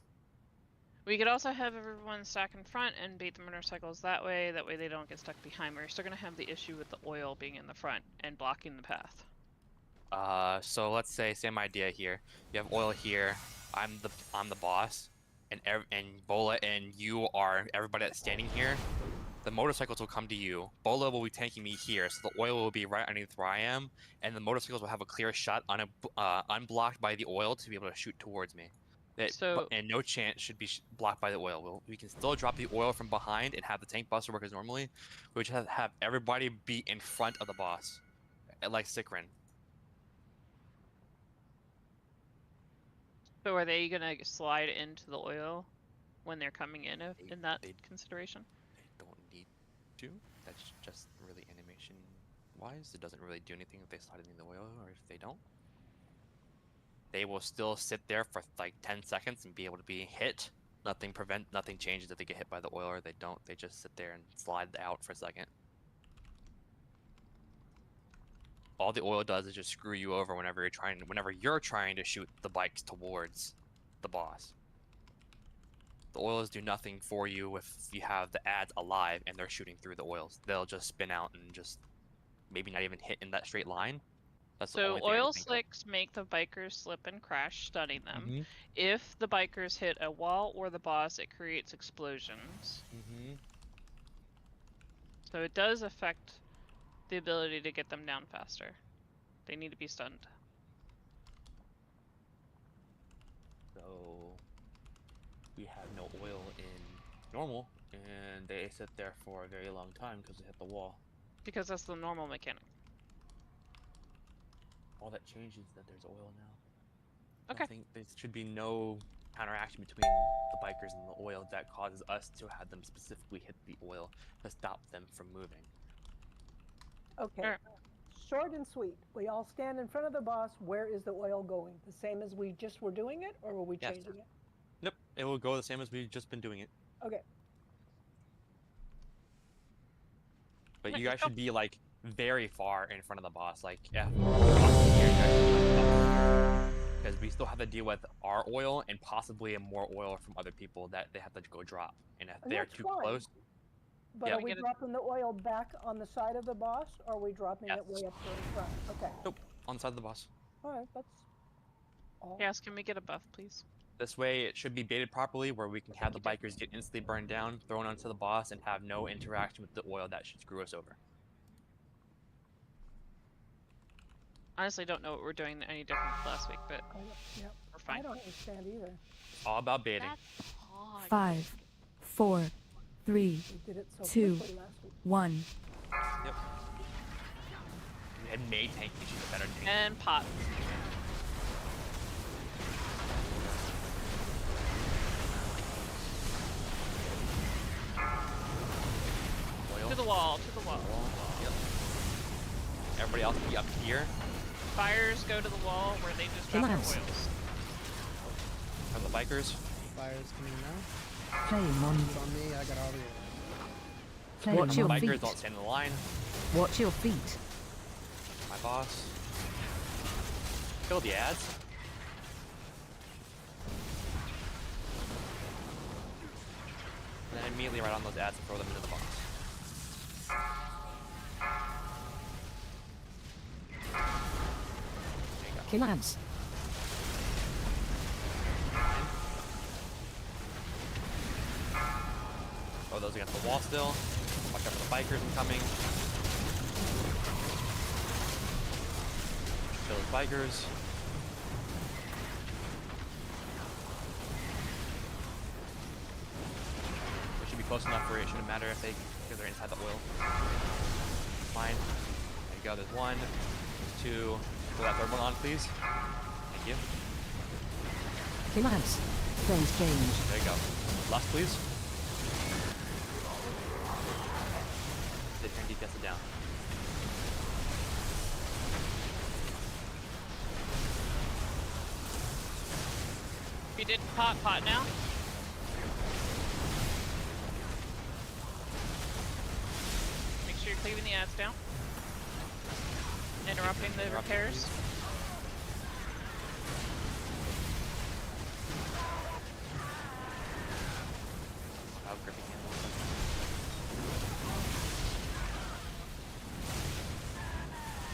We could also have everyone stack in front and bait the motorcycles that way. That way they don't get stuck behind. We're still gonna have the issue with the oil being in the front and blocking the path. So let's say same idea here. You have oil here. I'm the boss, and Bola and you are everybody that's standing here. The motorcycles will come to you. Bola will be tanking me here, so the oil will be right underneath where I am, and the motorcycles will have a clear shot unblocked by the oil to be able to shoot towards me. And no chance should be blocked by the oil. We can still drop the oil from behind and have the tank buster work as normally. We just have everybody be in front of the boss, like Sikrin. So are they gonna slide into the oil when they're coming in that consideration? They don't need to. That's just really animation wise. It doesn't really do anything if they slide into the oil or if they don't. They will still sit there for like 10 seconds and be able to be hit. Nothing changes if they get hit by the oil or they don't. They just sit there and slide out for a second. All the oil does is just screw you over whenever you're trying to shoot the bikes towards the boss. The oils do nothing for you if you have the ads alive and they're shooting through the oils. They'll just spin out and just maybe not even hit in that straight line. That's the only So thing I oil can think of. slicks make the bikers slip and crash, stunning them. Mm-hmm. If the bikers hit a wall or the boss, it creates explosions. Mm-hmm. So it does affect the ability to get them down faster. They need to be stunned. So we have no oil in normal, and they sit there for a very long time because they hit the wall. Because that's the normal mechanic. All that changes is that there's oil now. Okay. I think there should be no counteraction between the bikers and the oil that causes us to have them specifically hit the oil to stop them from moving. Okay. Sure. Short and sweet. We all stand in front of the boss. Where is the oil going? The same as we just were doing it, or were we Yes. changing it? Nope, it will go the same as we've just been doing it. Okay. But you guys should be like very far in front of the boss, like because we still have to deal with our oil and possibly more oil from other people that they have to go drop. And if they're too close, But are we dropping the oil back on the side of the boss, or are we dropping it way up there in front? Okay. Nope, on the side of the boss. All right, that's all. Yes, can we get a buff, please? This way, it should be baited properly, where we can have the bikers get instantly burned down, thrown onto the boss, and have no interaction with the oil that should screw us over. Honestly, don't know what we're doing any different than last week, but Yep. we're fine. I don't understand either. All about baiting. 5, 4, 3, We did it so 2, quickly last week. 1. Yep. And May tank, she's a better tank. And pot. Oil. To the wall, to the wall. Yep. Everybody else be up here. Fires go to the wall where they just drop their oils. From the bikers. Fire's coming now. Playing on It's on me. I got all the oil. Playing Watch The your on bikers feet. don't stand in the line. Watch your feet. My boss. Kill the ads. And then immediately right on those ads and throw them into the box. There you go. kill ads. Throw those against the wall still. Watch out for the bikers incoming. Kill those bikers. We should be close enough where it shouldn't matter if they're inside the oil. Fine. There you go. There's one. There's two. Throw that third one on, please. Thank you. Kill ads. Things change. There you go. Last, please. They turn DPS it down. We did pot now. Make sure you're cleaving the ads down. Interrupting the repairs.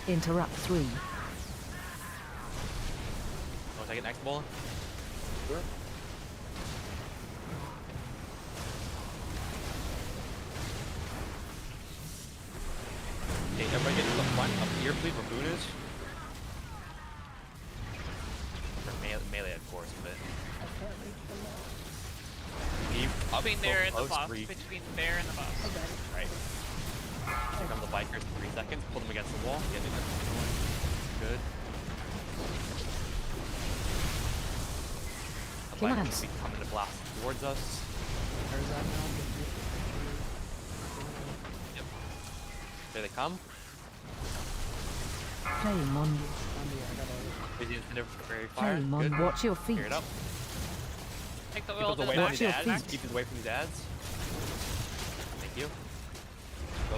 Interrupt 3. Want to take it next ball? Sure. Okay, everybody get to the front up here, please, where Boone is. For melee, of course, but... I can't reach them now. Between there and the close, boss. 3. Between there and the boss. Okay. Right. Here come the bikers in 3 seconds. Pull them against the wall. Get them going. Good. The Come on. bikers will be coming to blast towards us. Where's that now? Yep. There they come. Flame on you. Busy incentive very fire. Flame on. Good. Watch your feet. Clear it up. Take the Keep oil those to the away from back. these your ads. feet. Keep these away from these ads. Thank you.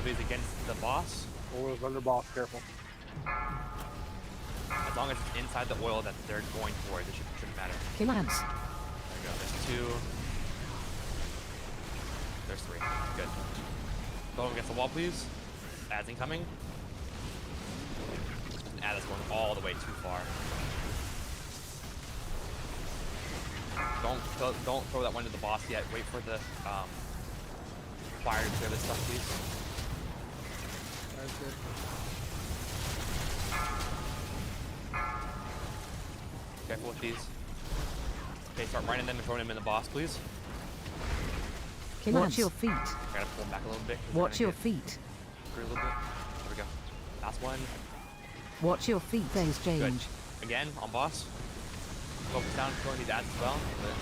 These against the boss. Oil's under boss, careful. As long as it's inside the oil that they're going for, it shouldn't matter. Commands. There we go. There's 2. There's 3. Good. Go against the wall, please. Ads incoming. An ad is going all the way too far. Don't throw that one to the boss yet. Wait for the fire to clear this stuff, please. That's good. Careful with these. Okay, start running them and throwing them in the boss, please. Watch your feet. Gotta pull them back a little bit. Watch your feet. Through a little bit. There we go. Last one. Watch your feet. Things Good. change. Again, on boss. Focus down, throwing these ads as well. But...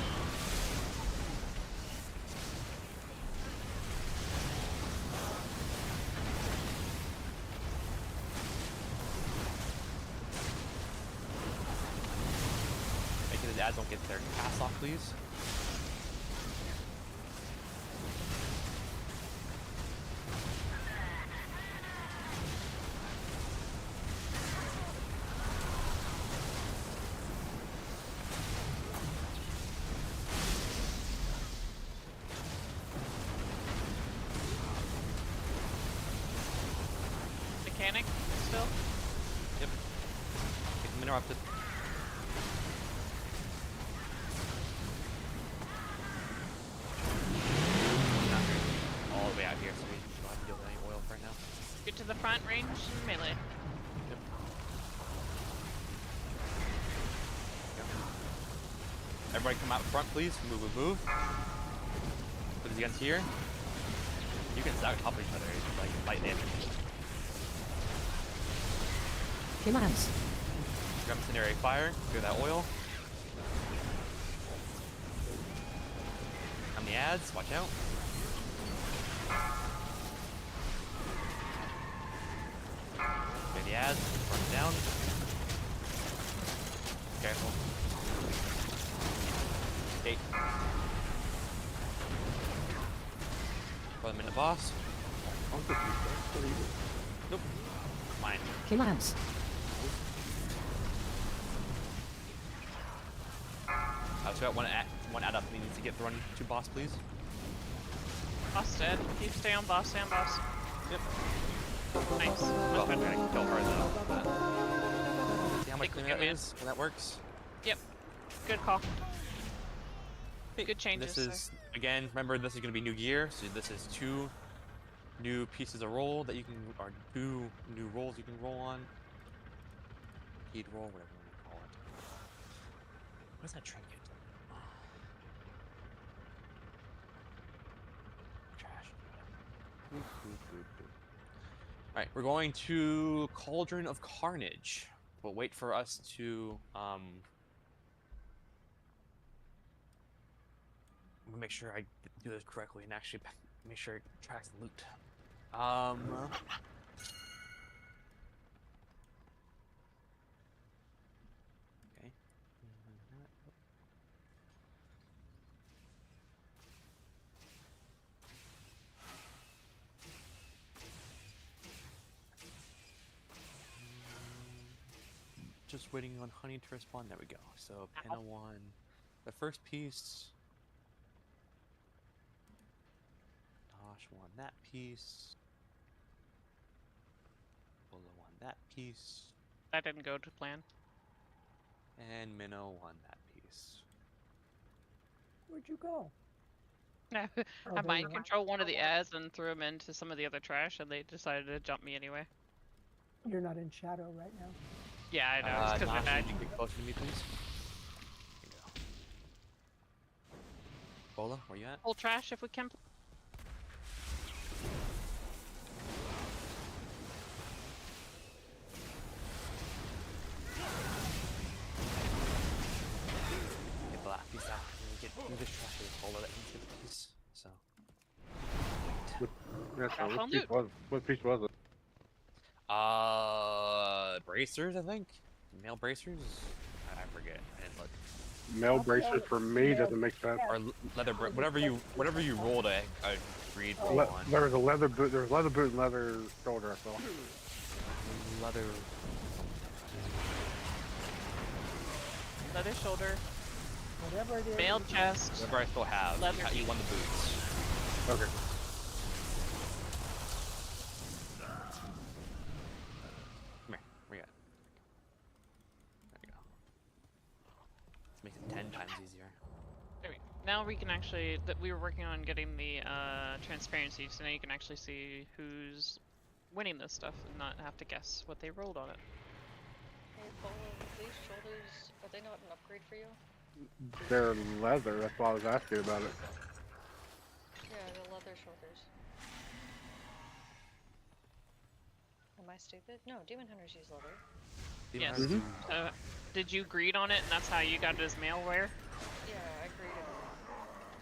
Make sure the ads don't get their cast off, please. Mechanic still. Yep. Get them interrupted. Not very all the way out here, so we don't have to deal with any oil right now. Get to the front range and melee. Yep. Go. Everybody come out front, please. Move, move, move. Put these guns here. You can stack on top of each other, like light damage. Commands. Grab incendiary fire, clear that oil. On the ads, watch out. Clear the ads, burn them down. Careful. Okay. Throw them in the boss. Nope. Fine. Commands. So got one ad up needs to get thrown to boss, please. Boss dead. You stay on boss, stay on boss. Yep. Nice. Well, Much I'm better. gonna kill her though. But... See how much Take cleaner that command. is when that works? Yep. Good call. Good changes. This is, again, remember this is going to be new gear, so this is 2 new pieces of roll that you can, or 2 new rolls you can roll on. Heat roll, whatever you want to call it. What's that trinket? Trash. Alright, we're going to Cauldron of Carnage. We'll wait for us to, make sure I do this correctly and actually make sure it tracks the loot. Okay. Just waiting on honey to respond. There we go. So Penna 1. The first piece. Tosh won that piece. Bolo won that piece. That didn't go to plan. And Minnow won that piece. Where'd you go? I there mind you are. control one of the ads and threw them into some of the other trash, and they decided to jump me anyway. You're not in shadow right now. Yeah, I know. It's because I Nashi, died. would you get closer to me, please? Here you go. Bola, where you at? Full trash if we can. Get the last piece out. Get this trash with Bola that needs to get the piece. So. What piece was it? Bracers, I think. Male bracers. I forget. I didn't look. Male bracers for me doesn't make sense. Or leather, whatever you rolled a agreed roll on. There was a leather boot. There was leather boot and leather shoulder. I saw. Leather. Leather shoulder. Whatever it is. Male chest. Whatever I still have. Leather You won the boots. Okay. Come here. Where you at? There you go. Let's make it 10 times easier. There we go. Now we can actually, we were working on getting the transparency, so now you can actually see who's winning this stuff and not have to guess what they rolled on it. Hey, Paul, these shoulders, are they not an upgrade for you? They're leather. That's why I was asking about it. Yeah, the leather shoulders. Am I stupid? No, demon hunters use leather. Yes. Did you greed on it, and that's how you got it as malware? Yeah, I agreed it.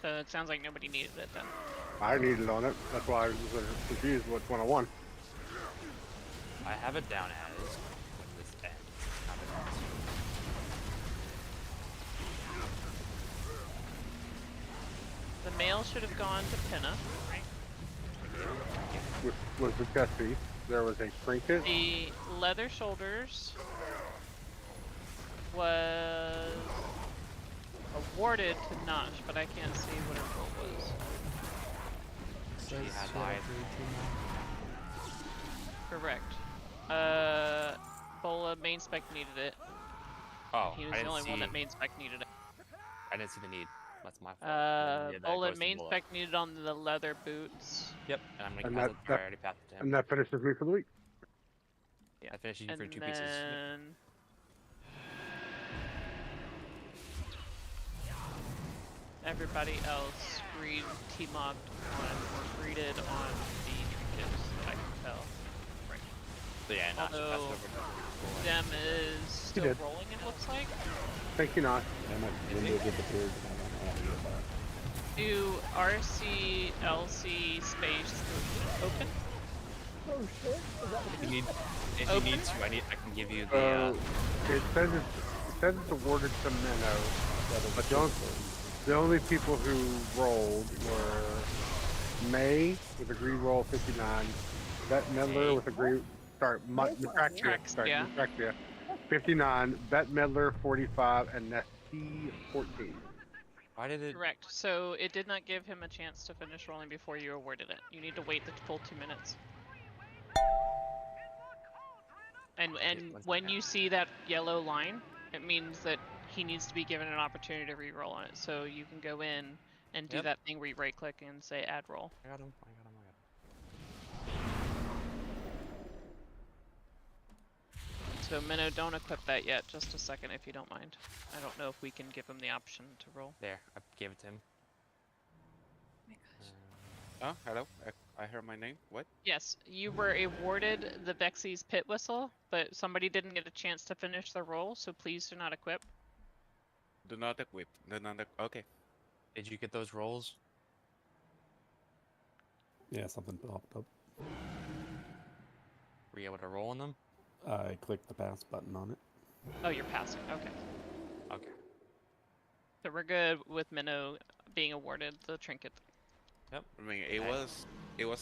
So it sounds like nobody needed it then. I needed on it. That's why I was confused which one I won. I have it down as when this ends. Not it ends. The male should have gone to Pinna, right? Was the chest piece. There was a trinket. The leather shoulders was awarded to Nosh, but I can't see what her role was. She had Says died. Correct. Bola main spec needed it. Oh, He was I the didn't only see. one that main spec needed it. I didn't see the need. That's my fault. Bola main spec needed on the leather boots. Yep, and I'm And gonna. that- I already passed it to him. And that finishes me for the week. Yeah. I finished you And for 2 pieces. Yep. then everybody else T-mobbed on or greeted on the trinkets that I can tell. Right. So yeah, not just passed Although over to Dem is still did. rolling, it looks like. Thank you, Nosh. Do RC, LC space open? Oh shit! Is that If you need, Open? to, I can give you the. It says it's awarded to Minnow, but the only people who rolled were May with a green roll 59, Bet Midler with a green. Sorry, Yeah. Neutractia, 59, Bet Midler 45, and Nesty 14. Why did it? Correct. So it did not give him a chance to finish rolling before you awarded it. You need to wait the full 2 minutes. And when you see that yellow line, it means that he needs to be given an opportunity to re-roll on it. So you can go in and do Yep. that thing where you right-click and say add roll. I got him. So Minnow, don't equip that yet. Just a second, if you don't mind. I don't know if we can give him the option to roll. There, I gave it to him. Oh my gosh. Oh, hello. I heard my name. What? Yes, you were awarded the Vexy's Pit Whistle, but somebody didn't get a chance to finish the roll, so please do not equip. Do not equip. Okay. Did you get those rolls? Yeah, something popped up. Were you able to roll on them? I clicked the pass button on it. Oh, you're passing. Okay. Okay. So we're good with Minnow being awarded the trinket. Yep. I mean, it was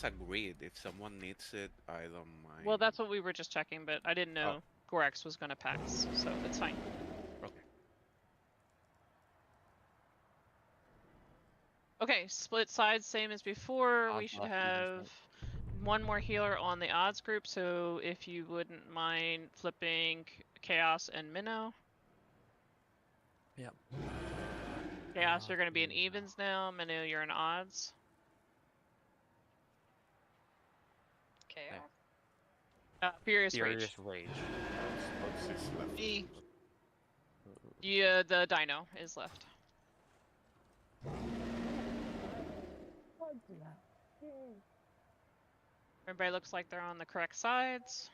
agreed. If someone needs it, I don't mind. Well, that's what we were just checking, but I didn't know Gorax was going to pass, so it's fine. Okay. Okay, split sides, same as before. We should have one more healer on the odds group, so if you wouldn't mind flipping Chaos and Minnow. Yep. Chaos, you're going to be in evens now. Minnow, you're in odds. Chaos? Furious Furious Rage. Rage. Me. Yeah, the Dino is left. Everybody looks like they're on the correct sides.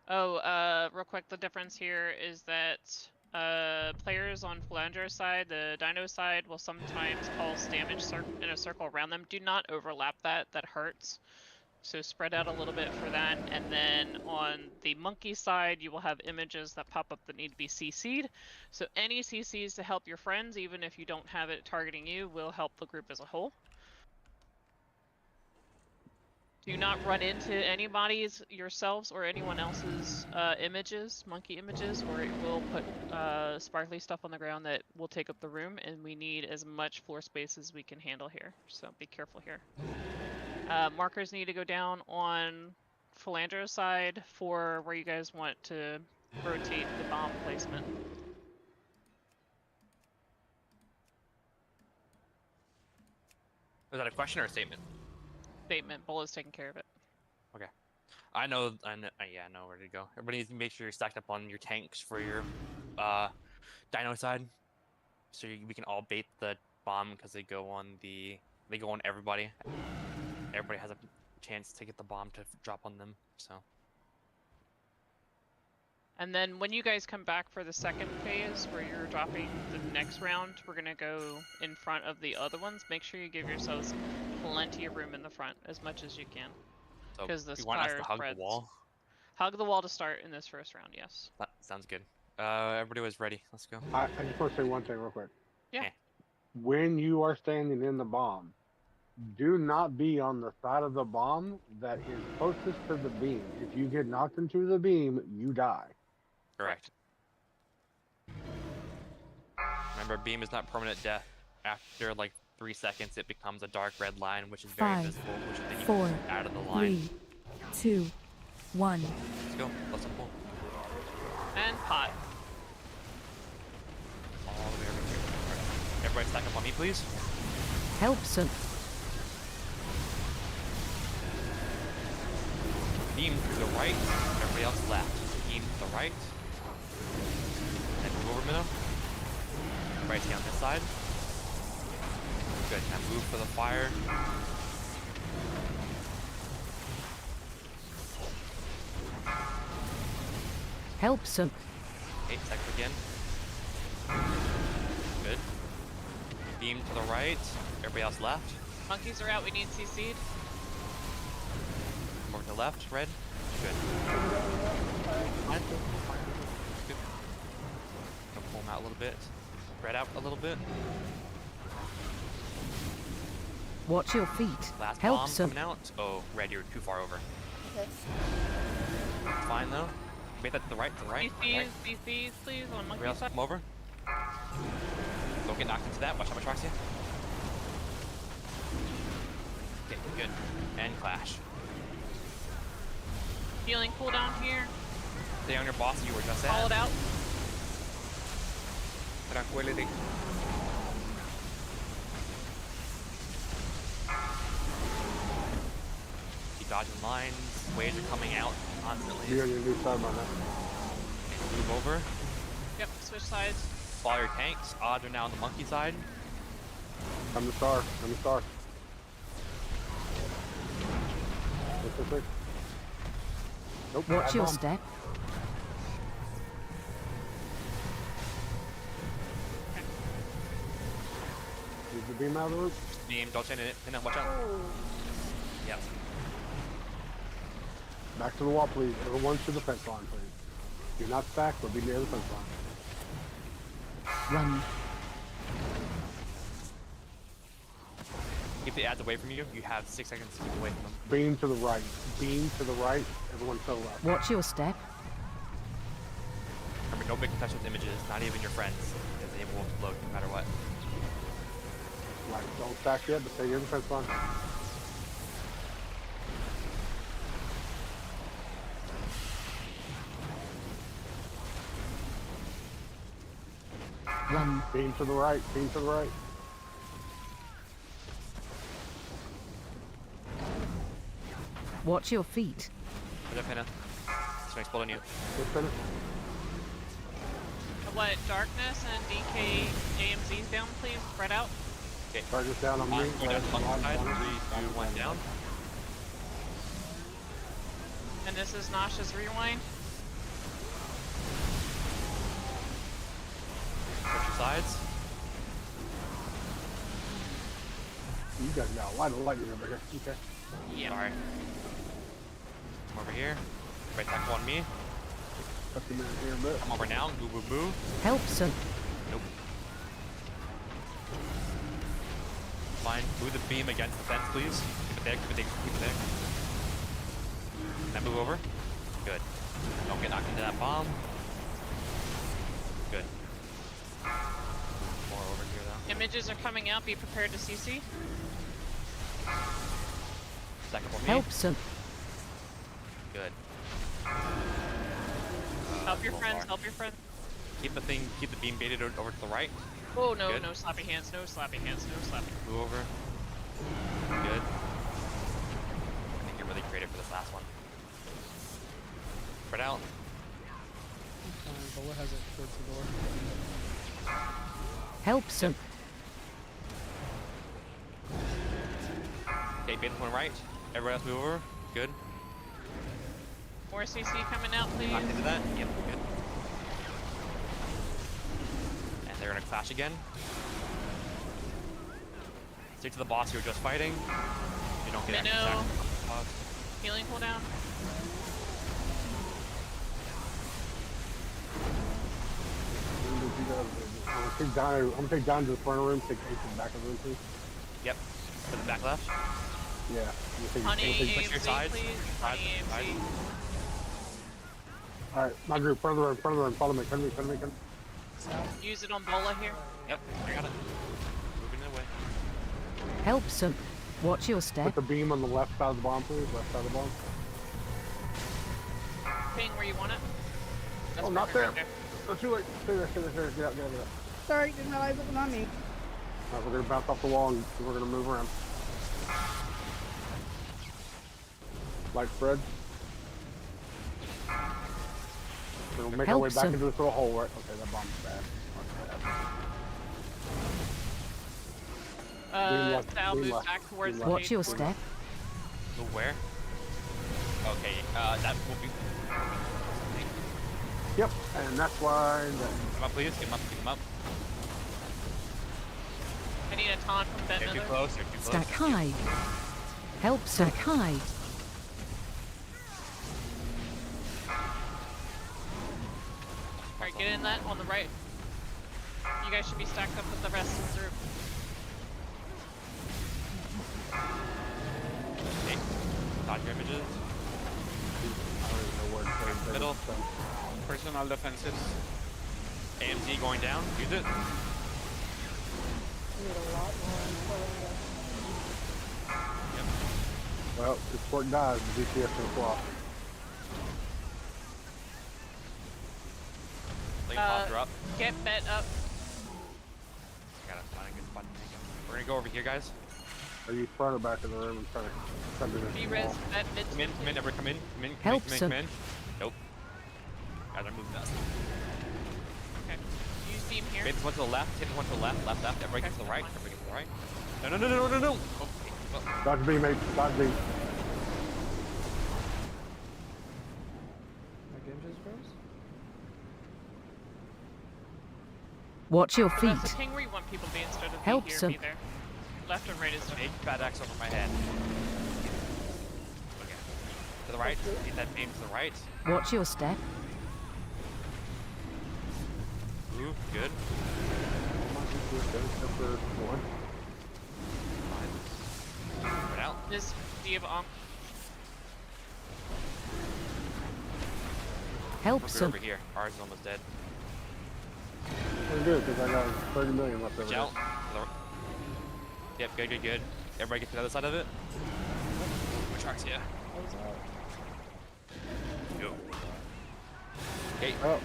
Oh, real quick, the difference here is that players on Philander's side, the Dino side, will sometimes pulse damage in a circle around them. Do not overlap that, that hurts. So spread out a little bit for that. And then on the monkey side, you will have images that pop up that need to be CC'd. So any CCs to help your friends, even if you don't have it targeting you, will help the group as a whole. Do not run into anybody's, yourselves, or anyone else's images, monkey images, or it will put sparkly stuff on the ground that will take up the room, and we need as much floor space as we can handle here. So be careful here. Markers need to go down on Philander's side for where you guys want to rotate the bomb placement. Was that a question or a statement? Statement. Bull is taking care of it. Okay. I know, yeah, I know where to go. Everybody needs to make sure you're stacked up on your tanks for your Dino side, so we can all bait the bomb because they go on everybody. Everybody has a chance to get the bomb to drop on them. So. And then when you guys come back for the second phase, where you're dropping the next round, we're gonna go in front of the other ones. Make sure you give yourselves plenty of room in the front, as much as you can. Because So the you want us fire to hug spreads. the wall? Hug the wall to start in this first round, yes. That sounds good. Everybody was ready. Let's go. I just want to say one thing real quick. Yeah. When you are standing in the bomb, do not be on the side of the bomb that is closest to the beam. If you get knocked into the beam, you die. Correct. Remember, beam is not permanent death. After like 3 seconds, it becomes a dark red line, which is very 5, visible, which then you 4, can out of the line. 3, 2, 1. Let's go. Let's pull. And pot. All the way over here. Everybody stack up on me, please. Helpson. Beam to the right. Everybody else left. Beam to the right. And move over, Minnow. Everybody stay on this side. Good. Now move for the fire. Helpson. 8 seconds again. Good. Beam to the right. Everybody else left. Monkeys are out, we need CC'd. More to the left. Red. Good. Fine. Good. Gonna pull them out a little bit. Spread out a little bit. Watch your feet. Last bomb Helpson. coming out. Oh, Red, you're too far over. Okay. Fine though. Make that to the right, to the right. CCs, CCs, please, on monkey Everybody else side. come over. Don't get knocked into that. Watch out, Matraxia. Okay, good. And clash. Healing cooldown here. Stay on your boss you were just at. Call it out. Tranquility. Keep dodging lines. Waves are coming out constantly. You're on your new side on that. And move over. Yep, switch sides. Follow your tanks. Odds are now on the monkey side. I'm the star. I'm the star. Quick. Nope. Watch bad your bomb. step. Use the beam out of the loop. Beam, don't stand in it. Pinna, watch out. Yep. Back to the wall, please. Everyone to the fence line, please. You're not stacked, but be near the fence line. Run. Keep the ads away from you. You have 6 seconds to keep away from them. Beam to the right. Beam to the right. Everyone to the left. Watch your step. Nobody can touch those images, not even your friends, because they will explode no matter what. Like, don't stack yet, but stay in the fence line. One. Beam to the right, beam to the right. Watch your feet. Put that pin in. It's gonna explode on you. Good finish. What, Darkness and DK AMZ's down, please? Spread out. Okay. Target's down on me. You got on the side. 3, 2, 1, down. And this is Nasha's rewind. Switch your sides. You guys got a lot of lightning over here. Okay. Yeah. Sorry. Come over here. Right tackle on me. Cut them in here a bit. Come over now. Move, move, move. Help some. Nope. Fine. Move the beam against the fence, please. Keep it there, keep it there, keep it there. Now move over. Good. Don't get knocked into that bomb. Good. More over here, though. Images are coming out. Be prepared to CC. Second for me. Help some. Good. Help your Full friends. bar. Help your friends. Keep the beam baited over to the right. Oh no, Good. no slappy hands. No slappy hands. No slappy. Move over. Good. I think you're really creative for this last one. Spread out. Bola has it towards the door. Help some. Okay, bait one right. Everybody else move over. Good. More CC coming out, please. Knocked into that. Yep, good. And they're gonna clash again. Stick to the boss you were just fighting. You don't get Minnow. action attack. Healing cooldown. I'm gonna take down to the front of the room, take Ace to the back of the room, please. Yep. To the back left. Yeah. Honey, Switch your AMZ, sides. please. Sides, Honey, sides. AMZ. Alright, my group, front of the room, front of the room, follow me, come to me, come to me, come. Use it on Bola here. Yep, I got it. Moving away. Help some. Watch your Put step. the beam on the left side of the bomb, please, left side of the bomb. Ping where you want it. That's Oh, not perfect there. right Oh, too late. Stay there, stay there, stay there. Get out, get out, get out. Sorry, didn't realize it was on me. Alright, we're gonna bounce off the wall and we're gonna move around. Light spread. We'll make our way back into this little hole, right? Okay, that bomb's bad. Sal moves back towards the Watch gate. your step. Move where? Okay, that will be. Yep, and that's why. Come up, please. Get him up, keep him up. I need a taunt from Ben They're too Miller. close, they're too close. Stack high. Help stack high. Alright, get in that on the right. You guys should be stacked up with the rest of the group. Okay. Dodge your images. I don't even know where it's Middle. Personal defenses. AMZ going down. Use it. Well, if Sport dies, the DPS can flop. Lane pops her up. Get Bet up. I gotta find a good spot to make him. We're gonna go over here, guys. Are you front or back of the room and trying to come to this Be-res, wall? Bet mid. Come in, never come in. Come in, come Help in, come in, some. come in. Nope. Guys are moving fast. Okay. Use beam here. Hit this one to the left, hit this one to the left, left, left. Everybody gets to the right, everybody gets to the right. No, no, no, no, no, no, no! Oh, okay. Oh. Dodge B, mate. Dodge B. My game just froze? Watch your So feet. that's the king where you want people to be instead of Help be here, some. be there. Left and right is Big fat X over my head. Okay. To the right. Get that beam to the right. Watch your step. Ooh, good. Right out. This do you have Ankh? Help Over some. here. Ours is almost dead. good because I got 30 million left over. Gel. Yep, good. Everybody get to the other side of it? Sharks, yeah. Go. Hey. Oh,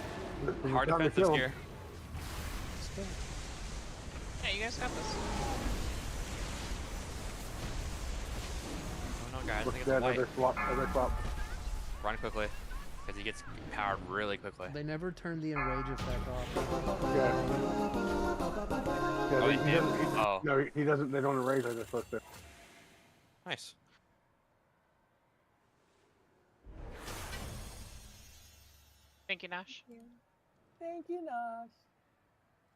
Hard time to defensives kill 'em. here. Yeah, you guys got this. Oh no, guys, I Look think at it's that a white. other swap. Run quickly, because he gets powered really quickly. They never turned the enrage effect off. Yeah. Oh, he they did? doesn't, Oh. No, he doesn't. They don't erase like they're supposed to. Nice. Thank you, Nash. Thank you, Nash.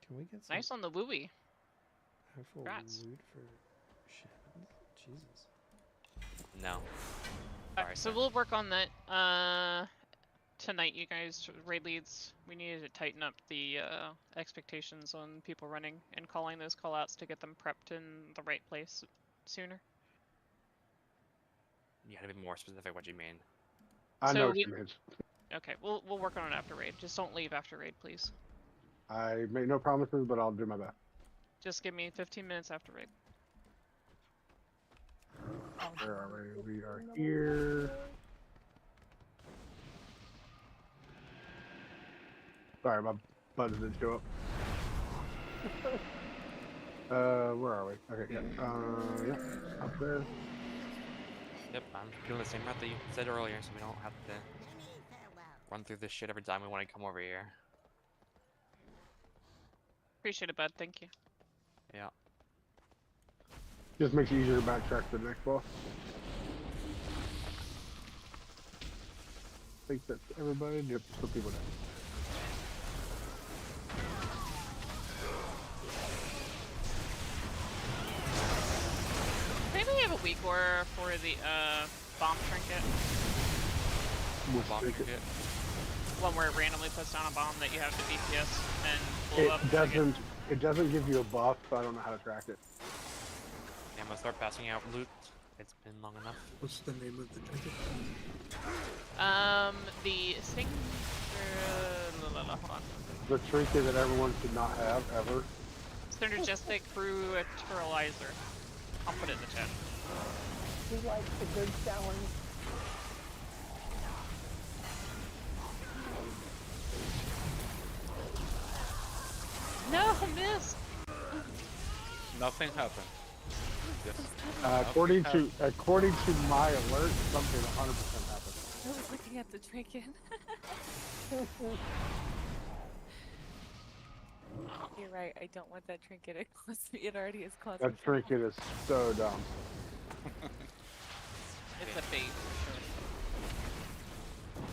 Can we get some Nice on the wooey. actual Congrats. loot for shit? Jesus. No. Alright, so we'll work on that. Tonight, you guys, raid leads, we needed to tighten up the expectations on people running and calling those callouts to get them prepped in the right place sooner. You gotta be more specific what you mean. I So know what we- you mean. Okay, we'll work on it after raid. Just don't leave after raid, please. I make no promises, but I'll do my best. Just give me 15 minutes after raid. Where are we? We are here. Sorry, my buttons didn't show up. Where are we? Okay, yeah. Yeah, up there. Yep, I'm doing the same route that you said earlier, so we don't have to run through this shit every time we want to come over here. Appreciate it, bud. Thank you. Yeah. Just makes it easier to backtrack to the next boss. I think that's everybody. Yep, some people down. Maybe we have a weak order for the bomb trinket. Bomb trinket. One where it randomly puts down a bomb that you have to DPS and blow up. It doesn't give you a buff, so I don't know how to track it. Yeah, I'm gonna start passing out loot. It's been long enough. What's the name of the trinket? The sing. Hold on. The trinket that everyone should not have ever. Synergistic Brutalizer. I'll put it in the chat. He likes the good challenge. No, miss. Nothing happened. Yes. According to my alert, something 100% happened. I was looking at the trinket. You're right, I don't want that trinket. It already is close. That trinket is so dumb. It's a bait for sure.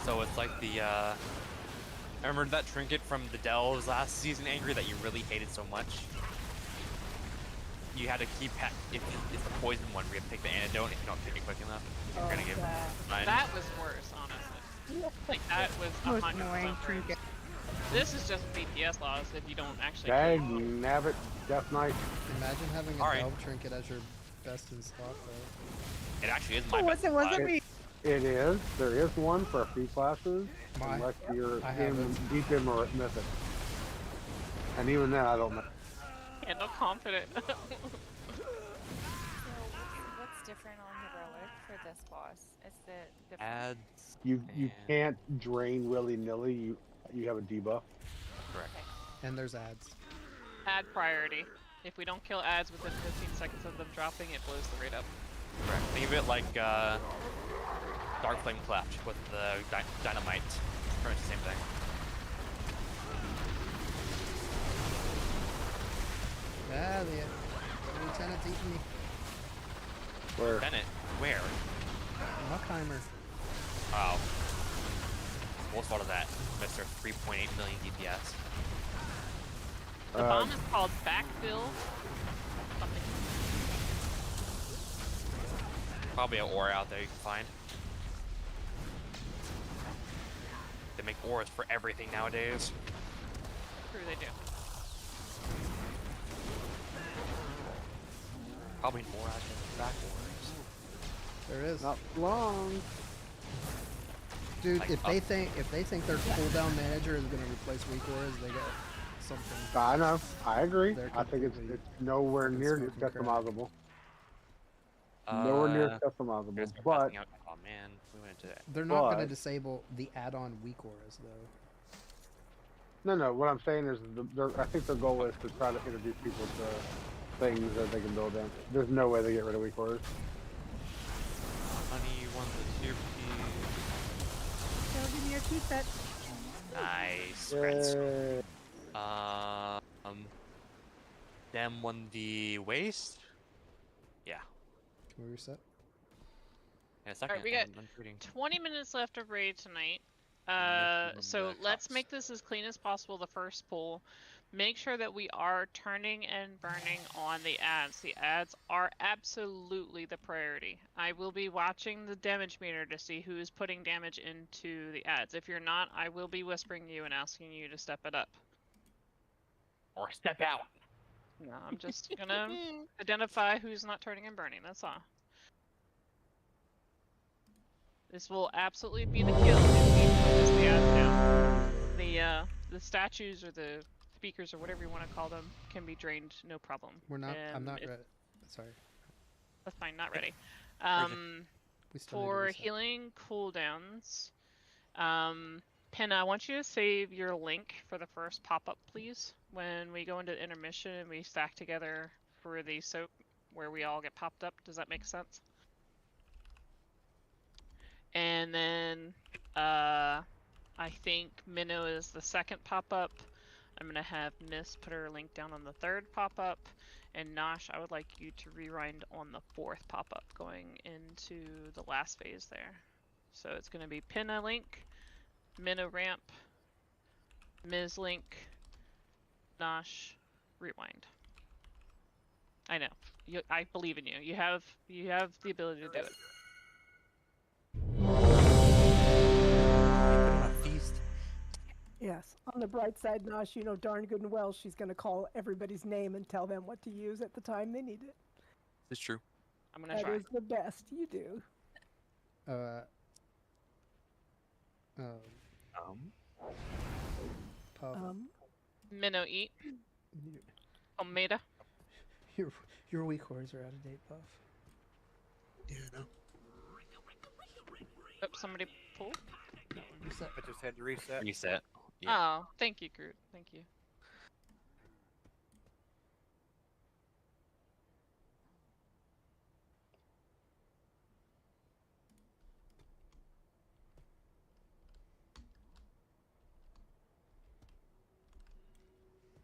So it's like the, I remember that trinket from the Delves last season, Angry, that you really hated so much? You had to keep, if it's the poison one, where you have to take the antidote, if you don't take it quick enough, you're gonna get mine. That was worse, honestly. Like, that was Most 100% annoying worse. trinket. This is just DPS loss if you don't actually Dag kill them. nabbit, Death Knight. Imagine having a Alright. delve trinket as your best in stock, though. It actually is my Oh, best wasn't class. me. It is. There is one for a few classes, unless you're I have in deep in or mythic. And even then, I don't know. Yeah, no confident. So what's different on heroic for this boss? Is it different? Ads. You can't drain willy nilly. You have a debuff. Correct. And there's ads. Ad priority. If we don't kill ads within 15 seconds of them dropping, it blows the rate up. Correct. Think of it like Dark Flame Cleft with the dynamite. Pretty much the same thing. Ah, the lieutenant's eating me. Where? Bennett, where? Muckheimer. Wow. We'll start of that, Mr. 3.8 million DPS. The bomb is called backfill. Something. Probably an ore out there you can find. They make ores for everything nowadays. True, they do. Probably more out there back ores. There is. Not long. Dude, Like if they think their cooldown manager is gonna replace weak auras, they got something. I know. I agree. They're I think completely it's nowhere fucking near smoking crack. customizable. Nowhere near customizable. Here's But passing out. Oh man, we went into that. They're not going to But- disable the add-on weak auras though. no. What I'm saying is, I think their goal is to try to introduce people to things that they can build in. There's no way they get rid of weak orders. Honey, one the tier So give me your key set. Nice. Yay. Them won the waste. Yeah. Can we reset? Yeah, second. Alright, we got I'm treating. 20 minutes left of raid tonight. Making So the let's cups. make this as clean as possible, the first pool. Make sure that we are turning and burning on the ads. The ads are absolutely the priority. I will be watching the damage meter to see who is putting damage into the ads. If you're not, I will be whispering you and asking you to step it up. Or step out. No, I'm just gonna identify who's not turning and burning, that's all. This will absolutely be the kill if we focus the ads down. The statues or the speakers or whatever you want to call them can be drained, no problem. We're not. I'm not if- ready. Sorry. That's fine, not ready. We still need to For reset. healing cooldowns, Pinna, I want you to save your link for the first pop-up, please. When we go into intermission and we stack together for the soap where we all get popped up. Does that make sense? And then, I think Minnow is the second pop-up. I'm gonna have Miss put her link down on the third pop-up. And Nosh, I would like you to rewind on the fourth pop-up going into the last phase there. So it's gonna be Pinna link, Minnow ramp, Ms. link, Nosh, rewind. I know. I believe in you. You have the ability to do it. Feast. Yes. On the bright side, Nosh, you know darn good and well she's going to call everybody's name and tell them what to use at the time they need it. It's true. I'm gonna That try. is the best you do. Puff. Minnow eat. Omeda. Your weak cores are out of date, Puff. Yeah, no. Oh, somebody pull. Reset. I just had to reset. Reset. Yeah. Oh, thank you, Groot. Thank you.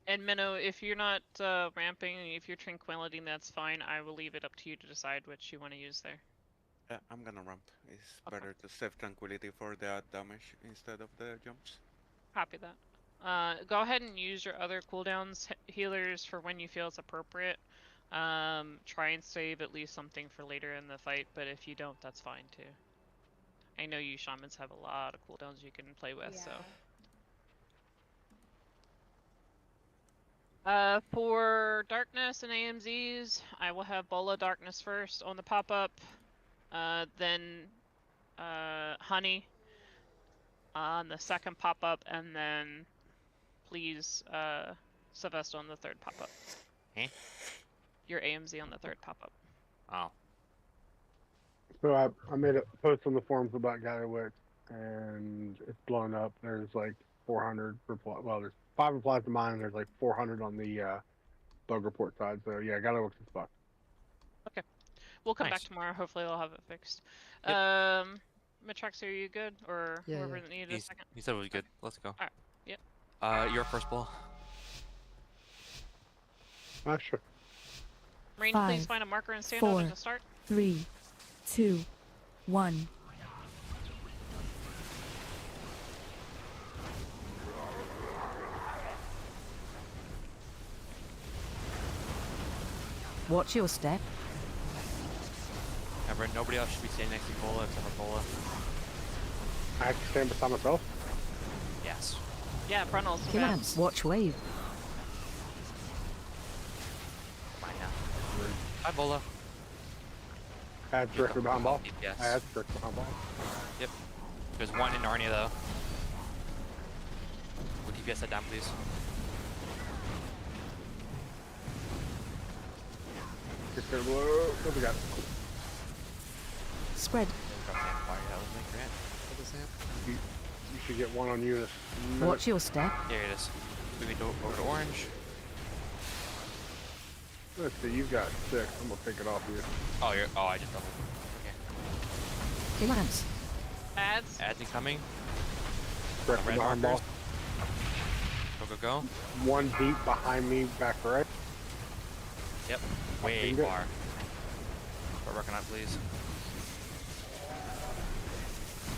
And Minnow, if you're not ramping, if you're tranquility, that's fine. I will leave it up to you to decide which you want to use there. Yeah, I'm gonna ramp. It's better to save tranquility for the damage instead of the jumps. Copy that. Go ahead and use your other cooldowns healers for when you feel it's appropriate. Try and save at least something for later in the fight, but if you don't, that's fine too. I know you shamans have a lot of cooldowns you can play with, so. For darkness and AMZs, I will have Bola Darkness first on the pop-up, then Honey on the second pop-up, and then please Sylvester on the third pop-up. Eh? Your AMZ on the third pop-up. Oh. So I made a post on the forums about Galliwix, and it's blown up. There's like 400 replies. Well, there's 5 replies to mine, and there's like 400 on the bug report side. So yeah, Galliwix is fucked. Okay. We'll come back Nice. tomorrow. Hopefully they'll have it fixed. Yep. Matrax, are you good? Or Yeah, whoever yeah. that needed a second? He said it was good. Let's go. Alright. Yep. Your first ball. Sure. Marine, Five, please find a marker and stand on it 4, to start. 3, 2, 1. Watch your step. Remember, nobody else should be standing next to Bola except for Bola. I have to stand beside myself. Yes. Yeah, frontals. Commands. Watch wave. Fine now. Bye, Bola. I have directly behind ball. Yes. I have directly behind ball. Yep. There's one in Narnia though. Would DPS that down, please? Here, whoa, what we got? Spread. You, you should get one on you. in a minute. Watch your step. Here it is. Moving over to orange. Let's see, you've got 6. I'm gonna take it off you. Oh, you're. Oh, I just doubled. Okay. Lance. Ads. Ads incoming. Correct Red behind markers. ball. Go, go, go. One deep behind me, back right. Yep. Way Finger. far. Start working on it, please.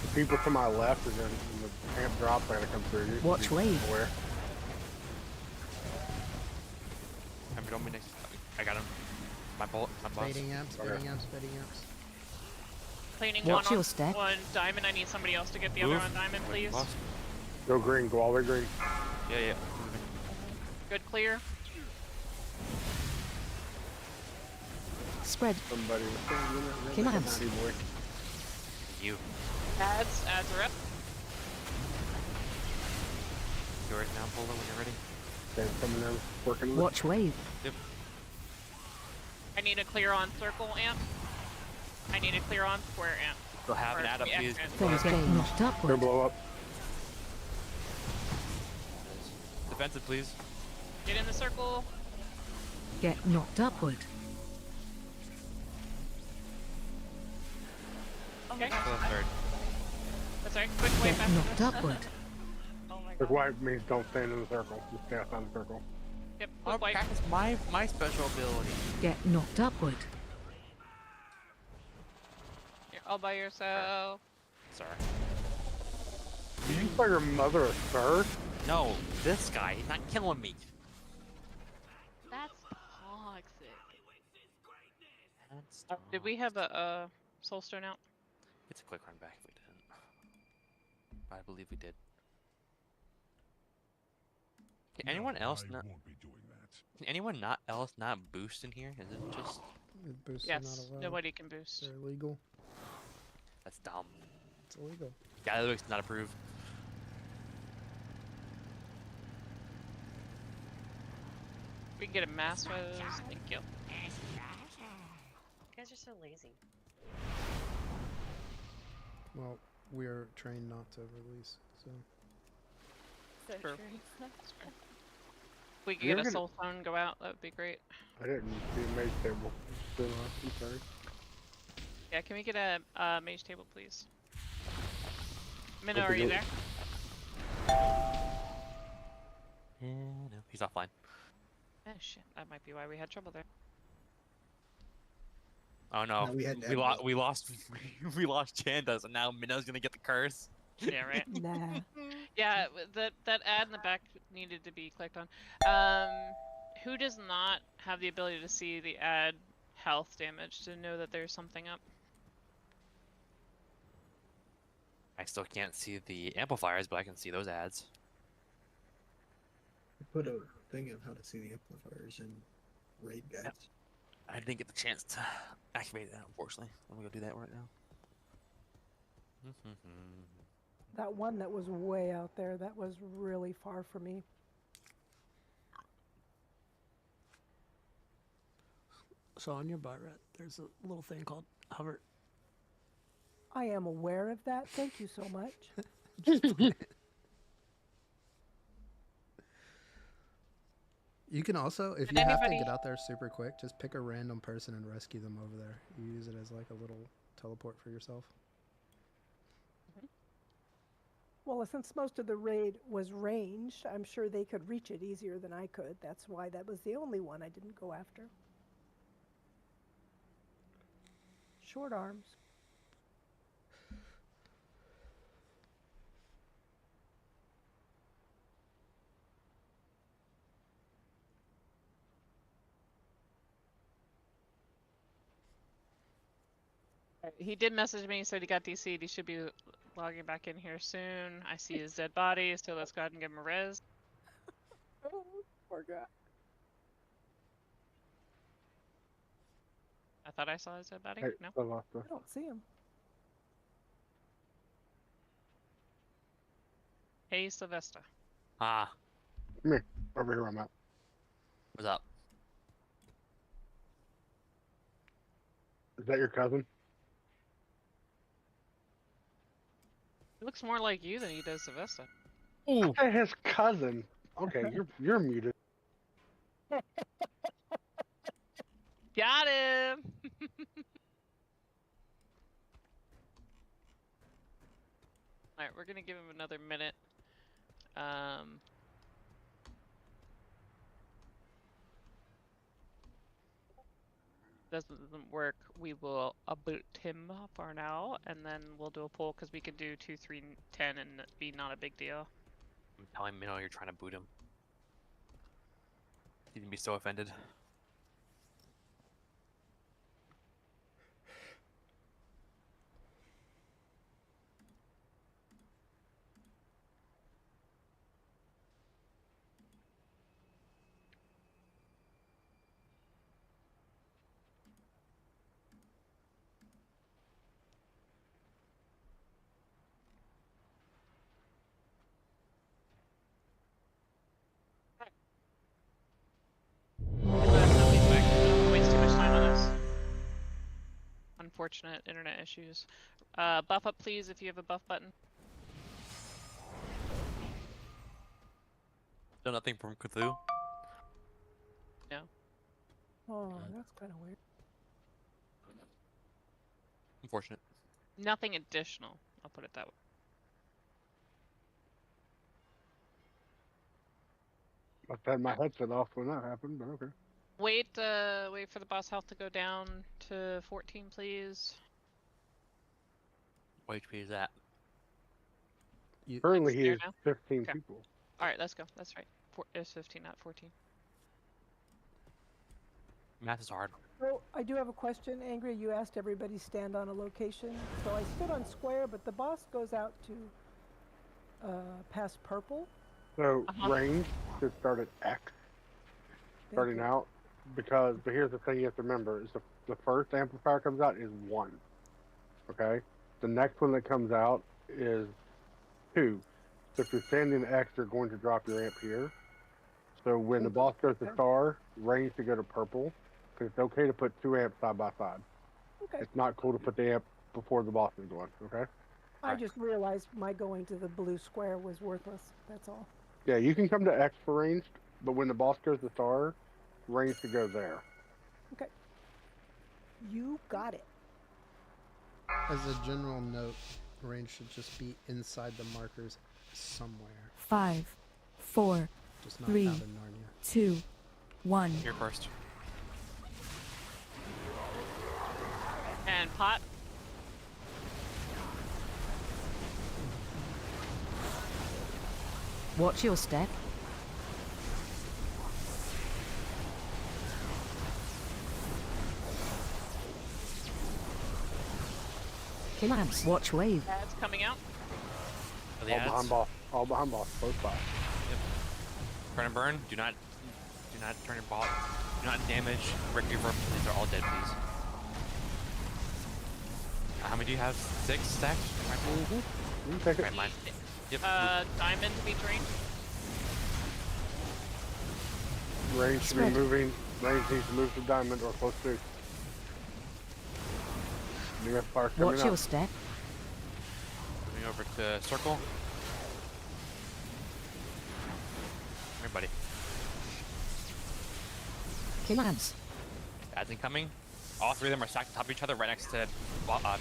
The people to my left is when the amp drops, I gotta come through you. Watch Be wave. aware. Don't be next. I got him. My boss. Fading amps, fading amps, fading amps. Cleaning Watch one your on step. one diamond. I need somebody else to get the Move. other on diamond, please. Boss. Go green, go all the way green. Yeah, yeah. Good clear. Spread. Somebody was Kim Adams. boy. You. Ads are up. Yours now, Polo, when you're ready. Okay, coming in, working. Watch wave. Yep. I need a clear on circle amp. I need a clear on square amp. Go have an Or add up, please. Things get knocked Gonna upward. blow up. Defensive, please. Get in the circle. Get knocked upward. Okay. Go third. That's right. Quick wave Get after knocked this. upward. Oh my The god. white means don't stand in the circle. Just stay outside the circle. Yep. Oh, Quick wipe. practice my special ability. Get knocked upward. You're all by yourself. Sorry. Did you call your mother a sir? No, this guy. He's not killing me. That's toxic. That's Did we have a soulstone out? It's a quick run back if we didn't. I believe we did. Can anyone else not? Can anyone not else not boost in here? Is it just? Boosts are Yes. not allowed. Nobody can boost. They're illegal. That's dumb. It's illegal. Galilix not approved. We can get a mass hose. Thank you. You guys are so lazy. Well, we're trained not to release, so. So True. true. If we could You're get a gonna- soul phone go out, that would be great. I didn't see a mage table. Still on. I'm sorry. Yeah, can we get a mage table, please? Minnow, Okay, are you go. there? Yeah, no, he's offline. Oh shit, that might be why we had trouble there. Oh no, No, we had we lost we lost Chandas, and now Minnow's gonna get the curse. Yeah, right. Nah. Yeah, that ad in the back needed to be clicked on. Who does not have the ability to see the ad health damage to know that there's something up? I still can't see the amplifiers, but I can see those ads. I put a thing of how to see the amplifiers in raid guides. I didn't get the chance to activate that, unfortunately. I'm gonna go do that right now. That one that was way out there, that was really far from me. So on your bar, there's a little thing called hover. I am aware of that. Thank you so much. You can also, if Did you have to anybody- get out there super quick, just pick a random person and rescue them over there. You use it as like a little teleport for yourself. Well, since most of the raid was ranged, I'm sure they could reach it easier than I could. That's why that was the only one I didn't go after. Short arms. He did message me, said he got DC'd. He should be logging back in here soon. I see his dead body, so let's go ahead and give him a res. Oh, poor guy. I thought I saw his dead body. Hey, No. I lost I don't see him. Hey, Sylvester. Ah, Come here. Over here, I'm out. what's up? Is that your cousin? He looks more like you than he does Sylvester. I said his cousin. Okay, you're muted. Got him! Alright, we're gonna give him another minute. Doesn't work, we will boot him for now, and then we'll do a poll because we could do 2, 3, 10 and it be not a big deal. I'm telling Minnow you're trying to boot him. He's gonna be so offended. Waste too much time on this. Unfortunate internet issues. Buff up please if you have a buff button. Still nothing from Cthulhu. No. Oh, that's kind of weird. Unfortunate. Nothing additional, I'll put it that way. I've had my headset off when that happened, but okay. Wait for the boss health to go down to 14, please. What HP is that? Currently, he There is now? 15 Okay. people. Alright, let's go. That's right. It's 15, not 14. Math is hard. So I do have a question, Angry. You asked everybody stand on a location. So I stood on square, but the boss goes out to past purple. So range should start at X, starting out, but here's the thing you have to remember: is the first amplifier comes out is 1. Okay, the next one that comes out is 2. So if you're standing at X, you're going to drop your amp here. So when the boss goes to star, range to go to purple, because it's okay to put 2 amps side by side. Okay. It's not cool to put the amp before the boss is going. Okay. I just realized my going to the blue square was worthless. That's all. Yeah, you can come to X for ranged, but when the boss goes to star, range to go there. Okay. You got it. As a general note, range should just be inside the markers somewhere. 5, 4, Just not 3, out of Narnia. 2, 1. Here first. And pot. Watch your step. Commands. Watch wave. Ads coming out. Are the All ads? behind boss. All behind boss. Close by. Turn and burn. Do not turn your ball. Do not damage. Rick reverb. These are all dead, please. How many do you have? 6 stacks? You can take it. Right, mine. Yep. Diamond to be drained. Range should be moving. Range needs to move to diamond or close to. New amplifier coming Watch up. your step. Moving over to circle. Everybody. Commands. Ads incoming. All 3 of them are stacked on top of each other right next to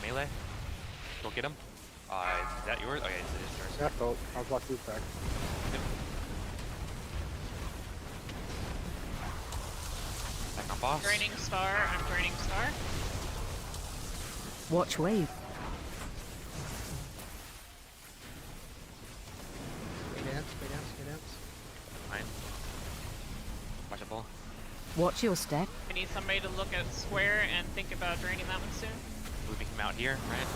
melee. Go get them. Is that yours? Okay, it is yours. Yeah, so I'll block this back. Yep. Back on boss. Draining star. I'm draining star. Watch wave. Big amps, big amps, big amps. Fine. Watchable. Watch your step. I need somebody to look at square and think about draining that one soon. Moving him out here, right?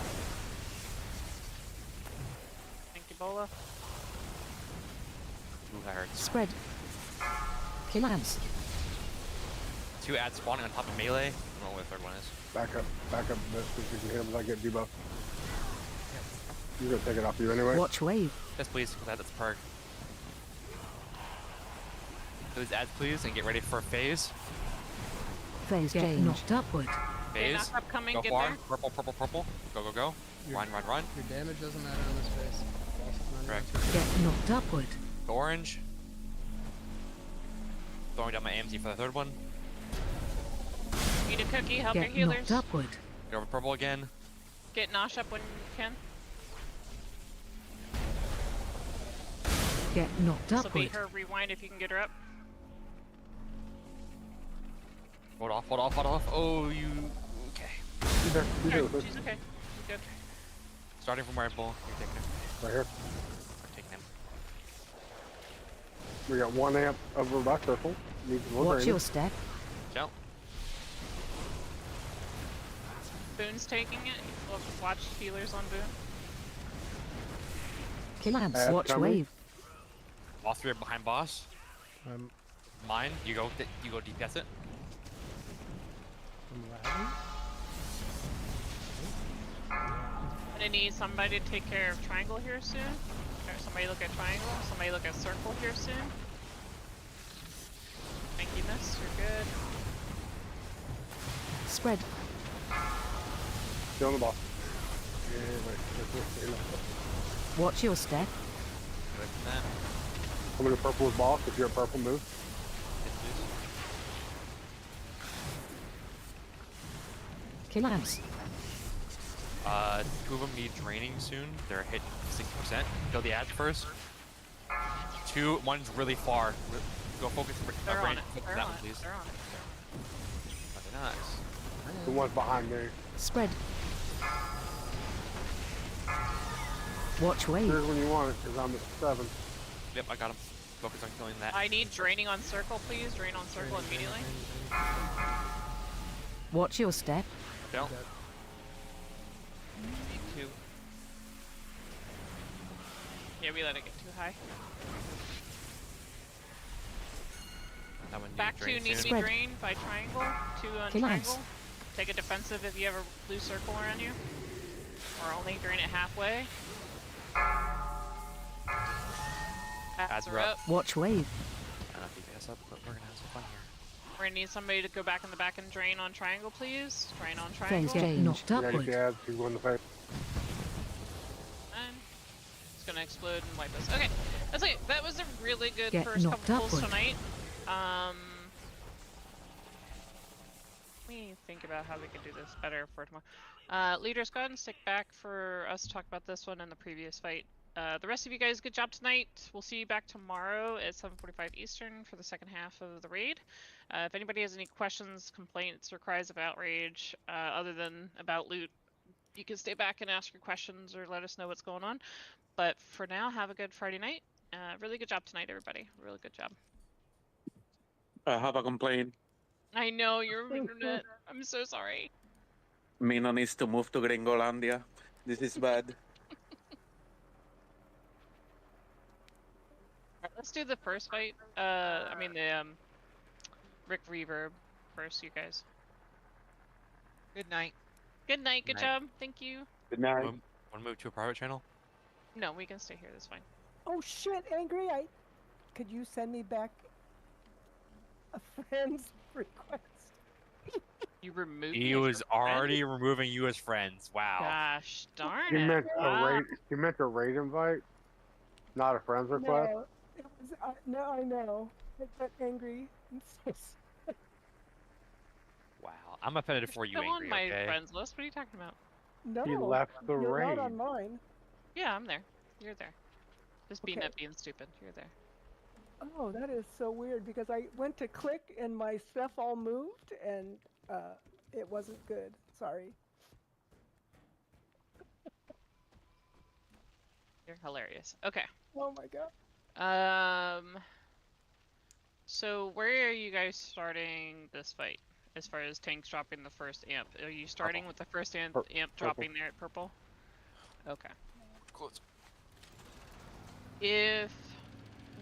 Thank you, Bola. Ooh, that hurts. Spread. Commands. 2 ads spawning on top of melee. I don't know what the 3rd one is. Back up a bit so you can hit him as I get debuff. You're gonna take it off you anyway. Watch wave. Yes, please, because that's perk. Those ads, please, and get ready for a phase. Phase get knocked upward. Okay, Phase. knock up coming, Go get far. there. Purple, purple, purple. Go, go, go. Run, run, run. Your damage doesn't matter on this phase. Boss is Correct. 99%. Get knocked upward. Go orange. Throwing down my AMZ for the third one. Eat a cookie, help Get your knocked healers. upward. Go over purple again. Get Nosh up when you can. Get knocked This will be upward. her rewind if you can get her up. Hold off, hold off, hold off. Oh, you. Okay. There, you do Okay, it. she's okay. She's good. Starting from Red Bull. You're taking him. Right here. I'm taking him. We got 1 amp over by circle. Needs more Watch drainage. your step. Jump. Boone's taking it. We'll watch healers on Boone. Kill ants. Ads Watch coming. wave. All three are behind boss. I'm Mine. You go DPS it. lagging. I'm gonna need somebody to take care of triangle here soon. Or somebody look at triangle. Somebody look at circle here soon. Thank you, miss. You're good. Spread. Still on the boss. Yeah, wait. Watch your step. Away from that. Coming to purple with boss. If you're at purple, move. Kill ants. Two of them need draining soon. They're hitting 60%. Kill the ads first. One's really far. Go focus. They're on brain. it. Focus They're that on one, it. please. They're on it. Okay, nice. The one's behind me. Spread. Watch wave. Here's when you want it, because I'm at 7. Yep, I got him. Focus on killing that. I need draining on circle, please. Drain on circle immediately. Watch your step. Don't. Me too. Yeah, we let it get too high. That one Back two drain needs to soon. be Spread. drained by triangle. 2 on Kill triangle. ants. Take a defensive if you have a blue circle around you. Or only drain it halfway. Ads are up. Watch wave. I don't know if DPS up, but we're gonna have some fun here. We're gonna need somebody to go back in the back and drain on triangle, please. Drain on Flames triangle. get knocked Yeah, get upward. the ads. He's going to face. And it's gonna explode and wipe us. Okay, that's okay. That was a really good Get first knocked couple pulls upward. tonight. Let me think about how we can do this better for tomorrow. Leaders, go ahead and stick back for us to talk about this one and the previous fight. The rest of you guys, good job tonight. We'll see you back tomorrow at 7:45 Eastern for the second half of the raid. If anybody has any questions, complaints, or cries of outrage, other than about loot, you can stay back and ask your questions or let us know what's going on. But for now, have a good Friday night. Really good job tonight, everybody. Really good job. I have a complaint. I know you're ruining it. I'm so sorry. Mina needs to move to Gringolandia. This is bad. Alright, let's do the first fight. I mean the Rick Reverb first, you guys. Good night. Good night. Good Night. job. Thank you. Good night. Want to move to a private channel? No, we can stay here. That's fine. Oh shit, Angry! Could you send me back a friend's request? You removed He me as was your friend? already removing you as friends. Wow. Gosh darn You it. meant Wow. a raid. You meant a raid invite, not a friend's request. No, it was. No, I know. But Angry. I'm so sorry. Wow. I'm offended for you, Still on Angry. my Okay. friends list. What are you talking about? No, He left the you're raid. not on mine. Yeah, I'm there. You're there. Just being Okay. up, being stupid. You're there. Oh, that is so weird because I went to click and my stuff all moved and it wasn't good. Sorry. You're hilarious. Okay. Oh my god. So where are you guys starting this fight? As far as tanks dropping the first amp, are you starting with the first amp dropping there at purple? Okay. Close. If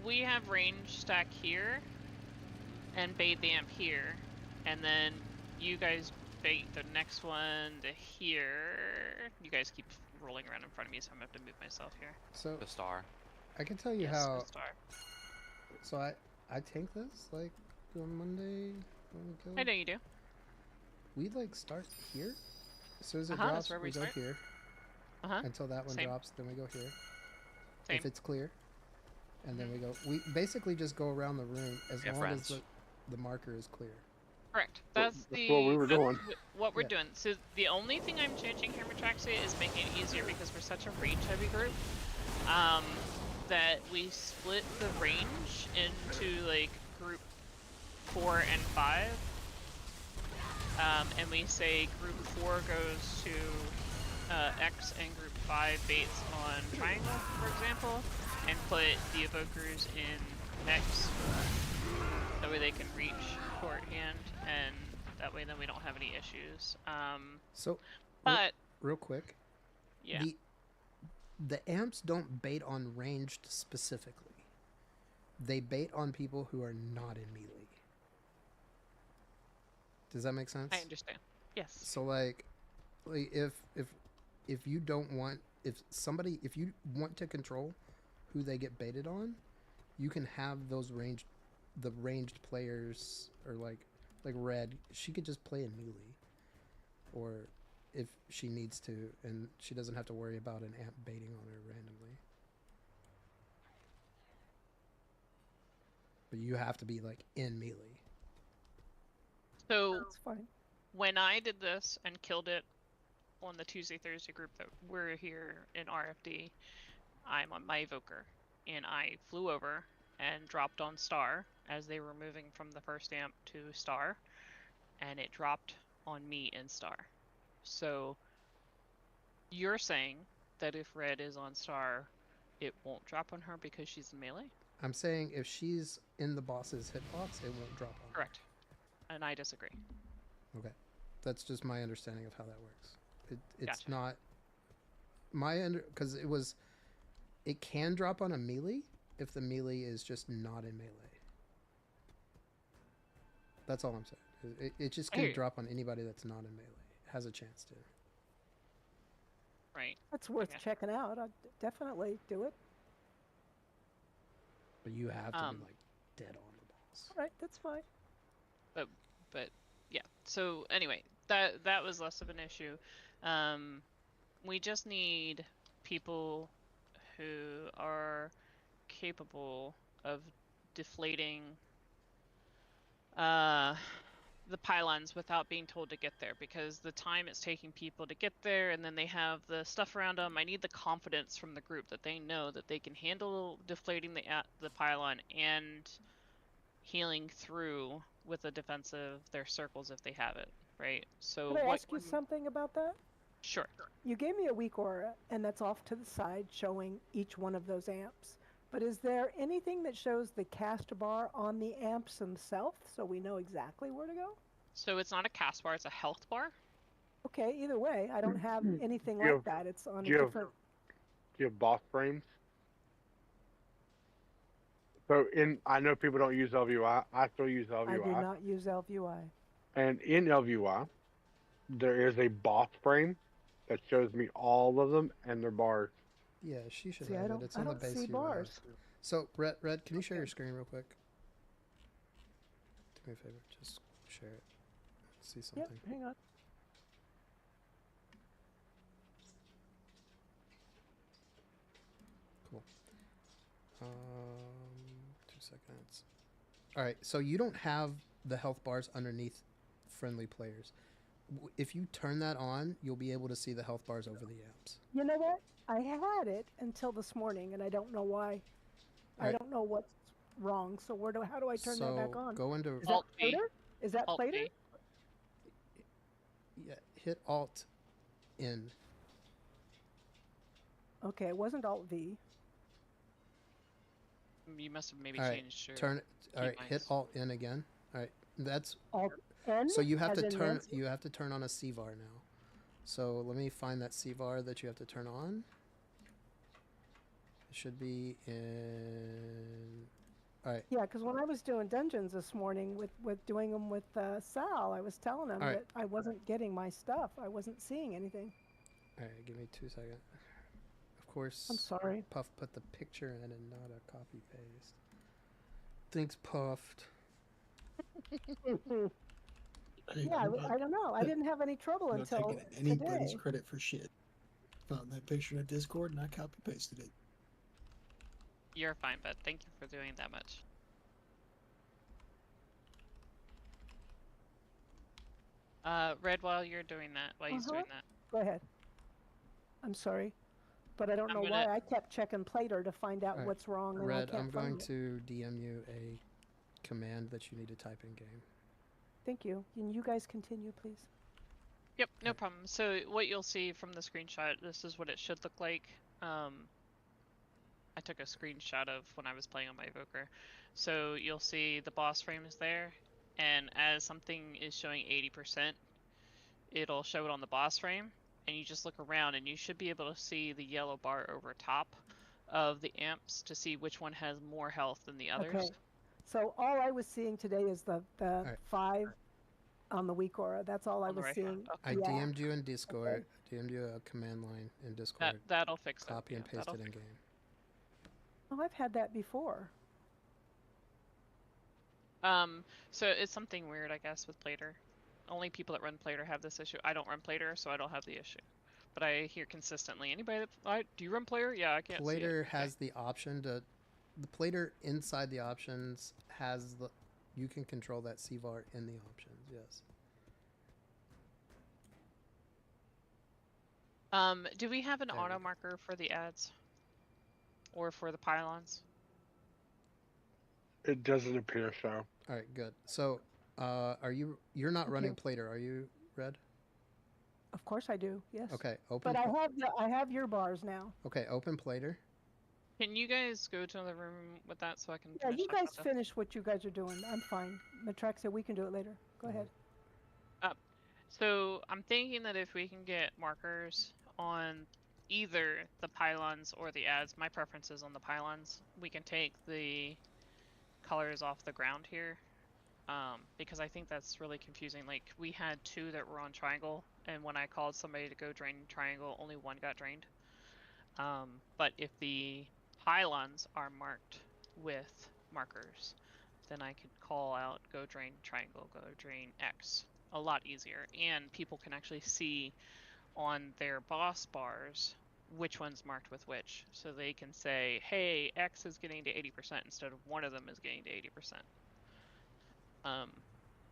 we have range stack here and bait the amp here, and then you guys bait the next one to here, you guys keep rolling around in front of me, so I'm gonna have to move myself here. So The star. I can tell you Yes, how. the star. So I tank this like on Monday when we kill. I know you do. we like start here. As soon as it That's drops, where we go start. here until that one Same. drops. Then we go here. Same. If it's clear, and then we go. We basically just go around the room as long as the marker is clear. Correct. That's what we were doing. What we're Yeah. doing. So the only thing I'm changing here, Matraxia, is making it easier because we're such a range-heavy group. That we split the range into like group 4 and 5. And we say group 4 goes to X and group 5 baits on triangle, for example, and put the evokers in X. That way they can reach shorthand, and that way then we don't have any issues. But real quick, yeah. The amps don't bait on ranged specifically. They bait on people who are not in melee. Does that make sense? I understand. Yes. So like if you don't want if you want to control who they get baited on, you can have those ranged players, or like Red, she could just play in melee, or if she needs to, and she doesn't have to worry about an amp baiting on her randomly. But you have to be like in melee. So That's fine. when I did this and killed it on the Tuesday Thursday group that we're here in RFD, I'm on my evoker, and I flew over and dropped on Star as they were moving from the first amp to Star, and it dropped on me in Star. So you're saying that if Red is on Star, it won't drop on her because she's in melee? I'm saying if she's in the boss's hitbox, it won't drop on her. Correct. And I disagree. Okay. That's just my understanding of how that works. It's Gotcha. not my because it can drop on a melee if the melee is just not in melee. That's all I'm saying. It just can drop on anybody that's not in melee. It has a chance to. Right. That's worth checking out. I'd definitely do it. But you have to be like dead on the boss. All right, that's fine. But yeah. So anyway, that was less of an issue. We just need people who are capable of deflating the pylons without being told to get there, because the time it's taking people to get there, and then they have the stuff around them. I need the confidence from the group that they know that they can handle deflating the pylon and healing through with a defensive their circles if they have it, right? So Can I ask you something about that? Sure. You gave me a weak aura, and that's off to the side showing each one of those amps. But is there anything that shows the cast bar on the amps themselves so we know exactly where to go? So it's not a cast bar, it's a health bar? Okay, either way, I don't have anything like that. It's on a different... Do you have boss frames? So I know people don't use LVUI. I still use LVUI. I do not use LVUI. And in LVUI, there is a boss frame that shows me all of them and their bars. Yeah, she should See, have I it. It's on the base see UI. bars. So, Red, can you share your screen real quick? Do me a favor, just share it. See something. Yep, hang on. Cool. 2 seconds. All right, so you don't have the health bars underneath friendly players. If you turn that on, you'll be able to see the health bars over the amps. You know what? I had it until this morning, and I don't know why. I don't know what's wrong. So how do I turn that back on? Go into Is that Plater? Is that Plater? Yeah, hit Alt in. Okay, it wasn't Alt V. You must have maybe All right, changed your all right, hit Alt in again. All right, that's Alt N. so you have as to in turn Nancy? you have to turn on a CVAR now. So let me find that CVAR that you have to turn on. It should be in. All right. Yeah, because when I was doing dungeons this morning with doing them with Sal, I was telling him right. that I wasn't getting my stuff. I wasn't seeing anything. All right, give me 2 seconds. Of course. I'm sorry. Puff put the picture in and not a copy paste. Thanks, Puffed. Yeah, I don't know. I didn't have any trouble I'm not until taking anybody's today. credit for shit. Found that picture in Discord and I copy pasted it. You're fine, bud. Thank you for doing that much. Red, while you're doing that, while he's doing that, Go ahead. I'm sorry, but I don't I'm know gonna- why I kept checking Plater to find out Alright, what's wrong, and I Red, can't I'm find going it. to DM you a command that you need to type in game. Thank you. Can you guys continue, please? Yep, no problem. So what you'll see from the screenshot, this is what it should look like. I took a screenshot of when I was playing on my evoker. So you'll see the boss frame is there, and as something is showing 80%, it'll show it on the boss frame, and you just look around and you should be able to see the yellow bar over top of the amps to see which one has more health than the others. Okay. So all I was seeing today is the Alright. 5 on the weak aura. That's all I On the was right seeing. I Yeah. DM'd you in Discord. DM'd you a command line in Discord. That'll fix it. Copy and Yeah, paste that'll it in fix game. Oh, I've had that before. So it's something weird, I guess, with Plater. Only people that run Plater have this issue. I don't run Plater, so I don't have the issue. But I hear consistently, anybody that do you run Plater? Yeah, I can't see Plater it. has the option to. The Plater inside the options has the. You can control that CVAR in the options. Yes. Do we have an There we auto go. marker for the ads? Or for the pylons? It doesn't appear so. All right. Good. So, you're not Thank running you. Plater, are you, Red? Of course I do. Yes. Okay. Open. But I have your bars now. Okay. Open Plater. Can you guys go to another room with that so I can Yeah, finish you my guys process? finish what you guys are doing. I'm fine. Matraxia, we can do it later. Go ahead. So I'm thinking that if we can get markers on either the pylons or the ads, my preference is on the pylons, we can take the colors off the ground here. Because I think that's really confusing. Like, we had 2 that were on triangle, and when I called somebody to go drain triangle, only 1 got drained. But if the pylons are marked with markers, then I could call out go drain triangle, go drain X. A lot easier, and people can actually see on their boss bars which one's marked with which, so they can say, hey, X is getting to 80% instead of one of them is getting to 80%.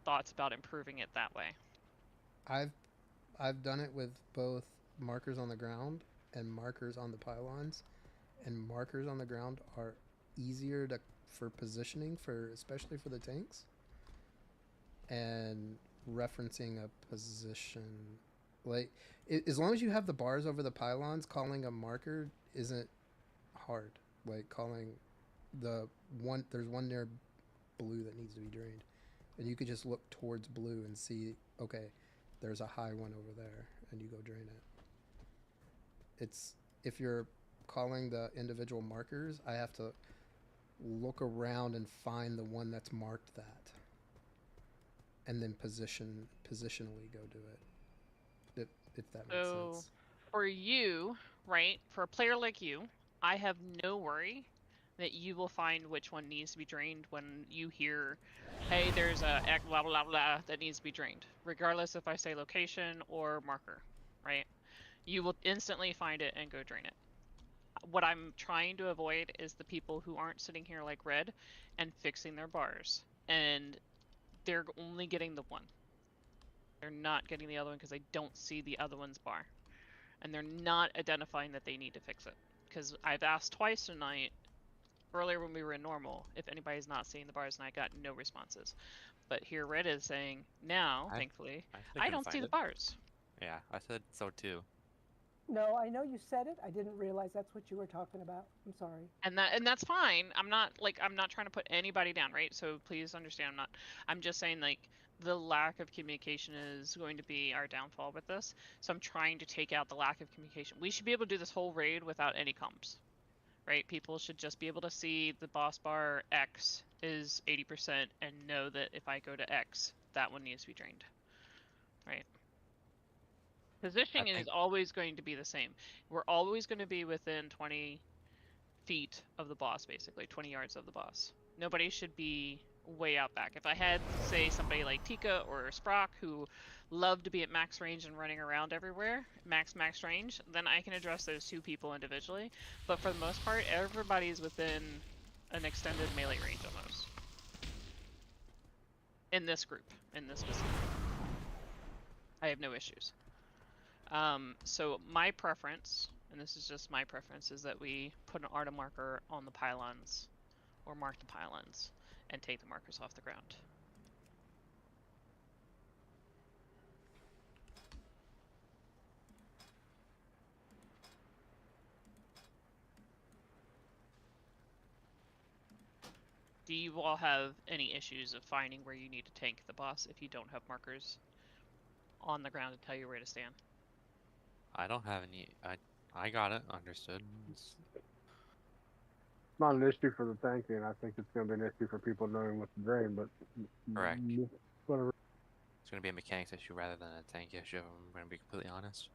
Thoughts about improving it that way? I've done it with both markers on the ground and markers on the pylons, and markers on the ground are easier for positioning, especially for the tanks, and referencing a position, like as long as you have the bars over the pylons, calling a marker isn't hard. Like calling there's one near blue that needs to be drained, and you could just look towards blue and see, okay, there's a high one over there, and you go drain it. It's, if you're calling the individual markers, I have to look around and find the one that's marked that, and then positionally go do it. If that makes So sense. for you, right, for a player like you, I have no worry that you will find which one needs to be drained when you hear, hey, there's a blah blah blah that needs to be drained, regardless if I say location or marker, right? You will instantly find it and go drain it. What I'm trying to avoid is the people who aren't sitting here like Red and fixing their bars, and they're only getting the one. They're not getting the other one because they don't see the other one's bar, and they're not identifying that they need to fix it. Because I've asked twice tonight, earlier when we were in normal, if anybody's not seeing the bars, and I got no responses. But here Red is saying now, thankfully, I don't see the bars. Yeah, I said so too. No, I know you said it. I didn't realize that's what you were talking about. I'm sorry. And that's fine. I'm not trying to put anybody down, right? So please understand, I'm just saying, like, the lack of communication is going to be our downfall with this. So I'm trying to take out the lack of communication. We should be able to do this whole raid without any comms, right? People should just be able to see the boss bar X is 80% and know that if I go to X, that one needs to be drained, right? Positioning is always going to be the same. We're always going to be within 20 feet of the boss, basically 20 yards of the boss. Nobody should be way out back. If I had, say, somebody like Tika or Sprock who love to be at max range and running around everywhere, max range, then I can address those 2 people individually. But for the most part, everybody's within an extended melee range almost. In this group, in this specific group. I have no issues. So my preference, and this is just my preference, is that we put an ARTA marker on the pylons, or mark the pylons, and take the markers off the ground. Do you all have any issues of finding where you need to tank the boss if you don't have markers on the ground to tell you where to stand? I don't have any. I got it. Understood. It's not an issue for the tanking. I think it's going to be an issue for people knowing what to drain, but Correct. whatever. It's going to be a mechanics issue rather than a tank issue, if I'm going to be completely honest.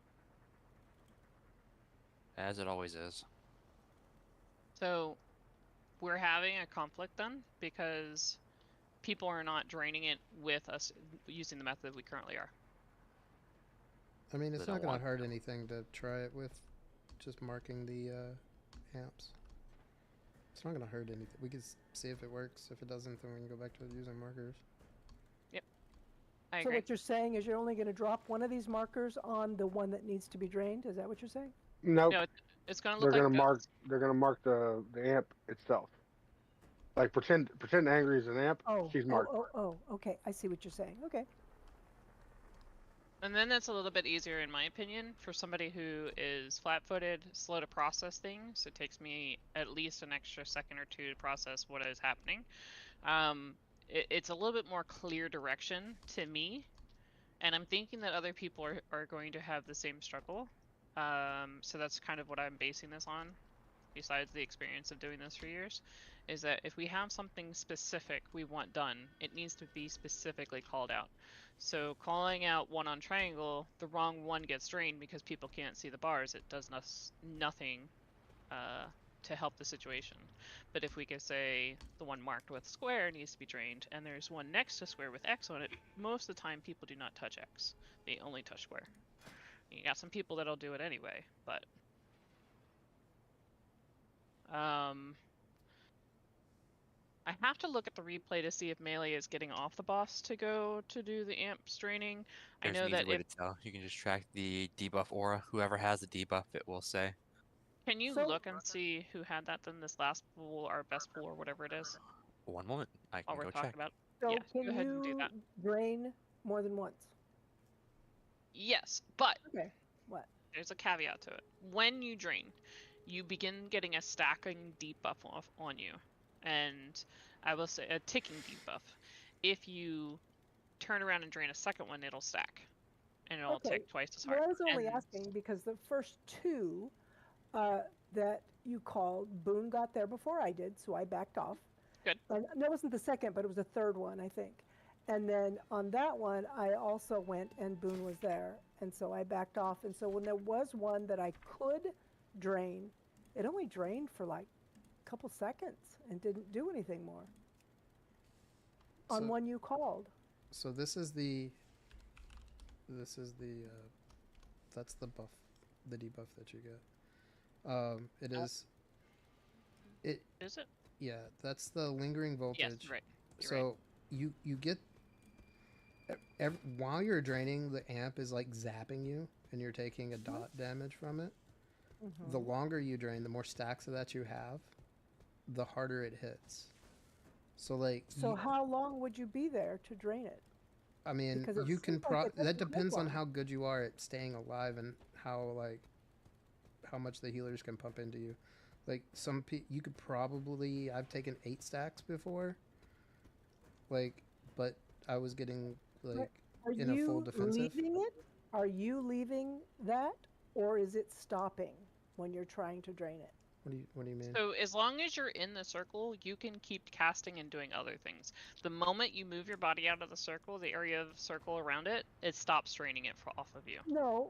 As it always is. So, we're having a conflict then, because people are not draining it with us using the method we currently are. I mean, it's They not don't going to want hurt anything to try it with just marking the amps. It's not going to hurt anything. We can see if it works. If it doesn't, then we can go back to using markers. Yep. I So agree. what you're saying is you're only going to drop one of these markers on the one that needs to be drained? Is that what you're saying? Nope. No, it's going to They're look going like to this. mark. They're going to mark the amp itself. Like pretend Angry is an amp. Oh, She's marked. Okay. I see what you're saying. Okay. And then that's a little bit easier, in my opinion, for somebody who is flat-footed, slow to process things. It takes me at least an extra second or 2 to process what is happening. It's a little bit more clear direction to me, and I'm thinking that other people are going to have the same struggle. So that's kind of what I'm basing this on, besides the experience of doing this for years, is that if we have something specific we want done, it needs to be specifically called out. So calling out one on triangle, the wrong one gets drained because people can't see the bars. It does nothing to help the situation. But if we could say the one marked with square needs to be drained, and there's one next to square with X on it, most of the time people do not touch X. They only touch square. You got some people that'll do it anyway, but I have to look at the replay to see if melee is getting off the boss to go to do the amp straining. There's I know an easy that way if to tell. You can just track the debuff aura. Whoever has the debuff, it will say. can you So- look and see who had that in this last pool, our best pool, or whatever it is, One moment. I while can we're go talking check. about? So Yeah, can go ahead and do you that. drain more than once? Yes, but Okay. What? there's a caveat to it. When you drain, you begin getting a stacking debuff off on you, and I will say a ticking debuff. If you turn around and drain a second one, it'll stack, and it'll Okay. tick twice as hard. Well, I was only And asking because the first 2 that you called, Boone got there before I did, so I backed off. Good. And that wasn't the second, but it was the third one, I think. And then on that one, I also went and Boone was there, and so I backed off. And so when there was one that I could drain, it only drained for like a couple seconds and didn't do anything more. On So- one you called. So this is the that's the buff, the debuff that you get. It is. It is it? Yeah, that's the lingering voltage. Yes, right. You're So right. you get while you're draining, the amp is like zapping you, and you're taking a dot damage from it. The longer you drain, the more stacks of that you have, the harder it hits. So like. So how long would you be there to drain it? I mean, Because it you can seems like it that doesn't take depends on long. how good you are at staying alive and how much the healers can pump into you. Like you could probably, I've taken 8 stacks before. Like, but I was getting like Are in a full you defensive. leaving it? Are you leaving that, or is it stopping when you're trying to drain it? What do you mean? So as long as you're in the circle, you can keep casting and doing other things. The moment you move your body out of the circle, the area of the circle around it, it stops draining it off of you. No.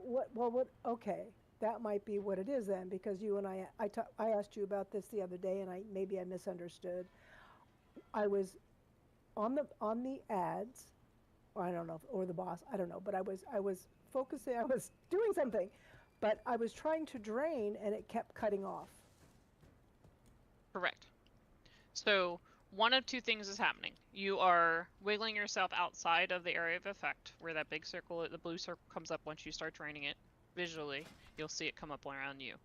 Okay, that might be what it is then, because you and I asked you about this the other day, and maybe I misunderstood. I was on the ads, or I don't know, or the boss, I don't know, but I was focusing, I was doing something, but I was trying to drain and it kept cutting off. Correct. So one of two things is happening. You are wiggling yourself outside of the area of effect, where that big circle, the blue circle, comes up once you start draining it. Visually, you'll see it come up around you.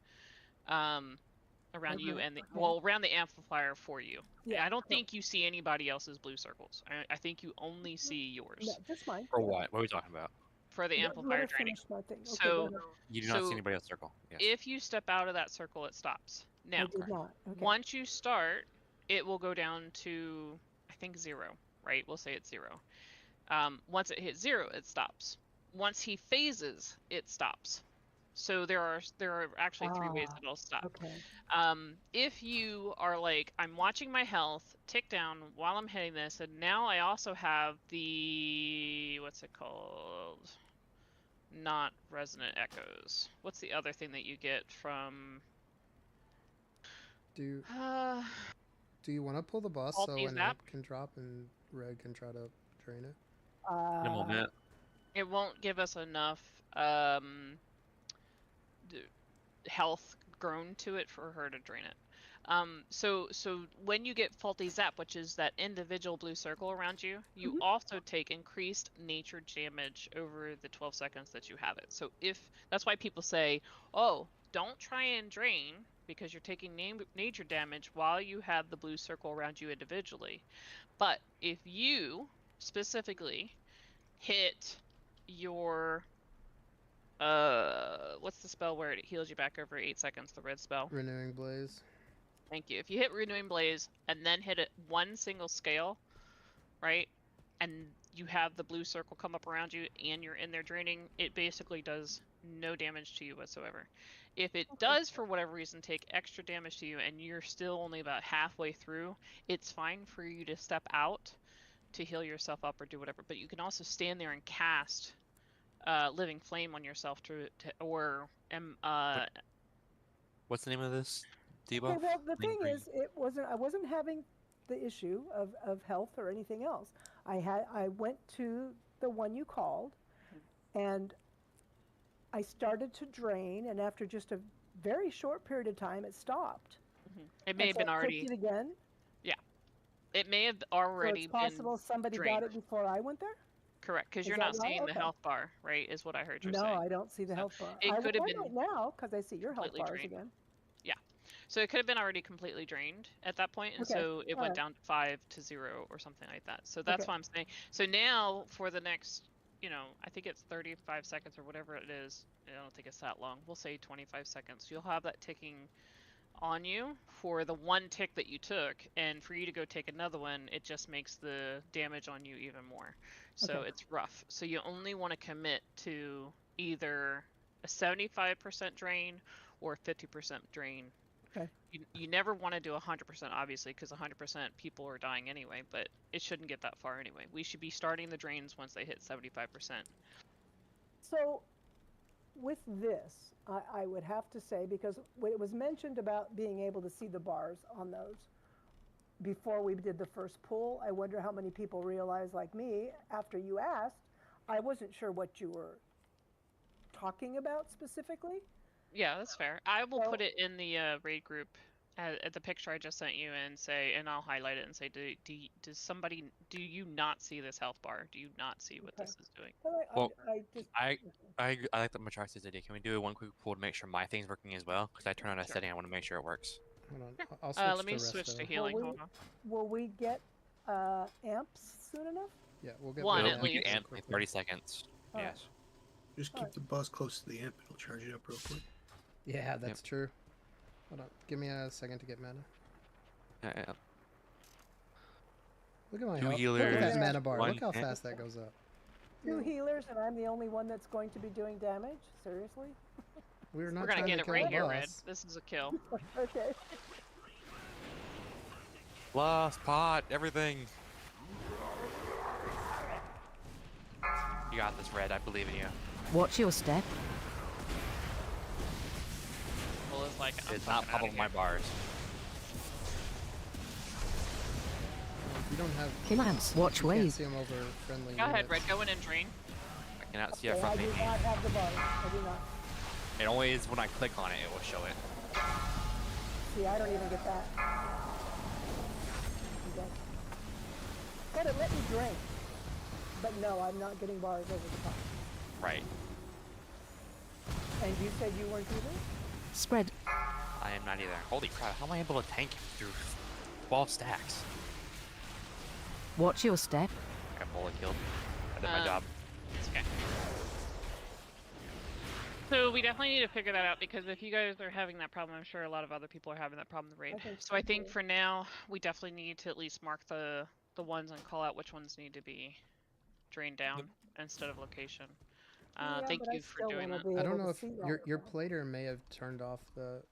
Around you and the, well, around the amplifier for you. Yeah, I don't think you see anybody else's blue circles. I think you only see yours. No, just mine. For what? What are we talking about? For the amplifier draining. My thing. Okay, So you do not see anybody else's circle. Yes. If you step out of that circle, it stops. Now, I did not. Okay. Once you start, it will go down to, I think, 0, right? We'll say it's 0. Once it hits 0, it stops. Once he phases, it stops. So there are actually 3 ways that it'll stop. Okay. If you are like, I'm watching my health tick down while I'm hitting this, and now I also have the, what's it called? Not resonant echoes. What's the other thing that you get from? Do you want to pull the boss so an amp can drop and Red can try to drain it? In a moment. It won't give us enough health grown to it for her to drain it. So when you get faulty zap, which is that individual blue circle around you, you also take increased nature damage over the 12 seconds that you have it. So that's why people say, oh, don't try and drain because you're taking nature damage while you have the blue circle around you individually. But if you specifically hit your what's the spell where it heals you back over 8 seconds, the red spell? Renewing Blaze. Thank you. If you hit Renewing Blaze and then hit it one single scale, right, and you have the blue circle come up around you and you're in there draining, it basically does no damage to you whatsoever. If it does, for whatever reason, take extra damage to you and you're still only about halfway through, it's fine for you to step out to heal yourself up or do whatever. But you can also stand there and cast Living Flame on yourself What's the name of this debuff? Okay, well, the thing is, I wasn't having the issue of health or anything else. I went to the one you called, and I started to drain, and after just a very short period of time, it stopped. It may have been already. It again. Yeah, it may have already been. So it's possible somebody got it before I went there. Correct, because you're not seeing the health bar, right? Is what I heard you say. No, I don't see the health bar. It could have been right now because I see your health bars again. Yeah, so it could have been already completely drained at that point, and so it went down to 5 to 0 or something like that. So that's why I'm saying. So now for the next, I think it's 35 seconds or whatever it is. I don't think it's that long. We'll say 25 seconds. You'll have that ticking on you for the one tick that you took, and for you to go take another one, it just makes the damage on you even more. So it's rough. So you only want to commit to either a 75% drain or 50% drain. Okay. You never want to do 100%, obviously, because 100% people are dying anyway, but it shouldn't get that far anyway. We should be starting the drains once they hit 75%. So with this, I would have to say, because it was mentioned about being able to see the bars on those before we did the first pull, I wonder how many people realized, like me, after you asked, I wasn't sure what you were talking about specifically. Yeah, that's fair. I will put it in the raid group at the picture I just sent you and I'll highlight it and say, do you not see this health bar? Do you not see what this is doing? Well, I like the Matrice's idea. Can we do one quick pull to make sure my thing's working as well? Because I turn on a setting, I want to make sure it works. Hold on, I'll switch let me switch to healing. Hold on. Will we get amps soon enough? Yeah, we'll get one at least. least. Amp in 30 seconds. Yes. Just keep the boss close to the amp. It'll charge it up real quick. Yeah, that's true. Hold on. Give me a second to get mana. Yeah. Look at my Two health. healers. Look at that mana bar. One Look how fast that goes up. 2 healers, and I'm the only one that's going to be doing damage? Seriously? We're not We're gonna trying get to it kill right the here, boss. Red. This is a kill. Okay. Lost pot, everything. You got this, Red. I believe in you. Watch your step. Well, it's like It's not popping my bars. You don't have. Kilance, watch You can't wave. see them over friendly. Go ahead, units. Red. Go in and drain. I cannot see a Okay, I friendly do name. not have the bars. I do not. It only is when I click on it, it will show it. See, I don't even get that. Okay. But it let me drink. But no, I'm not getting bars over the top. Right. And you said you weren't either? Spread. I am not either. Holy crap, how am I able to tank him through 12 stacks? Watch your step. I got bullet killed. I did my job. It's okay. So we definitely need to figure that out because if you guys are having that problem, I'm sure a lot of other people are having that problem in the raid. So I think for now, we definitely need to at least mark the ones and call out which ones need to be drained down instead of location. Yeah, Thank but I you for still doing wanna that. be I don't able know to if see all your of them. plater may have turned off the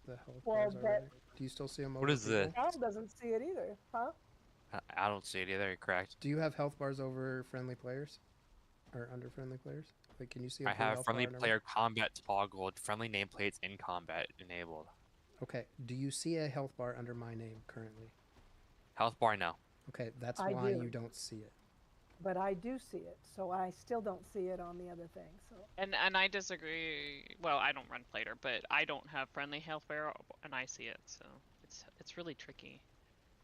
health Well, bars that- already. Do you still see them over What is people? this? Al doesn't see it either, huh? I don't see it either, you're correct. Do you have health bars over friendly players? Or under friendly players? Like, can you see a I full have health friendly bar number? player combat toggled, friendly nameplates in combat enabled. Okay, do you see a health bar under my name currently? Health bar, no. Okay, that's I why do. you don't see it. But I do see it, so I still don't see it on the other thing. So And I disagree. Well, I don't run plater, but I don't have friendly health bar, and I see it. So it's really tricky.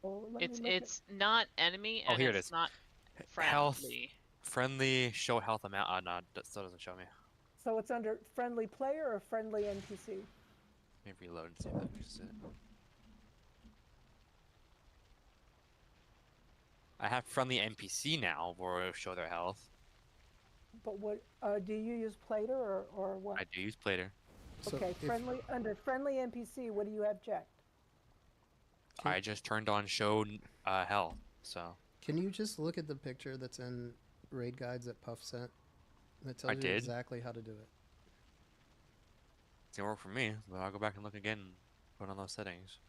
well, let me look It's not enemy Oh, and here it it's is. not Health, friendly. friendly, show health amount. Oh, no, that still doesn't show me. so it's under friendly player or friendly NPC. Let me reload and see if that fixes it. I have friendly NPC now where it'll show their health. But what do you use plater or what? I do use plater. So Okay, if- friendly under friendly NPC. What do you have checked? I just turned on show health, so. Can you just look at the picture that's in raid guides that Puff sent? That tells I you did. exactly how to do it. It didn't work for me, but I'll go back and look again and put on those settings.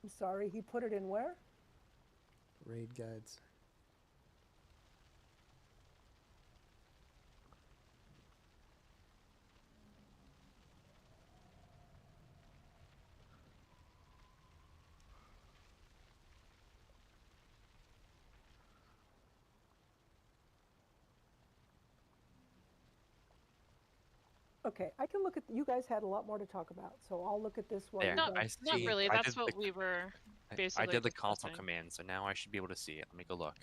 I'm sorry, he put it in where? Raid guides. Okay, I can look at. You guys had a lot more to talk about, so I'll look at this while There, you No, guys. not see- really. I That's did what the- we were I basically did the console discussing. command, so now I should be able to see it. Let me go look.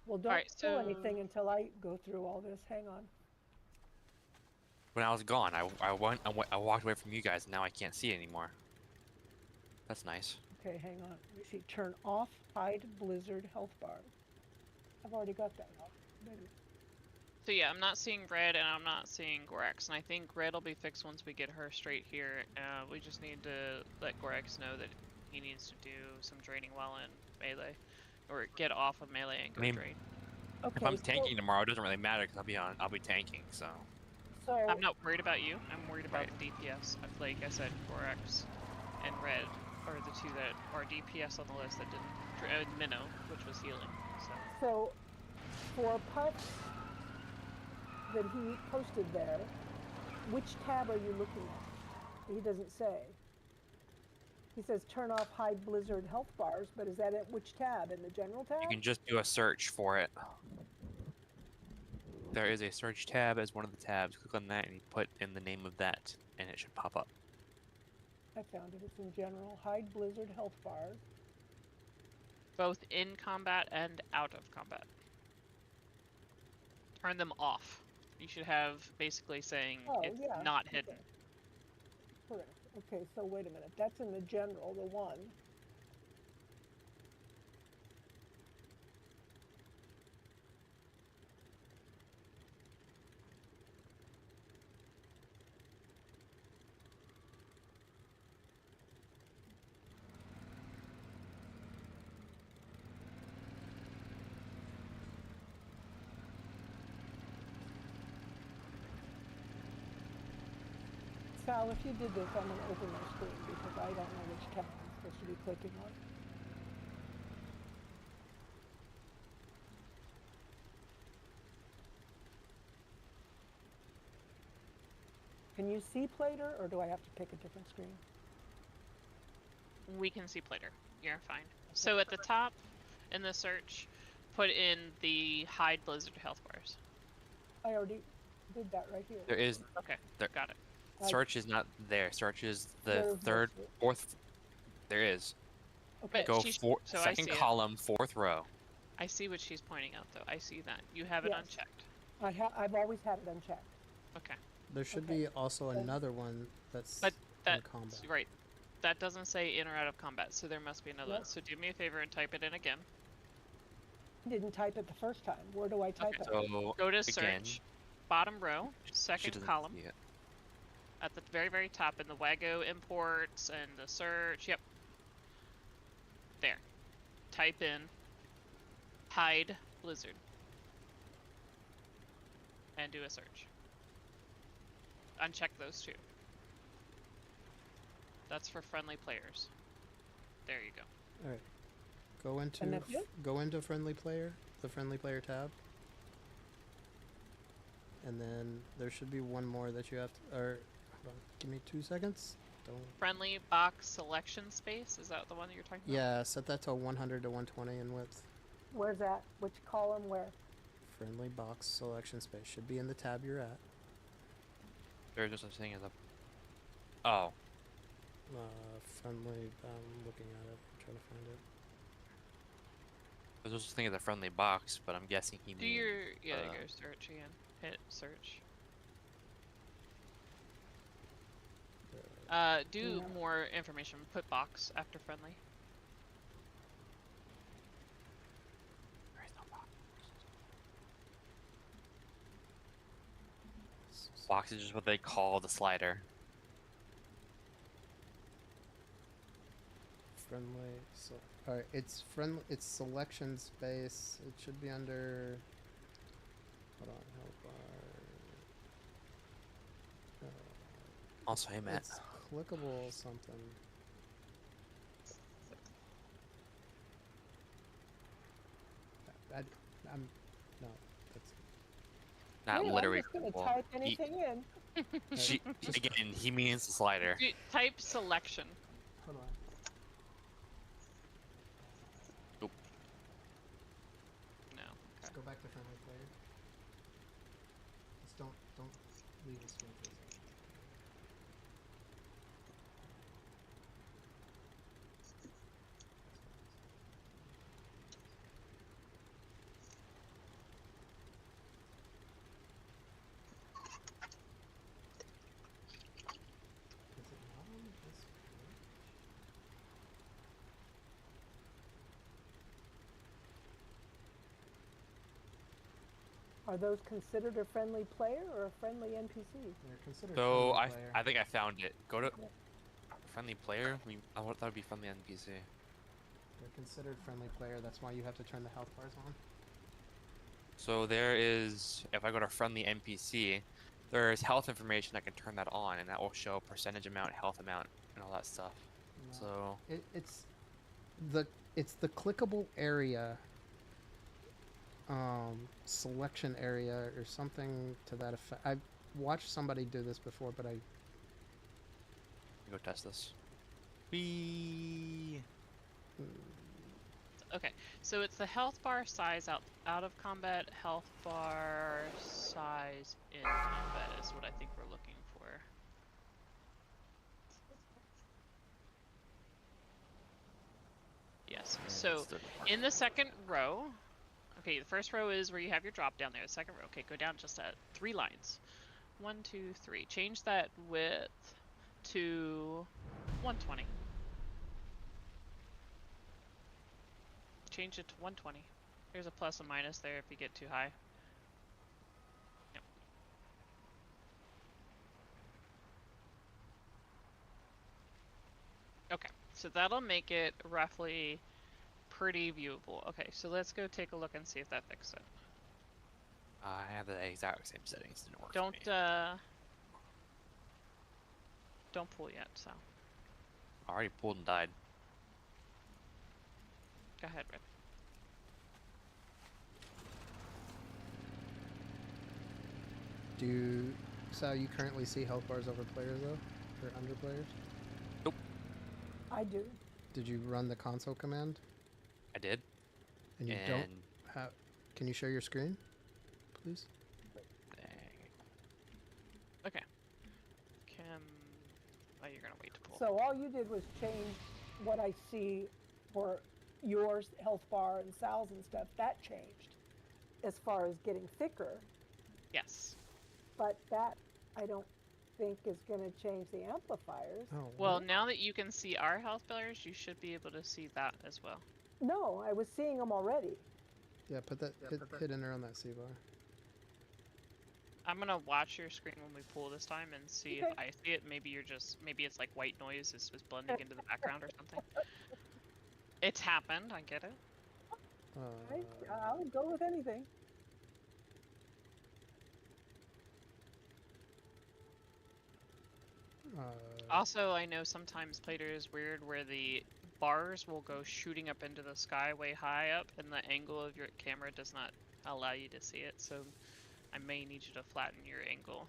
Well, don't Alright, kill so- anything until I go through all this. Hang on. When I was gone, I walked away from you guys, and now I can't see it anymore. That's nice. Okay, hang on. Let me see. Turn off hide blizzard health bar. I've already got that. Maybe. So yeah, I'm not seeing Red and I'm not seeing Gorax, and I think Red will be fixed once we get her straight here. We just need to let Gorax know that he needs to do some draining while in melee, or get off of melee and go I mean, drain. Okay, If I'm so- tanking tomorrow, it doesn't really matter because I'll be tanking. So So I'm not worried about you. I'm worried about DPS. Like I said, Gorax and Red are the two that are DPS on the list that didn't. Minnow, which was healing. So, for Puffs that he posted there, which tab are you looking at? He doesn't say. He says turn off hide blizzard health bars, but is that at which tab? In the general tab? you can just do a search for it. There is a search tab as one of the tabs. Click on that and you put in the name of that, and it should pop up. I found it. It's in general. Hide blizzard health bars. Both in combat and out of combat. Turn them off. You should have basically saying Oh, it's yeah, not okay. hidden. Correct. Okay, so wait a minute. That's in the general, the one. Sal, if you did this, I'm going to open my screen because I don't know which tab I'm supposed to be clicking on. Can you see Plater, or do I have to pick a different screen? We can see Plater. You're fine. So at the top, in the search, put in the hide blizzard health bars. I already did that right here. There is. Okay, There, got it. search is not there. Search is the There is no third, search. fourth. There is. Okay. Go So I second see it. column, fourth row. I see what she's pointing out, though. I see that. You have it Yes. unchecked. I've always had it unchecked. Okay. There should Okay. be also another one that's But in that, combat. right. That doesn't say in or out of combat, so there must be another Yep. one. So do me a favor and type it in again. I didn't type it the first time. Where do I type it? So Go to again, search, bottom row, she second doesn't column, see it. at the very, very top in the Wago imports and the search. Yep. There. Type in hide blizzard and do a search. Uncheck those two. That's for friendly players. There you go. All right. Go into And that's it? go into friendly player, the friendly player tab. And then there should be one more that you have to, or hold on, give me 2 seconds. Don't. Friendly box selection space, is that the one that you're talking about? Yeah, set that to 100 to 120 in width. Where's that? Which column? Where? Friendly box selection space should be in the tab you're at. There's no such thing as a. Oh. Friendly. I'm looking at it. I'm trying to find it. There's no such thing as a friendly box, but I'm guessing he Do means. your there you go, search again. Hit search. Do Yeah. more information. Put box after friendly. There is no box. Box is just what they call the slider. Friendly. So, all right, it's friendly. It's selection space. It should be under. Hold on, help bar. Also, hey Matt. It's clickable something. I'm no. That's Not Yeah, literally. I'm just gonna clickable. type He- anything in. She, again, he means the slider. Do, type selection. hold on. Nope. No. Let's go back to friendly player. Just don't leave the screen for a second. Is it not on this page? Are those considered a friendly player or a friendly NPC? They're considered So friendly player. I think I found it. Go to friendly player. I mean, I thought that would be friendly NPC. They're considered friendly player. That's why you have to turn the health bars on. So there is, if I go to friendly NPC, there's health information. I can turn that on, and that will show percentage amount, health amount, and all that stuff. No. So It's the clickable area. Selection area or something to that effect. I've watched somebody do this before, but I go test this. Whee! Okay, so it's the health bar size out of combat, health bar size in combat is what I think we're looking for. Yes. So in the second row, okay, the first row is where you have your drop down there. The second row, okay, go down just at 3 lines. 1, 2, 3. Change that width to 120. Change it to 120. There's a plus and minus there if you get too high. Yep. Okay, so that'll make it roughly pretty viewable. Okay, so let's go take a look and see if that fixed it. I have the exact same settings. Didn't work. Don't for me. don't pull yet, so I already pulled and died. go ahead, Rip. Sal, you currently see health bars over players though, or under players? Nope. I do. Did you run the console command? I did. And you don't have. Can you share your screen, please? Okay. Oh, you're gonna wait to pull. So all you did was change what I see for yours health bar and Sal's and stuff. That changed as far as getting thicker. Yes. But that I don't think is going to change the amplifiers. Oh. Well, now that you can see our health bars, you should be able to see that as well. No, I was seeing them already. Yeah, put that hit enter on that C bar. I'm gonna watch your screen when we pull this time and see if I see it. Maybe maybe it's like white noise is blending into the background or something. It's happened. I get it. I'll go with anything. Also, I know sometimes Plater is weird where the bars will go shooting up into the sky way high up, and the angle of your camera does not allow you to see it. So I may need you to flatten your angle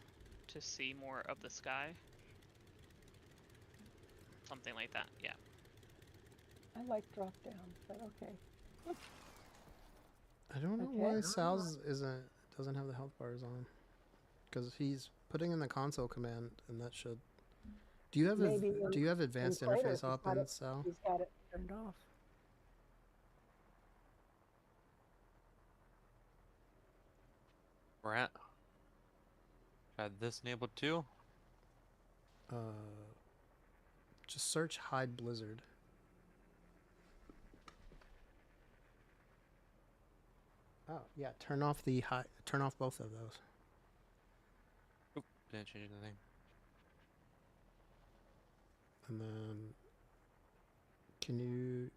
to see more of the sky. Something like that, yeah. I like drop down, but okay. I don't know why Sal's doesn't have the health bars on. Because he's putting in the console command, and that should. Do you have advanced interface options, Sal? He's got it turned off. We're at. Had this enabled too. Just search hide blizzard. Oh yeah, turn off both of those. Oop, didn't change anything. And then, can you?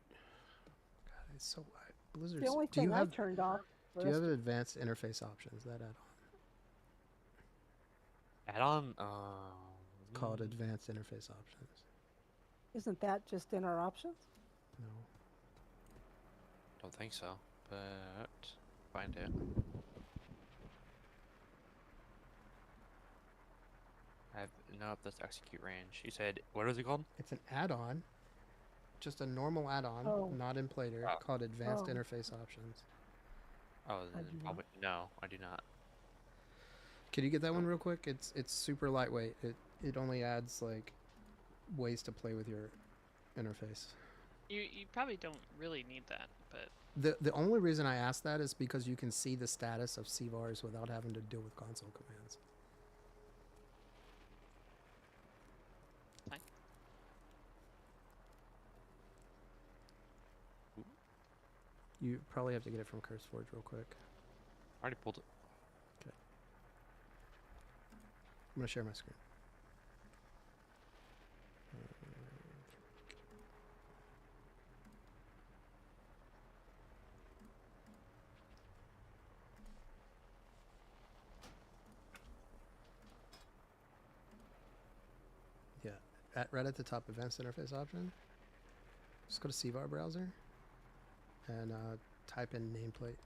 God, it's so Blizzard. The only thing I turned off. Do you have advanced interface options? That add-on? Called advanced interface options. Isn't that just in our options? No. Don't think so, but find it. I have no up this execute range. You said what is it called? It's an add-on, just a normal add-on, not in Plater, called advanced interface options. Oh, then probably no, I do not. Can you get that one real quick? It's super lightweight. It only adds like ways to play with your interface. You probably don't really need that, but the only reason I asked that is because you can see the status of CVARs without having to deal with console commands. Fine. You probably have to get it from CurseForge real quick. I already pulled it. Okay. I'm gonna share my screen. Yeah, right at the top, advanced interface option. Just go to CVAR browser and type in nameplate.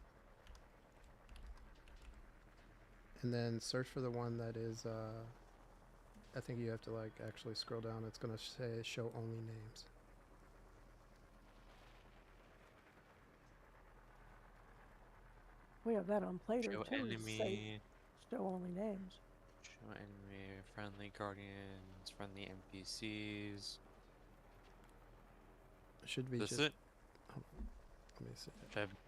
And then search for the one that is, I think you have to like actually scroll down. It's going to say show only names. We have that on Plater Show too. enemy. Show only names. Show enemy, friendly guardians, friendly NPCs. Should be this just. It? Oh, let me see.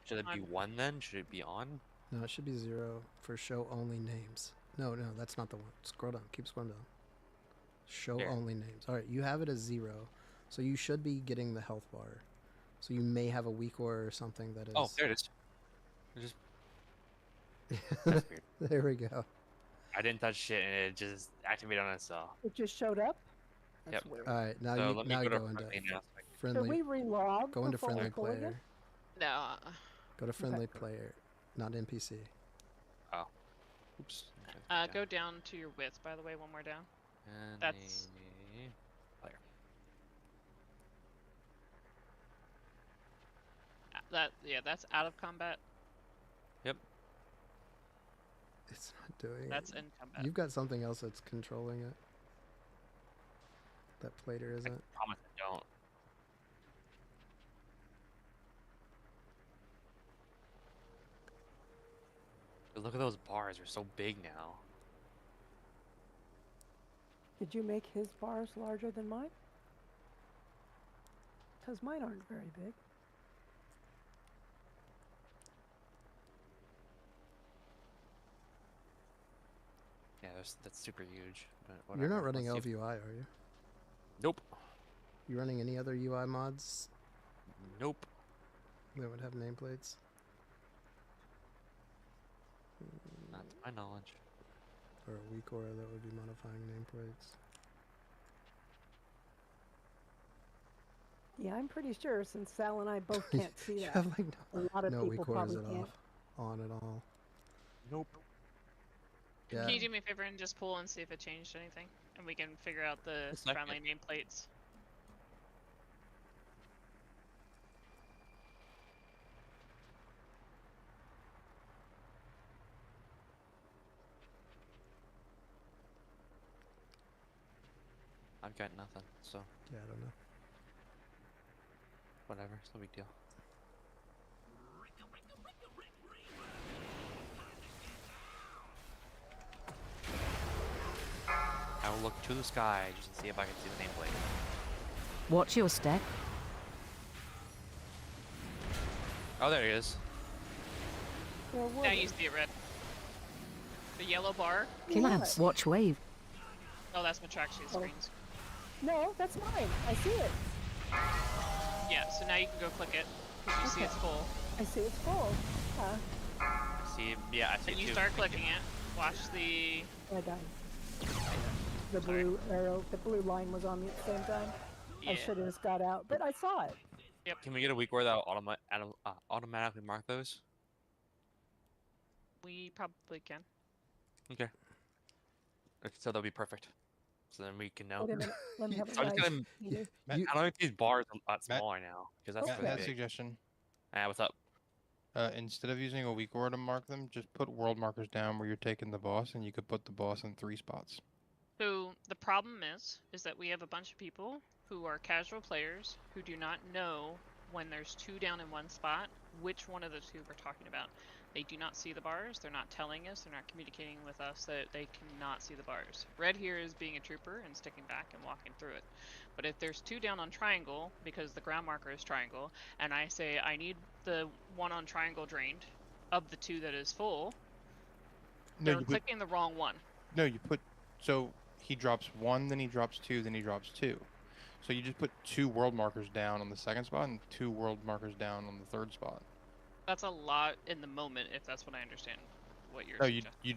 Should it be 1 then? Should it be on? No, it should be 0 for show only names. No, that's not the one. Scroll down. Keep scrolling down. Show only names. All right, you have it as 0, so you should be getting the health bar. So you may have a weak ore or something that is. Oh, there it is. Just. That's weird. There we go. I didn't touch shit and it just activated on itself. It just showed up. That's yep. weird. All right, now so you go into friendly. Should we relog? Go into friendly before we pull player. again? No. Go to friendly player, not NPC. Oh. Oops. Go down to your width, by the way, one more down. That's Player. That's out of combat. Yep. It's not doing That's it. in combat. You've got something else that's controlling it. That plater isn't. I promise I don't. But look at those bars, they're so big now. Did you make his bars larger than mine? Because mine aren't very big. Yeah, that's super huge. But You're whatever. not running Let's see if- LVUI, are you? Nope. You running any other UI mods Nope. that would have nameplates? Not to my knowledge. Or a weak aura that would be modifying nameplates? Yeah, I'm pretty sure since Sal and I both can't see You that. have like A lot of no people weak auras probably at can't. all, on at all. Nope. Yeah. Can you do me a favor and just pull and see if it changed anything? And we can figure out the A second. friendly nameplates. I've got nothing, so Yeah, I don't know. whatever. It's no big deal. I will look to the sky just to see if I can see the nameplate. Watch your step. Oh, there he is. Now you see it red. The yellow bar. Commands. Watch wave. Oh, that's Matraxia's screens. No, that's mine. I see it. Yeah, so now you can go click it. Because you see it's full. I see it's full. See, yeah, I see And it you too. start Thank clicking it. Watch the... I died. The blue arrow, the blue line was on me at the same time. I Yeah. should have just got out, but I saw it. Yep. Can we get a week where that automatically mark those? We probably can. Okay. So that'll be perfect. So then we can know. Wait a minute, let me have a So I'm just nice gonna. meter. I don't make these bars a lot Matt- smaller now because that's Matt, really I have a big. suggestion. What's up? Instead of using a weak aura to mark them, just put world markers down where you're taking the boss, and you could put the boss in 3 spots. So the problem is that we have a bunch of people who are casual players who do not know when there's 2 down in one spot, which one of the 2 we're talking about. They do not see the bars, they're not telling us, they're not communicating with us that they cannot see the bars. Red here is being a trooper and sticking back and walking through it. But if there's 2 down on triangle, because the ground marker is triangle, and I say I need the one on triangle drained, of the 2 that is full, they're clicking the wrong one. No, you put. So he drops 1, then he drops 2, then he drops 2. So you just put 2 world markers down on the second spot and 2 world markers down on the 3rd spot. That's a lot in the moment, if that's what I understand what you're No, suggesting. you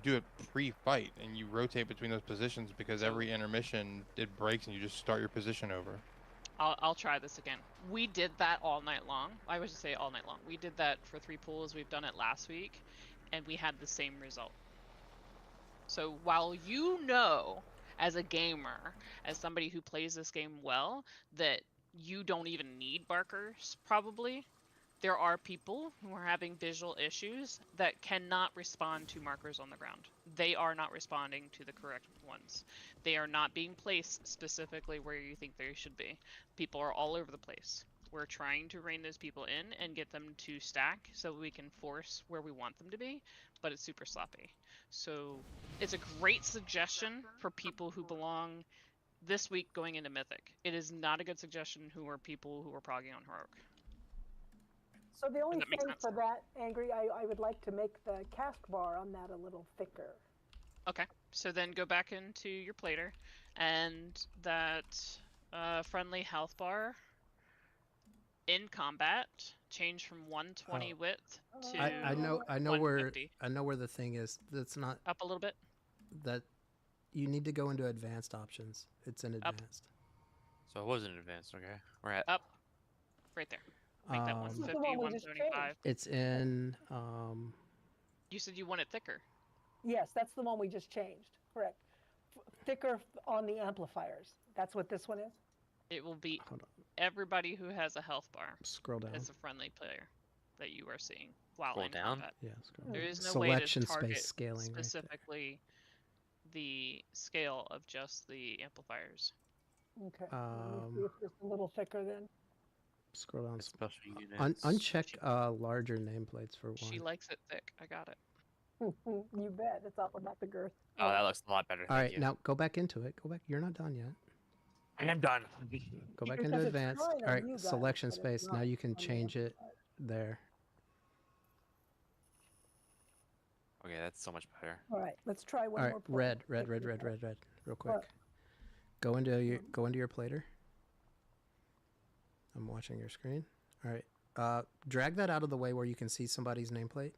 do it pre-fight, and you rotate between those positions because every intermission it breaks, and you just start your position over. I'll try this again. We did that all night long. I would just say all night long. We did that for 3 pools. We've done it last week, and we had the same result. So while you know, as a gamer, as somebody who plays this game well, that you don't even need markers, probably, there are people who are having visual issues that cannot respond to markers on the ground. They are not responding to the correct ones. They are not being placed specifically where you think they should be. People are all over the place. We're trying to rein those people in and get them to stack so we can force where we want them to be, but it's super sloppy. So it's a great suggestion for people who belong this week going into Mythic. It is not a good suggestion who are people who are progging on Heroic. So the only that make thing sense? for that, Angry, I would like to make the cast bar on that a little thicker. Okay, so then go back into your plater, and that friendly health bar in combat change from 120 width to I know where 150. I know where the thing is. That's not Up a little bit. that you need to go into advanced options. It's in advanced. So it wasn't advanced. Okay, we're at Up, right there. Make that 150, 175. It's in You said you want it thicker. Yes, that's the one we just changed. Correct. thicker on the amplifiers. That's what this one is? It will be Hold on. everybody who has a health bar Scroll down. as a friendly player that you are seeing while Scroll in down? combat. Yeah, scroll There down. is no Selection way to target space scaling right there. specifically the scale of just the amplifiers. Okay. Let me see if it's a little thicker then. Scroll down. Special units. Uncheck larger nameplates for She one. likes it thick. I got it. You bet. It's all about the girth. Oh, that looks a lot better. All Thank right, you. now go back into it. Go back. You're not done yet. I am done. Go back Because into it's advanced. fine All on right, you guys, selection but it's space. Now not you can on the change it there. Okay, that's so much better. All right, let's try one All right, more. poll. red, Thank you. real quick. What? Go into your plater. I'm watching your screen. All right, drag that out of the way where you can see somebody's nameplate.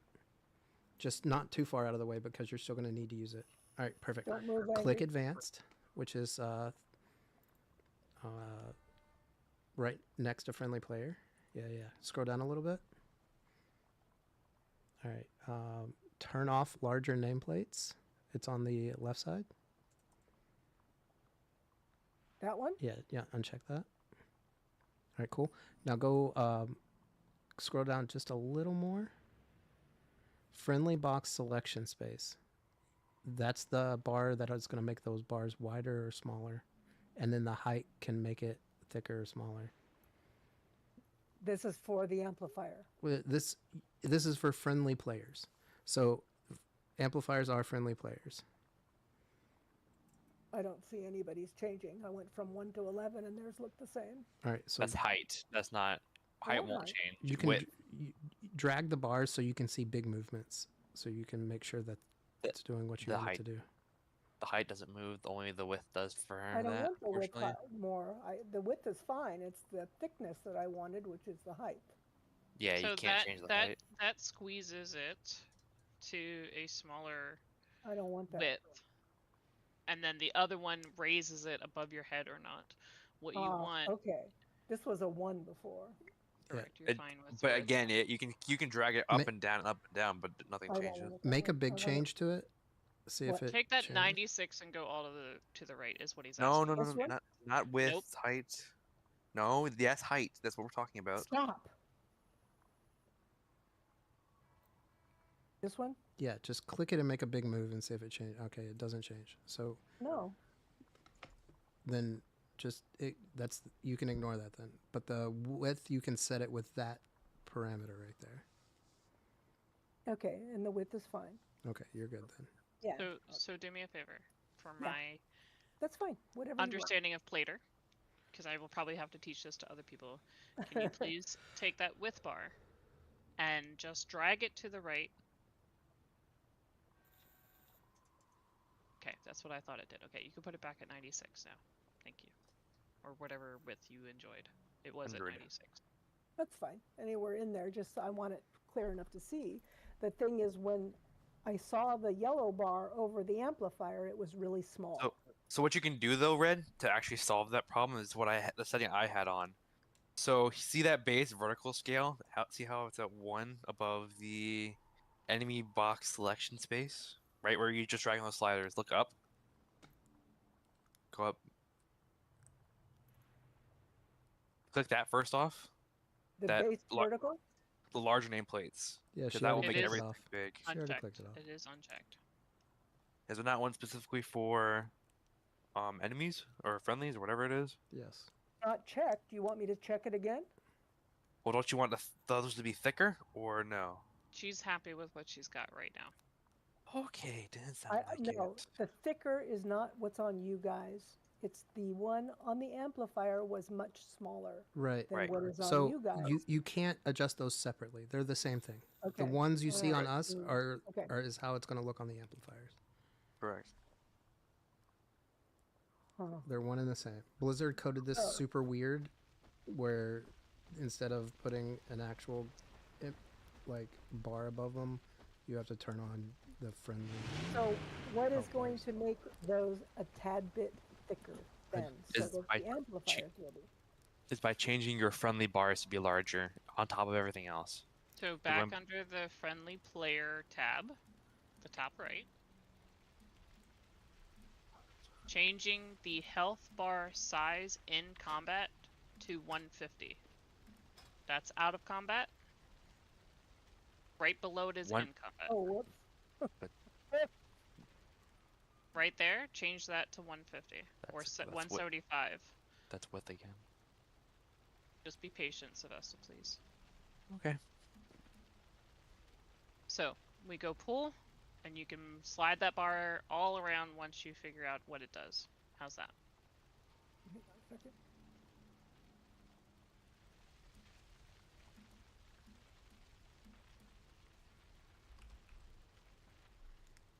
Just not too far out of the way because you're still going to need to use it. All right, perfect. Don't move, Click Andy. advanced, which is right next to friendly player. Yeah. Scroll down a little bit. All right. Turn off larger nameplates. It's on the left side. That one? Yeah. Uncheck that. All right, cool. Now go scroll down just a little more. Friendly box selection space. That's the bar that is going to make those bars wider or smaller. And then the height can make it thicker or smaller. This is for the amplifier. Well, this is for friendly players. So amplifiers are friendly players. I don't see anybody's changing. I went from 1 to 11 and theirs look the same. All right, so That's height. That's not height. What Won't height? change. you can Width. drag the bars so you can see big movements. So you can make sure that it's doing what you the want height. it to do. The height doesn't move. Only the width does for I don't that. want the width Unfortunately. more. The width is fine. It's the thickness that I wanted, which is the height. Yeah, so you can't that, change the that, height. that squeezes it to a smaller I don't want that. width. And then the other one raises it above your head or not. What you want, Okay. This was a 1 before. correct, you're fine with But width. again, you can drag it up and down and up and down, but nothing I don't changes. want that Make a one. big I don't change to it. See if it Take that changes. 96 and go all to the right is what he's No, asking. This one? not width, Nope. height. No, yes, height. That's what we're talking about. Stop. This one? Yeah, just click it and make a big move and see if it changes. Okay, it doesn't change. So No. then you can ignore that then. But the width, you can set it with that parameter right there. Okay, and the width is fine. Okay, you're good then. Yeah. So do me a favor for Yeah. my That's fine. Whatever understanding of plater, because I will probably have to teach this to other people. Can you please take that width bar and just drag it to the right? Okay, that's what I thought it did. Okay, you can put it back at 96 now. Thank you. Or whatever width you enjoyed. It was 100. at 96. That's fine. Anywhere in there, just I want it clear enough to see. The thing is, when I saw the yellow bar over the amplifier, it was really small. So what you can do though, Red, to actually solve that problem is what the setting I had on. So see that base vertical scale? See how it's at 1 above the enemy box selection space? Right where you just drag on the sliders. Look up. Go up. Click that first off. The that base vertical? The larger nameplates. Yeah, she that will already make clicked it everything off. big. She already Unchecked. clicked it off. It is unchecked. Is there not one specifically for enemies or friendlies or whatever it is? Yes. Not checked. Do you want me to check it again? Well, don't you want the others to be thicker or no? She's happy with what she's got right now. Okay, didn't sound like No, it. the thicker is not what's on you guys. It's the one on the amplifier was much smaller Right. than what is on So you guys. you can't adjust those separately. They're the same thing. Okay. The ones you see on Alright. us are Okay. is how it's going to look on the amplifiers. Correct. Huh. They're one and the same. Blizzard coded this Oh. super weird, where instead of putting an actual like bar above them, you have to turn on the friendly. So what is going to make those a tad bit thicker then, so Is that by the amplifiers will be? Is by changing your friendly bars to be larger on top of everything else. So back under the friendly player tab, the top right. changing the health bar size in combat to 150. That's out of combat. Right below it is in combat. Oh, whoops. Right there, change that to 150 or That's 175. That's width again. Just be patient, Sylvester, please. Okay. So we go pull, and you can slide that bar all around once you figure out what it does. How's that? Hang on a second.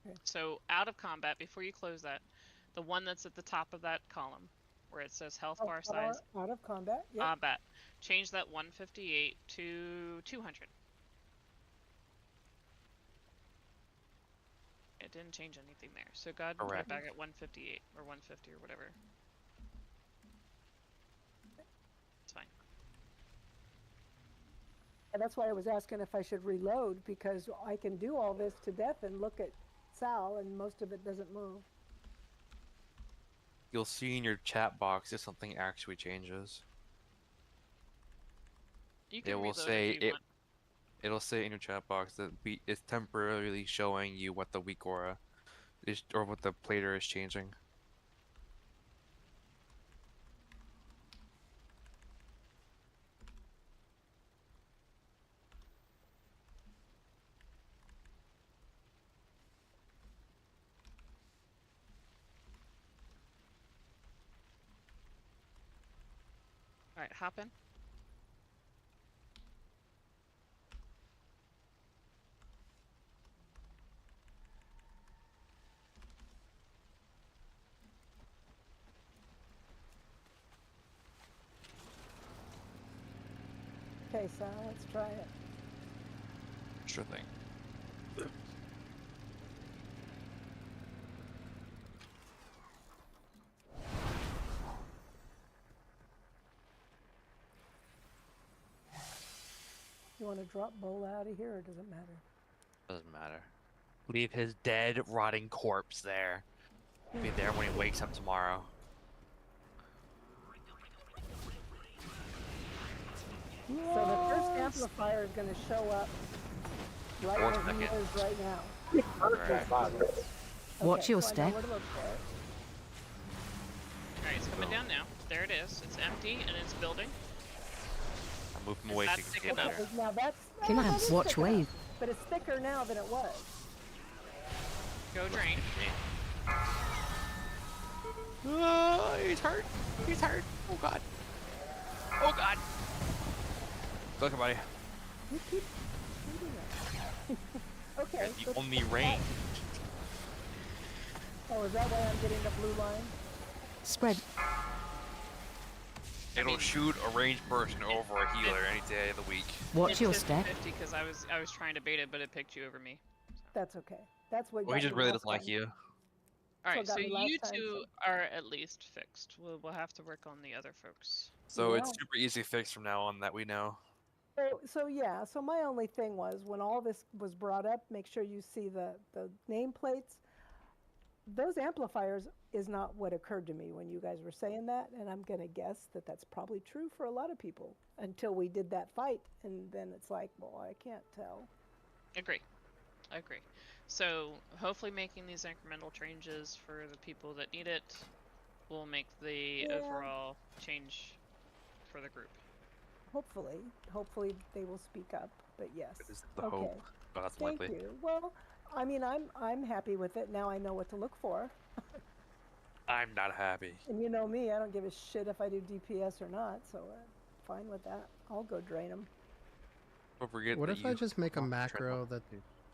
Okay. So out of combat, before you close that, the one that's at the top of that column, where it says health bar size, Out of combat. Yep. combat, change that 158 to 200. It didn't change anything there. So go ahead and put it back at 158 or 150 or whatever. It's fine. And that's why I was asking if I should reload, because I can do all this to death and look at Sal, and most of it doesn't move. You'll see in your chat box if something actually changes. You can It will reload say if you want. It'll say in your chat box that it's temporarily showing you what the weak aura is or what the plater is changing. All right, hop in. Okay, Sal, let's try it. Sure thing. You want to drop Bola out of here, or does it matter? Doesn't matter. Leave his dead, rotting corpse there. Be there when he wakes up tomorrow. So the first amplifier is going to show up right where he is right now. Watch your so I know step. where to look for it. Alright, it's coming down now. There it is. It's empty and it's building. I'll move him away so you can see it better. Now that's Come on, that is watch thick enough, wave. but it's thicker now than it was. Go drain. He's hurt. He's hurt. Oh god. Oh god. Look, buddy. You keep shooting it. Okay. That's the let's only put range. Oh, is that why I'm getting the blue line? Spread. It'll shoot a ranged person over a healer any day of the week. Watch your step. 50 because I was trying to bait it, but it picked you over me. That's okay. That's what. Well, he got just me really last doesn't like time. you. All right, got so me last you time, two are at least fixed. We'll have to work on the other folks. So it's Yeah. super easy fix from now on that we know. So yeah, so my only thing was when all this was brought up, make sure you see the nameplates. Those amplifiers is not what occurred to me when you guys were saying that, and I'm gonna guess that that's probably true for a lot of people until we did that fight, and then it's like, well, I can't tell. Agree. So hopefully making these incremental changes for the people that need it will make the Yeah. overall change for the group. Hopefully they will speak up. But yes, It is the okay. hope. But that's Thank likely. you. Well, I mean, I'm happy with it now. I know what to look for. I'm not happy. And you know me, I don't give a shit if I do DPS or not, so fine with that. I'll go drain them. Don't forget What that if I you just make a want to macro tread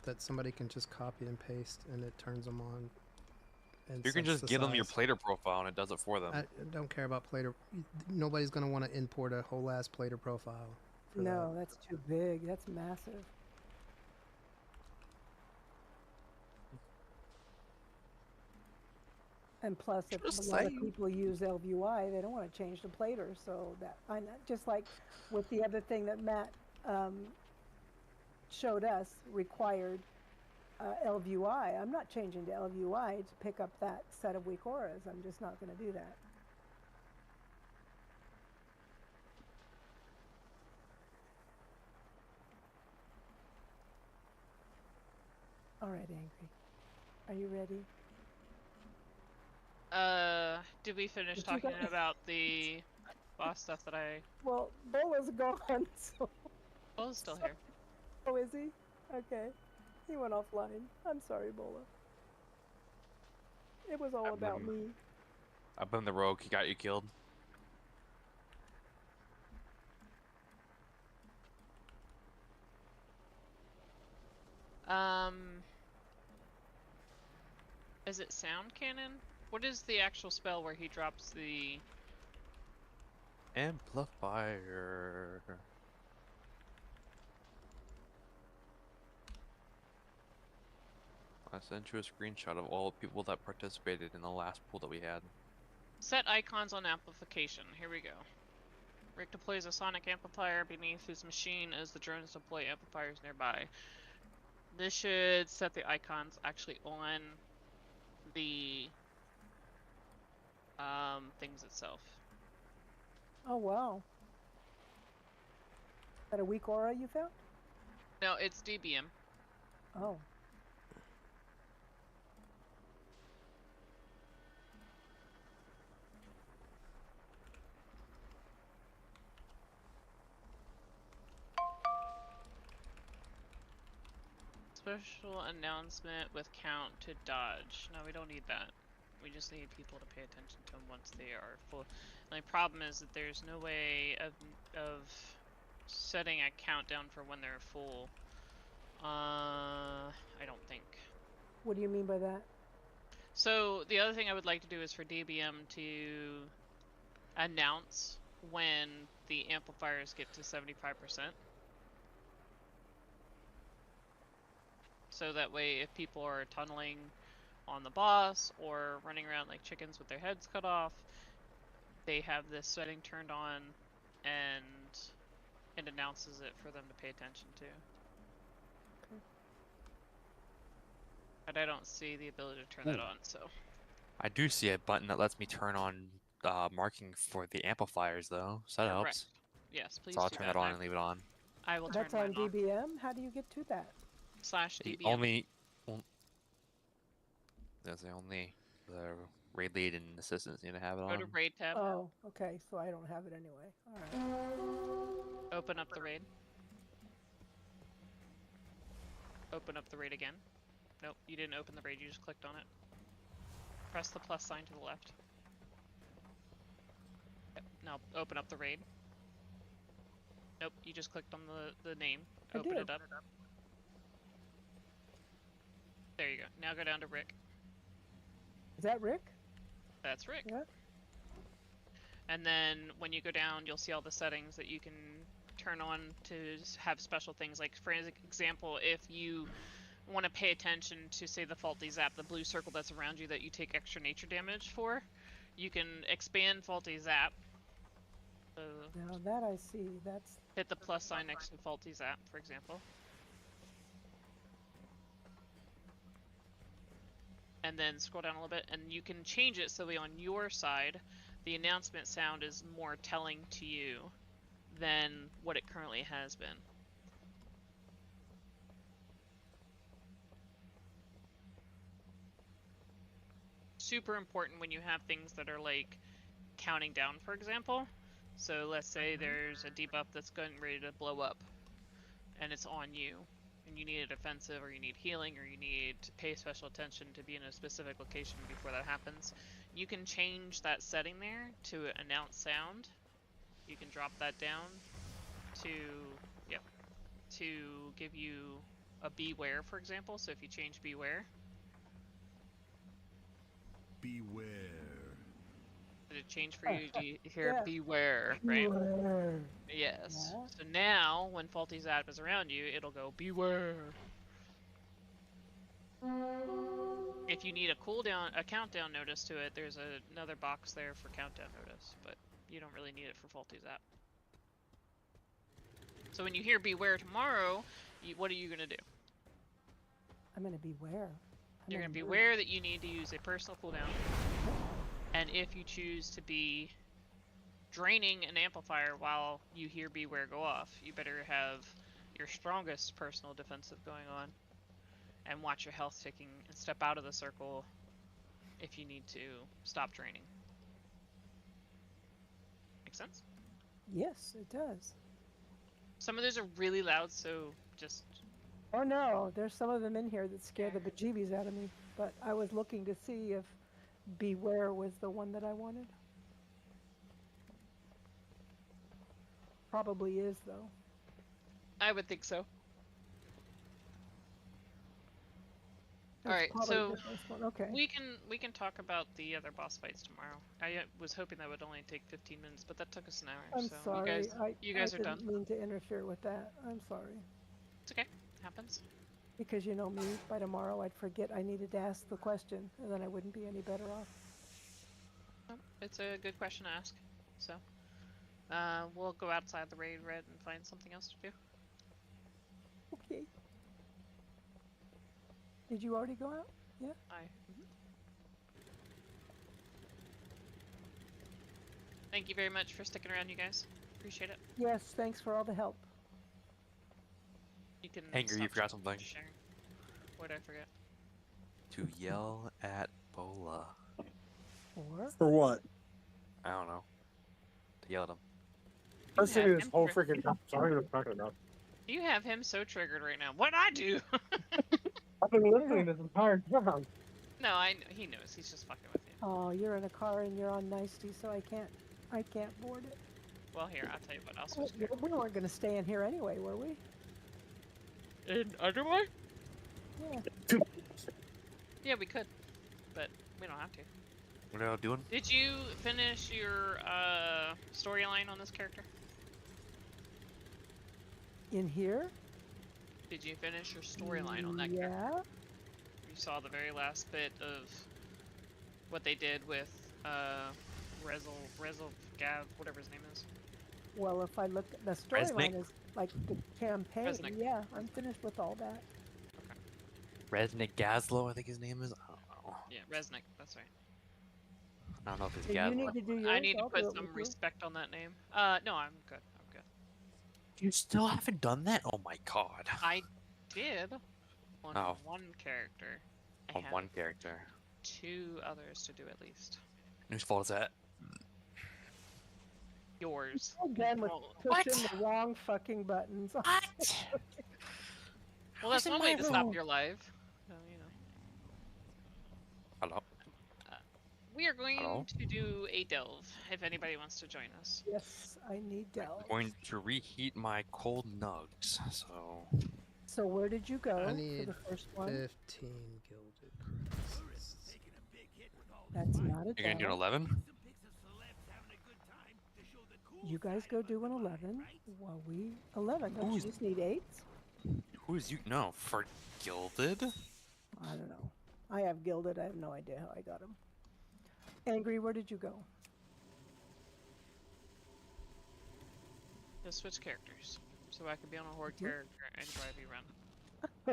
that somebody can just copy and paste and it turns them on? And You can sets just the give them your size? plater profile and it does it for them. I don't care about plater. Nobody's gonna want to import a whole ass plater profile. For No, that's too big. That's massive. And plus, if Just a lot of saying. people use LVUI, they don't want to change the plater. So that just like with the other thing that Matt showed us required LVUI. I'm not changing to LVUI to pick up that set of weak auras. I'm just not going to do that. All right, Angry. Are you ready? Did we finish Did you talking guys- about the boss stuff that I... Well, Bola's gone, so... Bola's still here. Oh, is he? Okay. He went offline. I'm sorry, Bola. It was all about me. I blame the rogue. He got you killed. Is it sound cannon? What is the actual spell where he drops the... Amplifier. I sent you a screenshot of all the people that participated in the last pool that we had. Set icons on amplification. Here we go. Rick deploys a sonic amplifier beneath his machine as the drones deploy amplifiers nearby. This should set the icons actually on the things itself. Oh, wow. Is that a weak aura you found? No, it's DBM. Oh. Special announcement with count to dodge. No, we don't need that. We just need people to pay attention to them once they are full. The only problem is that there's no way of setting a countdown for when they're full. I don't think. What do you mean by that? So the other thing I would like to do is for DBM to announce when the amplifiers get to 75%. So that way if people are tunneling on the boss or running around like chickens with their heads cut off, they have this setting turned on and it announces it for them to pay attention to. Okay. But I don't see the ability to turn that on, so. I do see a button that lets me turn on marking for the amplifiers though, so that Correct. helps. Yes, please So I'll do turn that. that on and leave it on. I will turn That's on mine on. DBM? How do you get to that? /DBM. That's the only raid lead and assistants need to have it Go on. to raid tab. Oh, okay. So I don't have it anyway. All right. Open up the raid. Open up the raid again. Nope, you didn't open the raid, you just clicked on it. Press the plus sign to the left. Yep. Now open up the raid. Nope, you just clicked on the name. Open it up. There you go. Now go down to Rick. Is that Rick? That's Rick. Yeah. And then when you go down, you'll see all the settings that you can turn on to have special things. Like for example, if you want to pay attention to, say, the faulty zap, the blue circle that's around you that you take extra nature damage for, you can expand faulty zap. So Now that I see, that's... hit the plus sign next to faulty zap, for example. And then scroll down a little bit, and you can change it so that on your side, the announcement sound is more telling to you than what it currently has been. Super important when you have things that are like counting down, for example. So let's say there's a debuff that's going ready to blow up, and it's on you, and you need a defensive, or you need healing, or you need to pay special attention to be in a specific location before that happens. You can change that setting there to announce sound. You can drop that down to, yep, to give you a beware, for example. So if you change beware. Beware. Did it change for you? Do you hear beware, right? Beware. Yes. Yeah. So now, when faulty zap is around you, it'll go beware. If you need a cooldown, a countdown notice to it, there's another box there for countdown notice, but you don't really need it for faulty zap. So when you hear beware tomorrow, what are you gonna do? I'm gonna beware. You're going to be aware that you need to use a personal cooldown. And if you choose to be draining an amplifier while you hear Beware go off, you better have your strongest personal defensive going on. And watch your health ticking and step out of the circle if you need to stop draining. Make sense? Yes, it does. Some of those are really loud, so just... Oh no, there's some of them in here that scare the bejeebies out of me. But I was looking to see if Beware was the one that I wanted. Probably is, though. I would think so. It's Alright, probably so the first one. Okay. we can talk about the other boss fights tomorrow. I was hoping that would only take 15 minutes, but that took us an hour. I'm so sorry. you guys I are done. didn't mean to interfere with that. I'm sorry. It's okay. Happens. Because you know me, by tomorrow I'd forget I needed to ask the question, and then I wouldn't be any better off. Oh, it's a good question to ask. So, we'll go outside the raid red and find something else to do. Okay. Did you already go out? Yeah? Thank you very much for sticking around, you guys. Appreciate it. Yes, thanks for all the help. You can Angry, you stop forgot something. sharing. What did I forget? To yell at Bola. For what? I don't know. To yell at him. I was saying have this him whole for- freaking time. Sorry, I'm talking about. You have him so triggered right now. What'd I do? I've been listening this entire time. No, he knows. He's just fucking with you. Oh, you're in a car and you're on Nicety, so I can't board it. Well, here, I'll tell you what else. We weren't going to stay in here anyway, were we? In Underway? Yeah. Yeah, we could, but we don't have to. What are you doing? Did you finish your storyline on this character? In here? Did you finish your storyline on that character? Yeah. You saw the very last bit of what they did with Rezel Gav, whatever his name is. Well, if I look at the storyline is like the campaign. Resnick. Yeah, I'm finished with all that. Resnick Gazlo, I think his name is. I don't know. Yeah, Resnick, that's right. I don't know if it's So you Gazlo. need to do yours. I need to I'll put do it some with you. respect on that name. No, I'm good. I'm good. You still haven't done that? Oh my god. I did on Oh. one character. I On have one character. 2 others to do at least. Whose fault is that? Yours. Again with Well, pushing the wrong fucking buttons. Well, that's in one my way to stop room? your live. So, you know. Hello? We are going Hello? to do a delve, if anybody wants to join us. Yes, I need Dell. I'm going to reheat my cold nugs, so... So where did you go I for need the first one? 15 gilded credits. That's not a You're gonna do an Dell. 11? You guys go do an 11 while we 11. Don't you Who's- just need 8s? Who's you? No, for gilded? I don't know. I have gilded. I have no idea how I got them. Angry, where did you go? Just switch characters, so I can be on a horde Mhm. character and drive you around.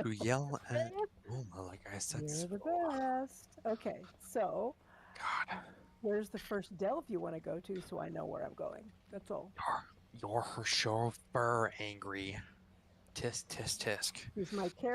To yell at Uma, like I said. You're the best. Okay, so where's the first delve you want to go to so I know where I'm going? That's all. You're her chauffeur, Angry. Tisk, tisk, tisk. He's my character.